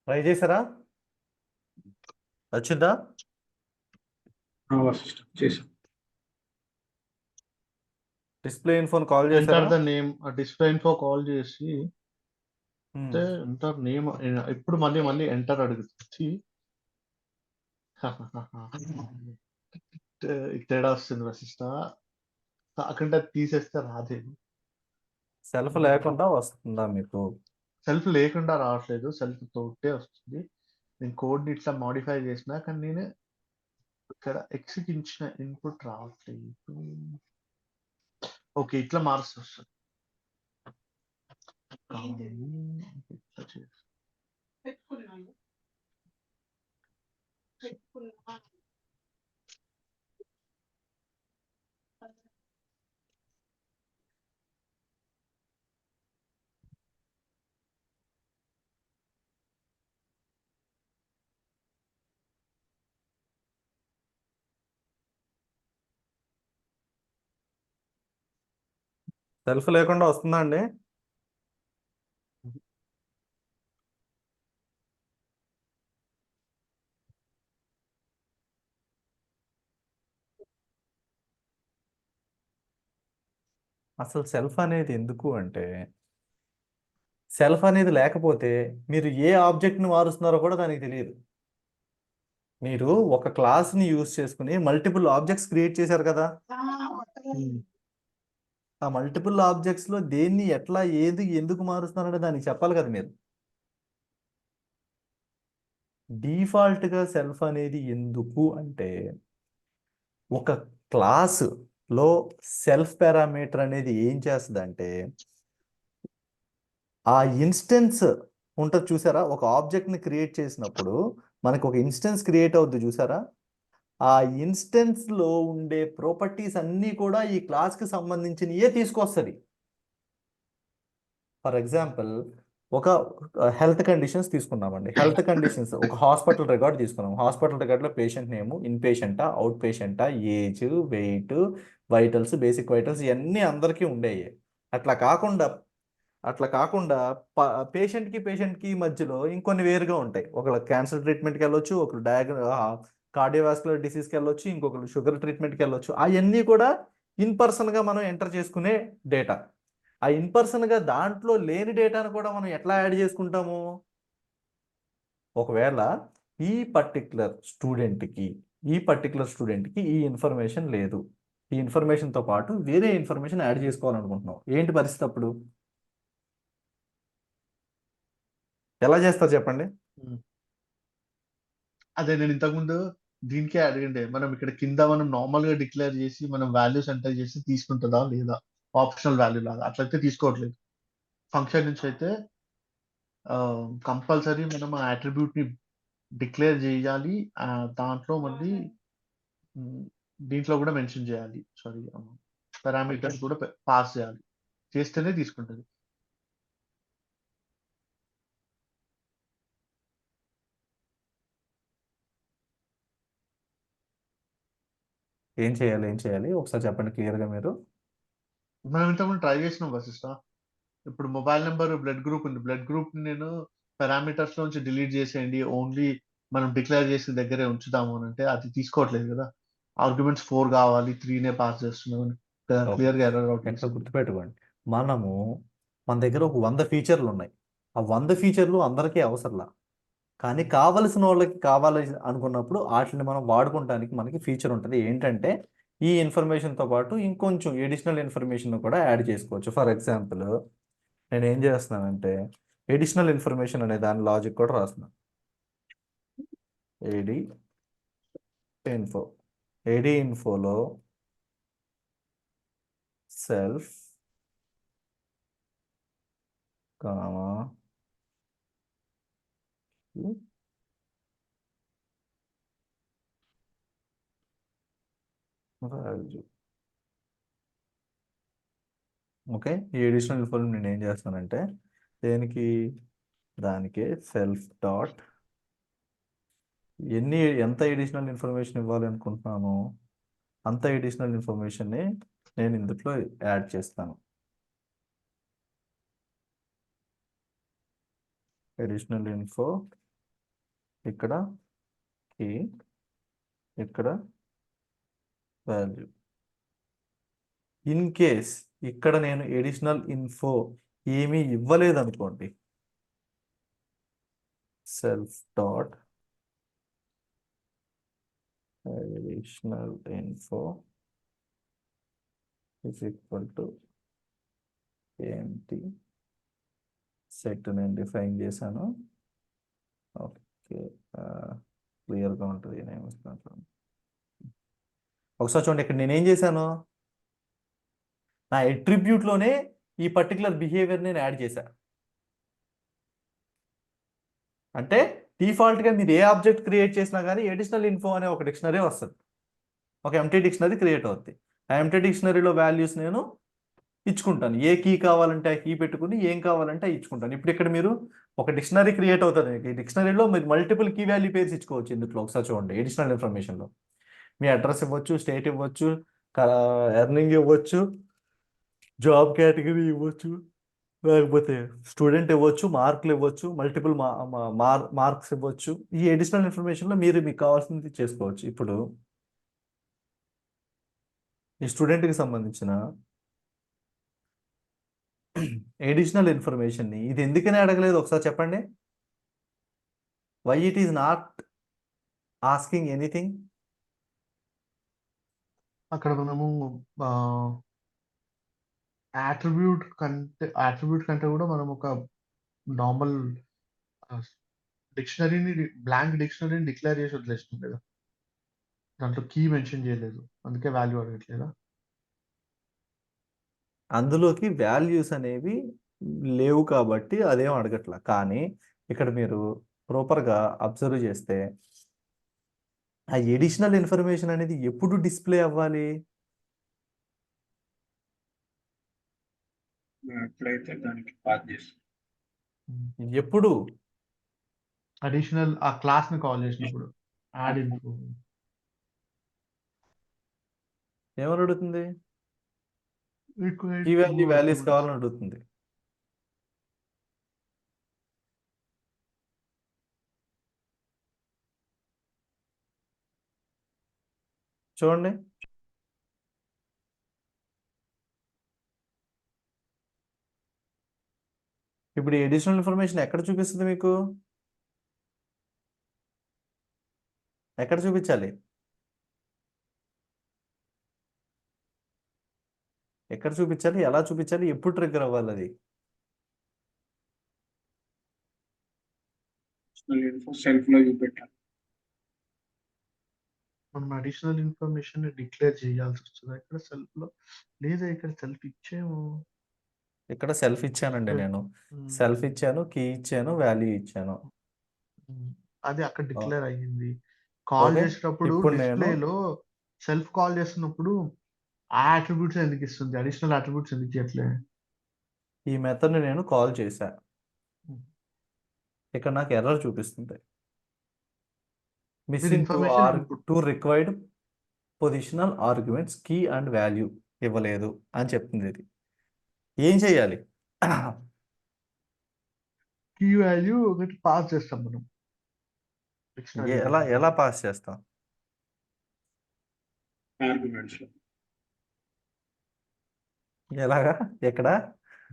A: ట్రై చేశారా? వచ్చిందా?
C: వశిష్ట చేసాం.
A: డిస్ప్లే ఇన్ఫోన్ కాల్ చేశారా?
E: Enter the name display info call చేసి ఎంటర్ నేమ్ ఇప్పుడు మళ్ళీ ఎంటర్ అడుగుతుంది. తేడా వస్తుంది వశిష్ట. అక్కడ తీసేస్తే రాదేమో.
A: సెల్ఫ్ లేకుండా వస్తుందా మీకు?
E: సెల్ఫ్ లేకుండా రావట్లేదు, సెల్ఫ్ తోటే వస్తుంది. నేను కోడ్ని ఇట్లా మాడిఫై చేసిన కానీ నేను ఇక్కడ ఎక్స్కి ఇచ్చిన ఇన్పుట్ రావట్లేదు. ఓకే, ఇట్లా మార్క్స్ వస్తుంది. ఇట్లా చేసి
A: సెల్ఫ్ లేకుండా వస్తుందా అండి? అసలు సెల్ఫ్ అనేది ఎందుకు అంటే, సెల్ఫ్ అనేది లేకపోతే మీరు ఏ ఆబ్జెక్ట్ని మారుస్తున్నారో కూడా దానికి తెలియదు. మీరు ఒక క్లాస్ని యూజ్ చేసుకుని మల్టిపుల్ ఆబ్జెక్ట్స్ క్రియేట్ చేశారు కదా, ఆ మల్టిపుల్ ఆబ్జెక్ట్స్లో దేన్ని ఎట్లా ఏది ఎందుకు మారుస్తున్నారంటే దానికి చెప్పాలి కదా మీరు. డిఫాల్ట్గా సెల్ఫ్ అనేది ఎందుకు అంటే, ఒక క్లాసులో సెల్ఫ్ పారామీటర్ అనేది ఏం చేస్తుందంటే, ఆ ఇన్స్టెన్స్ ఉంటుంది చూసారా, ఒక ఆబ్జెక్ట్ని క్రియేట్ చేసినప్పుడు మనకు ఒక ఇన్స్టెన్స్ క్రియేట్ అవుద్ది చూసారా, ఆ ఇన్స్టెన్స్లో ఉండే ప్రాపర్టీస్ అన్నీ కూడా ఈ క్లాస్కి సంబంధించినయే తీసుకొస్తుంది. ఫర్ ఎగ్జాంపుల్ ఒక హెల్త్ కండిషన్స్ తీసుకున్నామండి. హెల్త్ కండిషన్స్ ఒక హాస్పిటల్ రికార్డ్ తీసుకున్నాం. హాస్పిటల్ రికార్డ్లో పేషెంట్ నేము, ఇన్ పేషెంటా, అవుట్ పేషెంటా, age, weight, vitals, basic vitals ఇవన్నీ అందరికీ ఉండేవి. అట్లా కాకుండా పేషెంట్కి మధ్యలో ఇంకొన్ని వేరుగా ఉంటాయి. ఒకళ్ళు క్యాన్సర్ ట్రీట్మెంట్కి వెళ్ళొచ్చు, ఒకరు కార్డియోవాస్కులర్ డిసీజ్కి వెళ్ళొచ్చు, ఇంకొకరు షుగర్ ట్రీట్మెంట్కి వెళ్ళొచ్చు. అవన్నీ కూడా ఇన్ పర్సన్గా మనం ఎంటర్ చేసుకునే డేటా. ఆ ఇన్ పర్సన్గా దాంట్లో లేని డేటాను కూడా మనం ఎట్లా యాడ్ చేసుకుంటాము? ఒకవేళ ఈ పర్టిక్యులర్ స్టూడెంట్కి ఈ ఇన్ఫర్మేషన్ లేదు, ఈ ఇన్ఫర్మేషన్తో పాటు వేరే ఇన్ఫర్మేషన్ యాడ్ చేసుకోవాలనుకుంటున్నాం, ఏంటి పరిస్థితి అప్పుడు? ఎలా చేస్తారు చెప్పండి?
E: అదే నేను ఇంతకుముందు దీనికే అడిగండి, మనం ఇక్కడ కింద మనం నార్మల్ గా డిక్లేర్ చేసి మనం వాల్యూస్ ఎంటర్ చేసి తీసుకుంటుందా లేదా, ఆప్షనల్ వాల్యూ లాగా అట్లయితే తీసుకోవట్లేదు. ఫంక్షన్ నుంచి అయితే కంపల్సరీ మనం ఆ అట్రిబ్యూట్ ని డిక్లేర్ చేయాలి. దాంట్లో మళ్ళీ దీంట్లో కూడా మెన్షన్ చేయాలి, సారీ పారామీటర్స్ కూడా పాస్ చేయాలి, చేస్తేనే తీసుకుంటుంది.
A: ఏం చేయాలి ఒకసారి చెప్పండి క్లియర్గా మీరు.
E: మనం ఇంతకుముందు ట్రై చేసినాం వశిష్ట. ఇప్పుడు మొబైల్ నెంబర్, బ్లడ్ గ్రూప్ ఉంది, బ్లడ్ గ్రూప్ నేను పారామీటర్స్ నుంచి డిలీట్ చేసేయండి, ఓన్లీ మనం డిక్లేర్ చేసిన దగ్గరే ఉంచుదాము అని అంటే అది తీసుకోవట్లేదు కదా. ఆర్గ్యుమెంట్స్ 4 కావాలి, 3నే పాస్ చేస్తున్నాం, క్లియర్గా ఎర్రర్ అవుట్
A: ఎట్లా గుర్తుపెట్టుకోండి, మన దగ్గర ఒక 100 ఫీచర్లు ఉన్నాయి. ఆ 100 ఫీచర్లు అందరికీ అవసరంలా, కానీ కావలసిన వాళ్ళకి కావాలి అనుకున్నప్పుడు వాటిని మనం వాడుకోవడానికి మనకి ఫీచర్ ఉంటుంది. ఏంటంటే ఈ ఇన్ఫర్మేషన్తో పాటు ఇంకొంచెం ఎడిషనల్ ఇన్ఫర్మేషన్ కూడా యాడ్ చేసుకోవచ్చు. ఫర్ ఎగ్జాంపుల్ నేను ఏం చేస్తున్నానంటే ఎడిషనల్ ఇన్ఫర్మేషన్ అనే దాని లాజిక్ కూడా రాస్తున్నాను. ఏడి ఇన్ఫోలో సెల్ఫ్ కామా వాల్యూ. ఓకే, ఈ ఎడిషనల్ ఇన్ఫర్మేషన్ నేను ఏం చేస్తానంటే దానికి సెల్ఫ్ డాట్ ఎంత ఎడిషనల్ ఇన్ఫర్మేషన్ ఇవ్వాలి అనుకుంటున్నాను అంత ఎడిషనల్ ఇన్ఫర్మేషన్ని నేను ఇందులో యాడ్ చేస్తాను. ఎడిషనల్ ఇన్ఫో ఇక్కడ కీ, ఇక్కడ వాల్యూ. ఇన్ కేస్ ఇక్కడ నేను ఎడిషనల్ ఇన్ఫో ఏమీ ఇవ్వలేదు అనుకోండి, self dot additional info is equal to empty set నేను డిఫైన్ చేశాను. ఓకే, క్లియర్గా ఉంటుంది. నేను ఒకసారి చూడండి, ఇక్కడ నేనేం చేశాను, నా అట్రిబ్యూట్లోనే ఈ పర్టికులర్ బిహేవియర్ నేను యాడ్ చేశాను. అంటే డిఫాల్ట్గా మీరు ఏ ఆబ్జెక్ట్ క్రియేట్ చేసినా కానీ ఎడిషనల్ ఇన్ఫో అనే ఒక డిక్షనరీ వస్తుంది, ఒక ఎంటీ డిక్షనరీ క్రియేట్ అవుతుంది. ఆ ఎంటీ డిక్షనరీలో వాల్యూస్ నేను ఇచ్చుకుంటాను. ఏ కీ కావాలంటే ఆ కీ పెట్టుకుని ఏం కావాలంటే ఇచ్చుకుంటాను. ఇప్పుడు ఇక్కడ మీరు ఒక డిక్షనరీ క్రియేట్ అవుతుంది. ఈ డిక్షనరీలో మీరు మల్టిపుల్ కీ వాల్యూ పేర్స్ ఇచ్చుకోవచ్చు. ఇందులో ఒకసారి చూడండి, ఎడిషనల్ ఇన్ఫర్మేషన్లో మీ అడ్రస్ ఇవ్వచ్చు, స్టేట్ ఇవ్వచ్చు, ఎర్నింగ్ ఇవ్వచ్చు, జాబ్ కేటగిరీ ఇవ్వచ్చు, లేకపోతే స్టూడెంట్ ఇవ్వచ్చు, మార్కులు ఇవ్వచ్చు, మల్టిపుల్ మార్క్స్ ఇవ్వచ్చు. ఈ ఎడిషనల్ ఇన్ఫర్మేషన్లో మీరు మీకు కావాల్సింది చేసుకోవచ్చు. ఇప్పుడు ఈ స్టూడెంట్కి సంబంధించిన ఎడిషనల్ ఇన్ఫర్మేషన్ని ఇది ఎందుకని అడగలేదు ఒకసారి చెప్పండి. Why it is not asking anything?
E: అక్కడ మనము attribute కంటే కూడా మనం ఒక నార్మల్ బ్లాంక్ డిక్షనరీని డిక్లేర్ చేసి వదిలేసినాం కదా, దాంట్లో కీ మెన్షన్ చేయలేదు, అందుకే వాల్యూ అడగట్లేదా?
A: అందులోకి వాల్యూస్ అనేవి లేవు కాబట్టి అదేం అడగట్లా. కానీ ఇక్కడ మీరు ప్రాపర్గా అబ్జర్వ్ చేస్తే ఆ ఎడిషనల్ ఇన్ఫర్మేషన్ అనేది ఎప్పుడు డిస్ప్లే అవ్వాలి?
C: ఎప్పుడైతే దానికి పాస్ చేస్తాం,
A: ఎప్పుడు?
E: అడిషనల్ ఆ క్లాస్ ని కాల్ చేసినప్పుడు యాడ్ ఇన్ఫో.
A: ఏమని అడుగుతుంది? కీ వాల్యూ వాల్యూస్ కావాలని అడుగుతుంది. చూడండి, ఇప్పుడు ఎడిషనల్ ఇన్ఫర్మేషన్ ఎక్కడ చూపిస్తుంది మీకు? ఎక్కడ చూపించాలి? ఎక్కడ చూపించాలి? ఎలా చూపించాలి? ఎప్పుడు ట్రిగ్గర్ అవ్వాలి అది?
C: సెల్ఫ్ లో చూపెట్టాలి.
E: మనం అడిషనల్ ఇన్ఫర్మేషన్ డిక్లేర్ చేయాల్సి వస్తుంది ఇక్కడ సెల్ఫ్ లో, లేదా ఇక్కడ సెల్ఫ్ ఇచ్చేమో.
A: ఇక్కడ సెల్ఫ్ ఇచ్చానండి, నేను సెల్ఫ్ ఇచ్చాను, కీ ఇచ్చాను, వాల్యూ ఇచ్చాను.
E: అది అక్కడ డిక్లేర్ అయ్యింది. కాల్
A: ఓకే,
E: చేసేటప్పుడు
A: ఇప్పుడు నేను
E: డిస్ప్లేలో సెల్ఫ్ కాల్ చేస్తున్నప్పుడు ఆ అట్రిబ్యూట్స్ ఎందుకు ఇస్తుంది, అడిషనల్ అట్రిబ్యూట్స్ ఎందుకు ఇవ్వట్లే?
A: ఈ మెథడ్ని నేను కాల్ చేశా, ఇక్కడ నాకు ఎర్రర్ చూపిస్తుంది. Missing
E: information
A: two required positional arguments key and value ఇవ్వలేదు అని చెప్తుంది. ఇది ఏం చేయాలి?
E: కీ వాల్యూ ఒకటి పాస్ చేస్తాం మనం.
A: ఎలా పాస్ చేస్తాం?
C: ఆర్గ్యుమెంట్స్ లో
A: ఎలాగా? ఎక్కడ?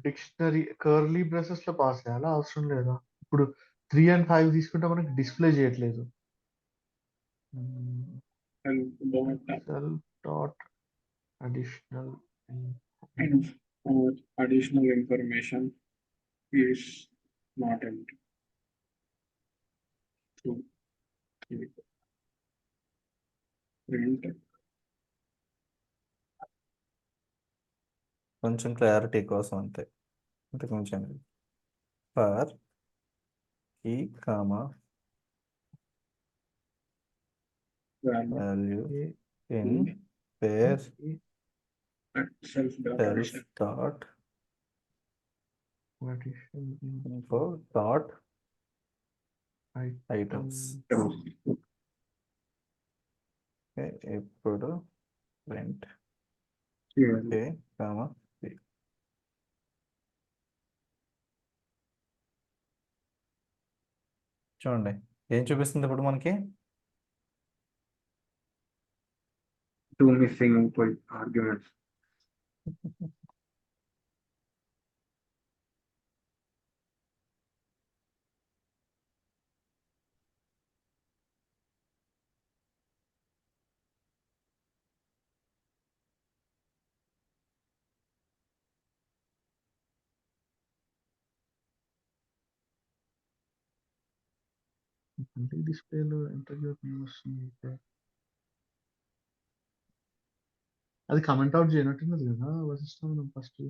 E: డిక్షనరీ కర్లీ బ్రేసెస్ లో పాస్ చేయాలా? అవసరం లేదా? ఇప్పుడు 3 and 5 తీసుకుంటే మనకి డిస్ప్లే చేయట్లేదు. Self dot additional
C: additional information is not empty. So, print
A: కొంచెం క్లారిటీ కోసం అంతే, అంతే. కొంచెం for key comma
C: value
A: value in pair
C: self dot
A: self
C: addition.
A: Dot info dot items. ఇప్పుడు ప్రింట్ ఏ కామా బి. చూడండి, ఏం చూపిస్తుంది ఇప్పుడు మనకి?
C: 2 మిస్సింగ్ ఆర్గ్యుమెంట్స్.
E: డిస్ప్లేలో ఇంటర్వ్యూ నేమ్ వస్తుంది. అది కమెంట్ అవుట్ చేయనట్టున్నది కదా వశిష్ట మనం ఫస్ట్.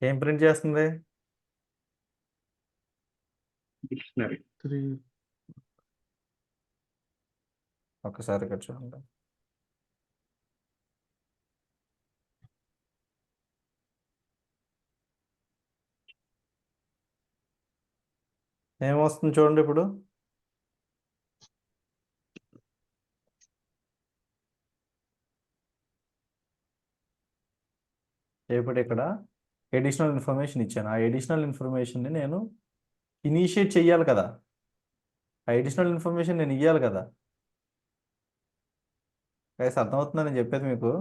A: ఏం ప్రింట్ చేస్తుంది?
C: డిక్షనరీ.
E: 3
A: ఒకసారి ఇక్కడ చూడండి. ఏమొస్తుంది చూడండి ఇప్పుడు. ఇప్పుడు ఇక్కడ ఎడిషనల్ ఇన్ఫర్మేషన్ ఇచ్చాను. ఆ ఎడిషనల్ ఇన్ఫర్మేషన్ని నేను ఇనిషియేట్ చెయ్యాలి కదా. ఆ ఎడిషనల్ ఇన్ఫర్మేషన్ నేను ఇవ్వాలి కదా. గైస్ అర్థమవుతుందా నేను చెప్పేది మీకు?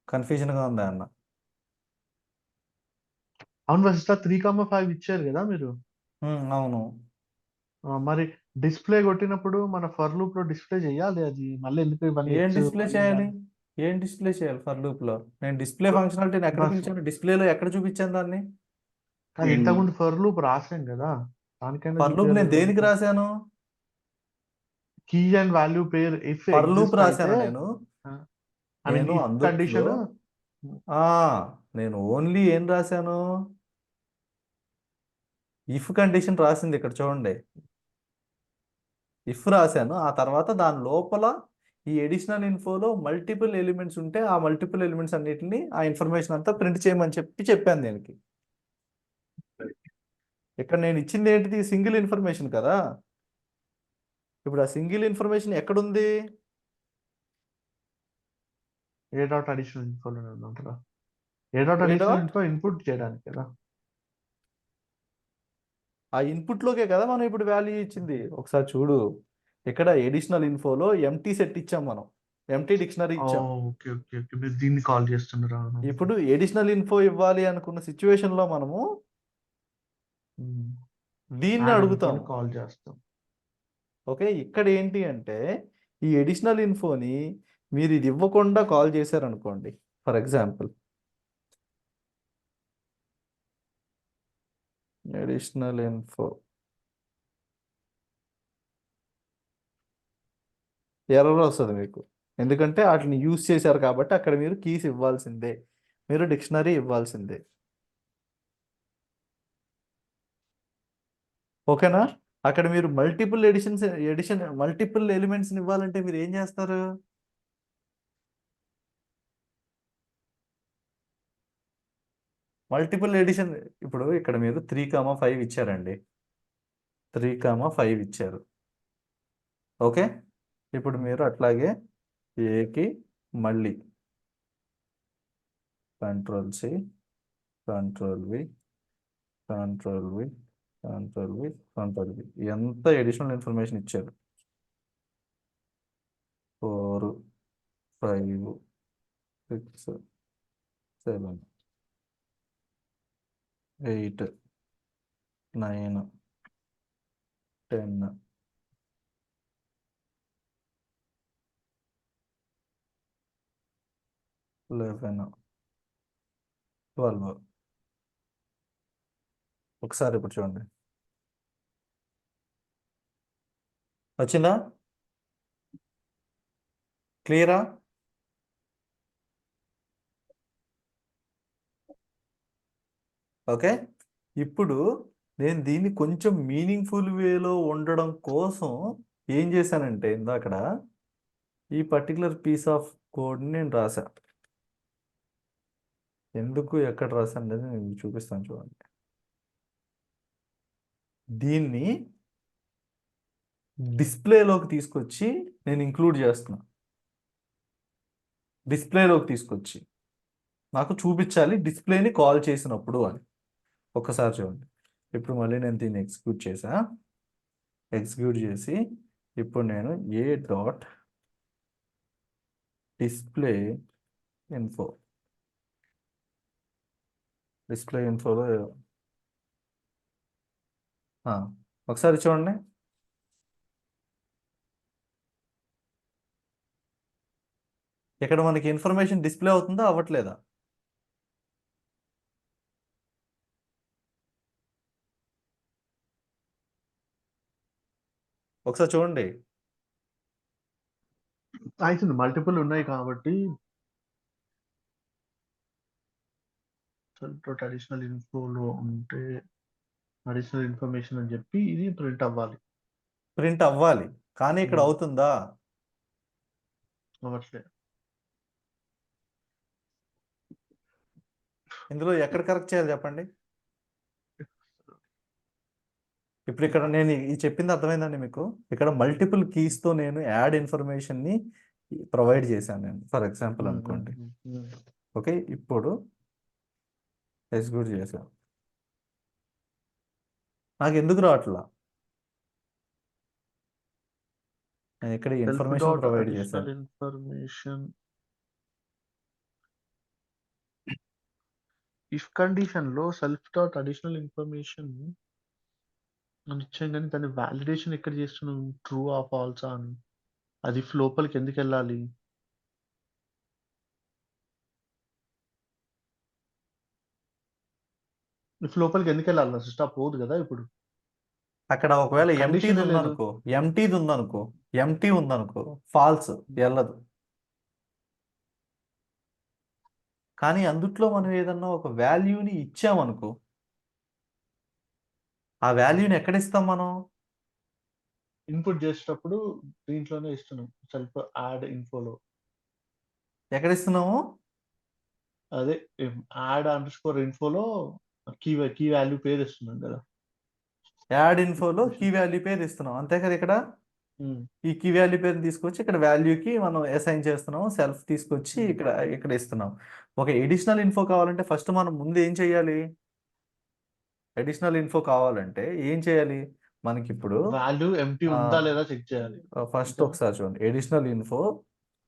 A: కన్ఫ్యూజన్గా ఉందా అన్న?
E: అవును వశిష్ట 3,5 ఇచ్చారు కదా మీరు.
A: అవును.
E: మరి డిస్ప్లే కొట్టినప్పుడు మన ఫర్ లూప్ లో డిస్ప్లే చేయాలి అది. మళ్ళీ ఎందుకు ఇవన్నీ
A: ఏం
E: X
A: డిస్ప్లే
E: మళ్ళీ
A: చేయాలి?
E: దాన్ని-
A: ఏం డిస్ప్లే చేయాలి ఫర్ లూప్ లో? నేను డిస్ప్లే ఫంక్షనాలిటీని ఎక్కడ
E: బస్.
A: పిలిచాను? డిస్ప్లేలో ఎక్కడ చూపించాను దాన్ని?
E: కానీ ఇంతకుముందు ఫర్ లూప్ రాసాం కదా, దానికైనా
A: ఫర్ లూప్ నేను దేనికి రాశాను?
E: Key and value pair if
A: for loop
E: exist
A: రాశాను
E: అయితే
A: నేను.
E: ఐ మీన్
A: నేను
E: ఇఫ్
A: అందుట్లో
E: కండిషన్
A: నేను ఓన్లీ ఏం రాశాను? ఇఫ్ కండిషన్ రాసింది ఇక్కడ చూడండి. ఇఫ్ రాశాను. ఆ తర్వాత దాని లోపల ఈ ఎడిషనల్ ఇన్ఫోలో మల్టిపుల్ ఎలిమెంట్స్ ఉంటే ఆ మల్టిపుల్ ఎలిమెంట్స్ అన్నిటిని ఆ ఇన్ఫర్మేషన్ అంతా ప్రింట్ చేయమని చెప్పాను దీనికి. ఇక్కడ నేను ఇచ్చింది ఏంటిది? సింగిల్ ఇన్ఫర్మేషన్ కదా. ఇప్పుడు ఆ సింగిల్ ఇన్ఫర్మేషన్ ఎక్కడుంది?
E: ఏ డాట్ అడిషనల్ ఇన్ఫోలో ఉంటుందా? A dot
A: A
E: additional
A: dot
E: info input చేయడానికి కదా.
A: ఆ ఇన్పుట్లోకే కదా మనం ఇప్పుడు వాల్యూ ఇచ్చింది. ఒకసారి చూడు, ఇక్కడ ఎడిషనల్ ఇన్ఫోలో ఎంటీ సెట్ ఇచ్చాం మనం, ఎంటీ డిక్షనరీ ఇచ్చాం.
E: ఓకే ఓకే ఓకే మీరు దీన్ని కాల్ చేస్తున్నారా?
A: ఇప్పుడు ఎడిషనల్ ఇన్ఫో ఇవ్వాలి అనుకున్న సిచ్యువేషన్ లో మనము దీన్ని అడుగుతాం.
E: కాల్ చేస్తాం.
A: ఓకే, ఇక్కడ ఏంటి అంటే ఈ ఎడిషనల్ ఇన్ఫోని మీరు ఇది ఇవ్వకుండా కాల్ చేశారనుకోండి. For example additional info error వస్తుంది మీకు. ఎందుకంటే వాటిని యూజ్ చేశారు కాబట్టి అక్కడ మీరు కీస్ ఇవ్వాల్సిందే, మీరు డిక్షనరీ ఇవ్వాల్సిందే. ఓకేనా? అక్కడ మీరు మల్టిపుల్ ఎలిమెంట్స్ ఇవ్వాలంటే మీరు ఏం చేస్తారు? Multiple addition. ఇప్పుడు ఇక్కడ మీరు 3,5 ఇచ్చారండి, 3,5 ఇచ్చారు. ఓకే, ఇప్పుడు మీరు అట్లాగే ఏకి మళ్ళీ కంట్రోల్-C, కంట్రోల్-V, కంట్రోల్-V, కంట్రోల్-V, కంట్రోల్-V, ఎంత ఎడిషనల్ ఇన్ఫర్మేషన్ ఇచ్చారు? 4, 5, 6, 7, 8, 9, 10, 11, 12. ఒకసారి ఇప్పుడు చూడండి, వచ్చిందా? క్లియరా? ఓకే, ఇప్పుడు నేను దీన్ని కొంచెం మీనింగ్ఫుల్ వేలో ఉండడం కోసం ఏం చేశానంటే ఇందాకడ ఈ పర్టికులర్ పీస్ ఆఫ్ కోడ్ని నేను రాశా. ఎందుకు ఎక్కడ రాశాను అనేది నేను చూపిస్తాను చూడండి. దీన్ని డిస్ప్లేలోకి తీసుకొచ్చి నేను ఇంక్లూడ్ చేస్తున్నా. డిస్ప్లేలోకి తీసుకొచ్చి నాకు చూపించాలి డిస్ప్లేని కాల్ చేసినప్పుడు అని. ఒక్కసారి చూడండి. ఇప్పుడు మళ్ళీ నేను దీన్ని ఎగ్జిక్యూట్ చేసి ఇప్పుడు నేను ఏ డాట్ డిస్ప్లే ఇన్ఫోలో ఒకసారి చూడండి. ఇక్కడ మనకి ఇన్ఫర్మేషన్ డిస్ప్లే అవుతుందా అవ్వట్లేదా? ఒకసారి చూడండి.
E: అవుతుంది, మల్టిపుల్ ఉన్నాయి కాబట్టి అడిషనల్ ఇన్ఫోలో ఉంటే అడిషనల్ ఇన్ఫర్మేషన్ అని చెప్పి ఇది ప్రింట్ అవ్వాలి.
A: కానీ ఇక్కడ అవుతుందా?
E: అవ్వట్లేదు.
A: ఇందులో ఎక్కడ కరెక్ట్ చేయాలి చెప్పండి. ఇప్పుడు ఇక్కడ నేను ఇది చెప్పింది అర్థమైందండి మీకు? ఇక్కడ మల్టిపుల్ కీస్తో నేను యాడ్ ఇన్ఫర్మేషన్ని ప్రొవైడ్ చేశాను నేను, ఫర్ ఎగ్జాంపుల్ అనుకోండి. ఓకే, ఇప్పుడు ఎగ్జిక్యూట్ చేశాను. నాకు ఎందుకు రావట్లా? నేను ఇక్కడ ఇన్ఫర్మేషన్ ప్రొవైడ్ చేశాను.
E: ఇన్ఫర్మేషన్ ఇఫ్ కండిషన్ లో సెల్ఫ్ డాట్ అడిషనల్ ఇన్ఫర్మేషన్ అని ఇచ్చాం, కానీ దాని వ్యాలిడేషన్ ఎక్కడ చేస్తున్నాం? ట్రూ ఆ ఫాల్సా అని. అది లోపలికి ఎందుకు వెళ్ళాలి? ఇఫ్ లోపలికి ఎందుకు వెళ్ళాలి? సిస్టమ్ పోదు కదా ఇప్పుడు.
A: అక్కడ ఒకవేళ
E: Condition ఏ లేదు.
A: ఎంటీ ఉందనుకో ఫాల్స్ వెళ్ళదు. కానీ అందుట్లో మనం ఏదన్నా ఒక వాల్యూని ఇచ్చామనుకో, ఆ వాల్యూని ఎక్కడ ఇస్తాం మనం?
E: ఇన్పుట్ చేసేటప్పుడు దీంట్లోనే ఇస్తున్నాం, సెల్ఫ్ యాడ్ ఇన్ఫోలో.
A: ఎక్కడ ఇస్తున్నాము?
E: అదే యాడ్ అండర్ స్కోర్ ఇన్ఫోలో కీ వాల్యూ పేరు ఇస్తున్నాం కదా.
A: యాడ్ ఇన్ఫోలో కీ వాల్యూ పేరు ఇస్తున్నాం అంతే కదా. ఇక్కడ ఈ కీ వాల్యూ పేరుని తీసుకొచ్చి ఇక్కడ వాల్యూకి మనం అసైన్ చేస్తున్నాం, సెల్ఫ్ తీసుకొచ్చి ఇక్కడ ఇస్తున్నాం. ఒక ఎడిషనల్ ఇన్ఫో కావాలంటే ఫస్ట్ మనం ముందు ఏం చేయాలి? అడిషనల్ ఇన్ఫో కావాలంటే ఏం చేయాలి? మనకి ఇప్పుడు
E: వాల్యూ ఎంటీ ఉందా లేదా చెక్ చేయాలి.
A: ఫస్ట్ ఒకసారి చూడండి, ఎడిషనల్ ఇన్ఫో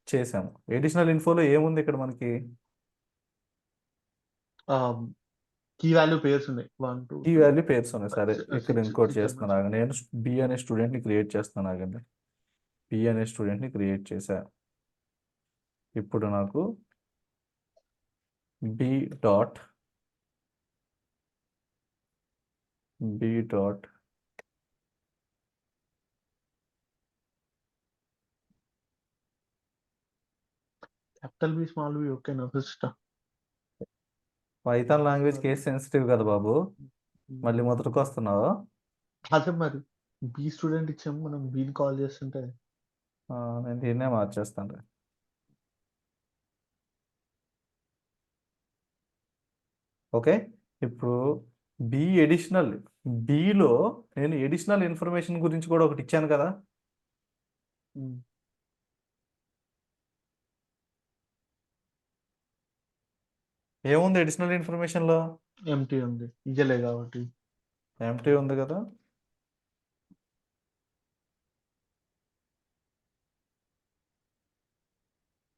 A: చేసాము. ఎడిషనల్ ఇన్ఫోలో ఏముంది ఇక్కడ మనకి?
E: కీ వాల్యూ పేర్స్ ఉన్నాయి, 1 2
A: కీ వాల్యూ పేర్స్ ఉన్నాయి. సరే,
E: 6
A: ఇక్కడ
E: 6
A: ఇంకోటి
E: 6
A: చేస్తున్నాను ఆగండి. నేను బి అనే స్టూడెంట్ని క్రియేట్ చేస్తాను ఆగండి. బి అనే స్టూడెంట్ని క్రియేట్ చేశా. ఇప్పుడు నాకు B dot
E: capital B small B ఓకేనా system?
A: Python language case sensitive కదా బాబు, మళ్ళీ మొదటికి వస్తున్నావు.
E: అదే మరి బి స్టూడెంట్ ఇచ్చాము, మనం బీని కాల్ చేస్తుంటే
A: నేను దీన్నే మార్చేస్తాను. ఓకే, ఇప్పుడు బిలో నేను ఎడిషనల్ ఇన్ఫర్మేషన్ గురించి కూడా ఒకటి ఇచ్చాను కదా. ఏముంది అడిషనల్ ఇన్ఫర్మేషన్లో?
E: ఎంటీ ఉంది, ఇయ్యలే కాబట్టి.
A: ఎంటీ ఉంది కదా.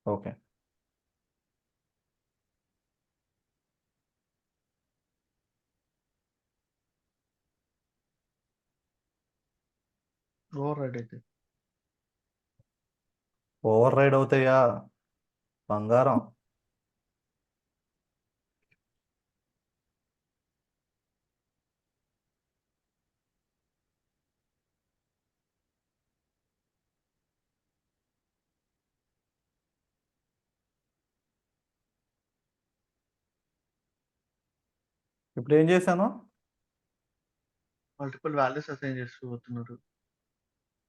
A: ఓకే, ఓవర్ రైడ్ అవుతాయా? బంగారం. ఇప్పుడు ఏం చేశాను?
E: మల్టిపుల్ వాల్యూస్ అసైన్ చేస్తూ పోతున్నారు.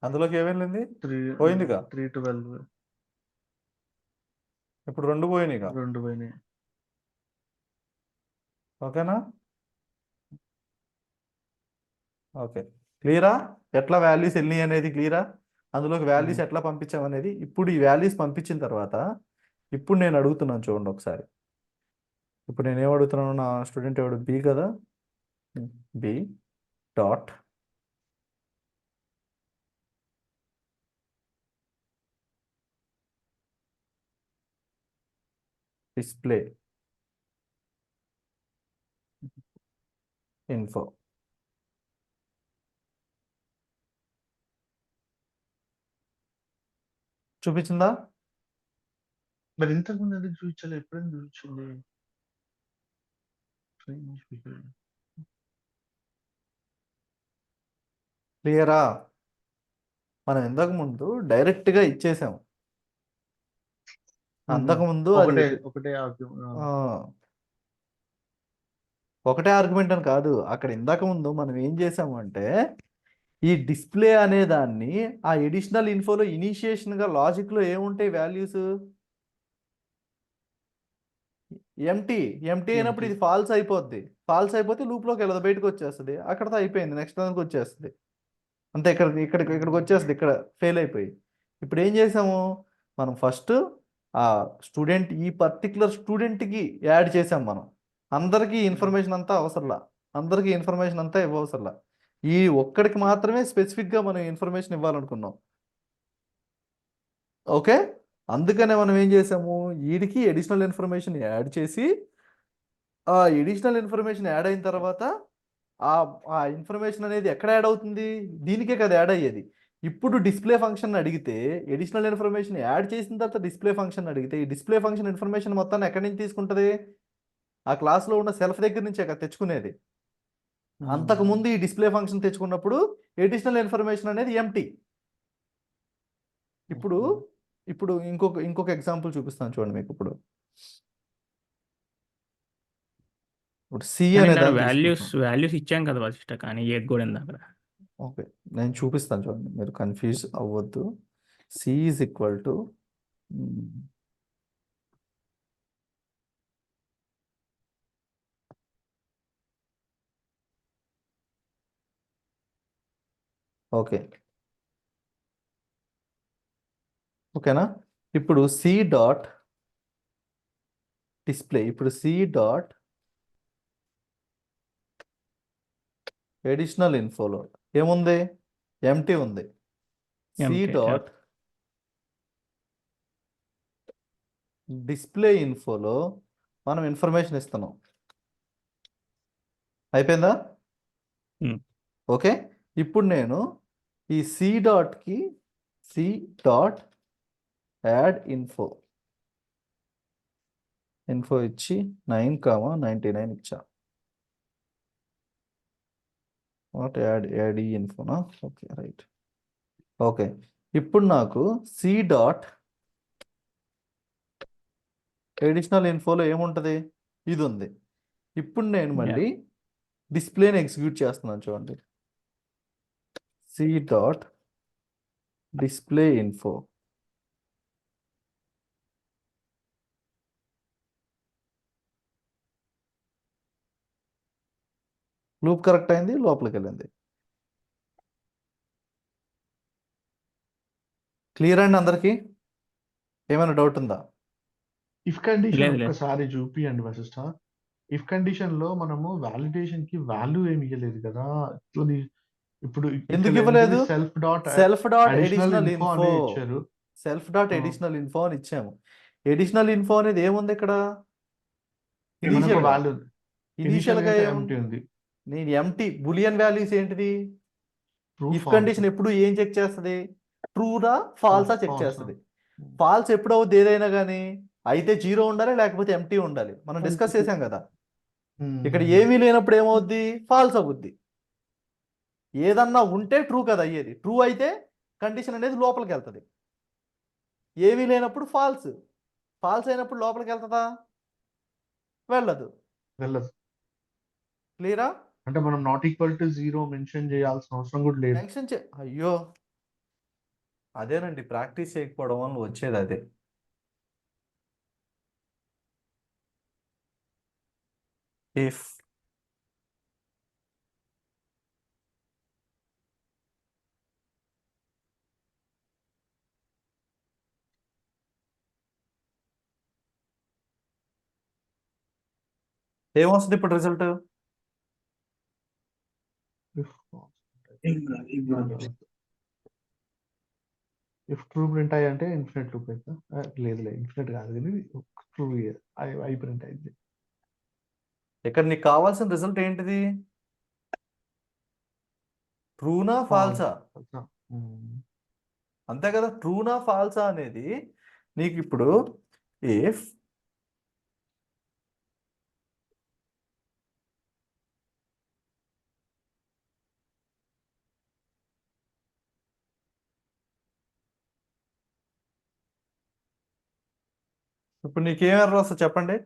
A: అందులోకి ఏమేమి వెళ్ళింది?
E: 3
A: పోయిందిగా.
E: 3 12
A: ఇప్పుడు 2 పోయినాయిగా.
E: 2 పోయినాయి.
A: ఓకేనా? ఓకే, క్లియరా? ఎట్లా వాల్యూస్ వెళ్ళినాయి అనేది క్లియరా? అందులోకి వాల్యూస్ ఎట్లా పంపించామనేది. ఇప్పుడు ఈ వాల్యూస్ పంపించిన తర్వాత ఇప్పుడు నేను అడుగుతున్నాను చూడండి ఒకసారి. ఇప్పుడు నేను ఏమడుగుతున్నాను, నా స్టూడెంట్ ఎవడు బి కదా, బి డాట్ డిస్ప్లే ఇన్ఫో. చూపించిందా?
E: మరి ఇంతకుముందు ఎందుకు చూపించాలి? ఎప్పుడైనా చూపించింది.
A: క్లియరా? మనం ఇంతకు ముందు డైరెక్ట్గా ఇచ్చేసాము. అంతకుముందు అది
E: ఒకటే
A: ఆ, ఒకటే ఆర్గ్యుమెంట్ అని కాదు. అక్కడ ఇందాక ముందు మనం ఏం చేసాము అంటే, ఈ డిస్ప్లే అనే దాన్ని ఆ ఎడిషనల్ ఇన్ఫోలో ఇనిషియేషన్గా లాజిక్లో ఏముంటాయి వాల్యూస్? ఎంటీ. ఎంటీ అయినప్పుడు ఇది ఫాల్స్ అయిపోద్ది. ఫాల్స్ అయిపోతే లూప్లోకి వెళ్ళదు, బయటకు వచ్చేస్తుంది. అక్కడతో అయిపోయింది, నెక్స్ట్ దానికి వచ్చేస్తుంది. అంతే. ఇక్కడికి వచ్చేస్తుంది, ఇక్కడ ఫెయిల్ అయిపోయి. ఇప్పుడు ఏం చేసాము మనం? ఫస్ట్ ఆ స్టూడెంట్, ఈ పర్టికులర్ స్టూడెంట్కి యాడ్ చేసాం మనం. అందరికీ ఇన్ఫర్మేషన్ అంతా అవసరంలా, అందరికీ ఇన్ఫర్మేషన్ అంతా ఇవ్వవసరంలా. ఈ ఒక్కడికి మాత్రమే స్పెసిఫిక్గా మనం ఇన్ఫర్మేషన్ ఇవ్వాలనుకున్నాం. ఓకే, అందుకనే మనం ఏం చేసాము, వీడికి ఎడిషనల్ ఇన్ఫర్మేషన్ యాడ్ చేసి, ఆ ఎడిషనల్ ఇన్ఫర్మేషన్ యాడ్ అయిన తర్వాత ఆ ఆ ఇన్ఫర్మేషన్ అనేది ఎక్కడ యాడ్ అవుతుంది? దీనికే కదా యాడ్ అయ్యేది. ఇప్పుడు డిస్ప్లే ఫంక్షన్ అడిగితే, ఎడిషనల్ ఇన్ఫర్మేషన్ యాడ్ చేసిన తర్వాత డిస్ప్లే ఫంక్షన్ అడిగితే, ఈ డిస్ప్లే ఫంక్షన్ ఇన్ఫర్మేషన్ మొత్తాన్ని ఎక్కడి నుంచి తీసుకుంటుంది? ఆ క్లాస్లో ఉన్న సెల్ఫ్ దగ్గర నుంచే కదా తెచ్చుకునేది. అంతకుముందు ఈ డిస్ప్లే ఫంక్షన్ తెచ్చుకున్నప్పుడు ఎడిషనల్ ఇన్ఫర్మేషన్ అనేది ఎంటీ. ఇప్పుడు ఇప్పుడు ఇంకొక ఎగ్జాంపుల్ చూపిస్తాను చూడండి మీకు. ఇప్పుడు సి
D: కానీ
A: అనే
D: ఇందాక
A: దాన్ని
D: వాల్యూస్
A: తీసుకుంటాం.
D: ఇచ్చాం కదా వశిష్ట, కానీ ఏది కూడా ఇందాక.
A: ఓకే, నేను చూపిస్తాను చూడండి, మీరు కన్ఫ్యూజ్ అవ్వద్దు. C is equal to okay, ఓకేనా? ఇప్పుడు సి డాట్ డిస్ప్లే, ఇప్పుడు సి డాట్ ఎడిషనల్ ఇన్ఫోలో ఏముంది? ఎంటీ ఉంది. సి
D: ఎంటీ,
A: డాట్ డిస్ప్లే ఇన్ఫోలో మనం ఇన్ఫర్మేషన్ ఇస్తున్నాం. అయిపోయిందా? ఓకే, ఇప్పుడు నేను ఈ సి డాట్కి సి డాట్ యాడ్ ఇన్ఫో ఇచ్చి 9,99 ఇచ్చా. వాట్ యాడ్ ఈ ఇన్ఫోనా? Okay, right. ఓకే, ఇప్పుడు నాకు సి డాట్ ఎడిషనల్ ఇన్ఫోలో ఏముంటుంది? ఇది ఉంది. ఇప్పుడు నేను మళ్ళీ డిస్ప్లేని ఎగ్జిక్యూట్ చేస్తున్నాను చూడండి. C dot display info. Loop correct అయింది, లోపలికి వెళ్ళింది. క్లియర్ అండి అందరికీ? ఏమైనా డౌట్ ఉందా?
E: ఇఫ్ కండిషన్
D: లేదు, లేదు.
E: ఒక్కసారి చూపియండి వశిష్ట. ఇఫ్ కండిషన్ లో మనము వాలిడేషన్ కి వాల్యూ ఏమి ఇవ్వలేదు కదా. ఇప్పుడు
A: ఎందుకు ఇవ్వలేదు?
E: Self dot
A: self dot
E: additional
A: additional
E: info
A: info,
E: అని ఇచ్చారు.
A: సెల్ఫ్ డాట్ ఎడిషనల్ ఇన్ఫో అని ఇచ్చాము. ఎడిషనల్ ఇన్ఫో అనేది ఏముంది ఇక్కడ?
E: మనకు
A: ఇనీషియల్గా
E: వాల్యూ
A: ఇనీషియల్గా
E: అయితే
A: ఏముంది?
E: ఎంటీ ఉంది.
A: నేను ఎంటీ బులియన్ వాల్యూస్ ఏంటిది?
E: True
A: if
E: false.
A: కండిషన్ ఎప్పుడు ఏం చెక్ చేస్తుంది? ట్రూరా ఫాల్సా చెక్
E: False.
A: చేస్తుంది. ఫాల్స్ ఎప్పుడు అవుద్ది ఏదైనా కానీ? అయితే 0 ఉండాలి, లేకపోతే ఎంటీ ఉండాలి. మనం డిస్కస్ చేసాం కదా. ఇక్కడ ఏమీ లేనప్పుడు ఏమవుద్ది? ఫాల్స్ అవుద్ది. ఏదన్నా ఉంటే ట్రూ కదా అయ్యేది. ట్రూ అయితే కండిషన్ అనేది లోపలికి వెళ్తుంది. ఏమీ లేనప్పుడు ఫాల్స్. ఫాల్స్ అయినప్పుడు లోపలికి వెళ్తుందా? వెళ్ళదు.
E: వెళ్ళదు.
A: క్లియరా?
E: అంటే మనం నాట్ ఈక్వల్ టు 0 మెన్షన్ చేయాల్సిన అవసరం కూడా లేదు.
A: అయ్యో, అదేనండి ప్రాక్టీస్ చేయకపోవడం వల్ల వచ్చేది అదే. ఇఫ్ ఏమొస్తుంది ఇప్పుడు రిజల్ట్?
C: ఏం కాదు, ఏం కాదు.
E: ఇఫ్ ట్రూ ప్రింట్ అయ్యి అంటే ఇన్ఫినిట్ లూప్ అయితే లేదులే, ఇన్ఫినిట్ కాదు కానీ ట్రూ ఐ ప్రింట్ అయింది.
A: ఇక్కడ నీకు కావాల్సిన రిజల్ట్ ఏంటిది? ట్రూనా ఫాల్సా? అంతే కదా, ట్రూనా ఫాల్సా అనేది నీకు ఇప్పుడు ఇఫ్ ఇప్పుడు నీకేం ఎర్రర్ వస్తుంది చెప్పండి?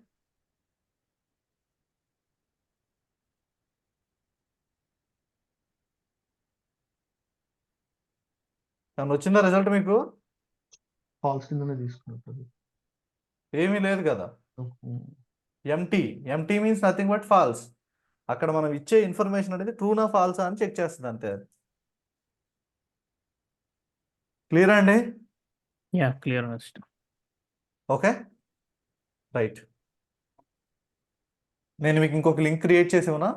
A: తను వచ్చిందా రిజల్ట్ మీకు?
E: ఫాల్స్ కిందనే తీసుకుంటుంది.
A: ఏమీ లేదు కదా, empty. Empty means nothing but false. అక్కడ మనం ఇచ్చే ఇన్ఫర్మేషన్ అనేది ట్రూనా ఫాల్సా అని చెక్ చేస్తుంది అంతే. క్లియర్ అండి?
D: Yeah clear Vashishta.
A: Okay right. నేను మీకు ఇంకొక లింక్ క్రియేట్ చేసి ఉన్నా.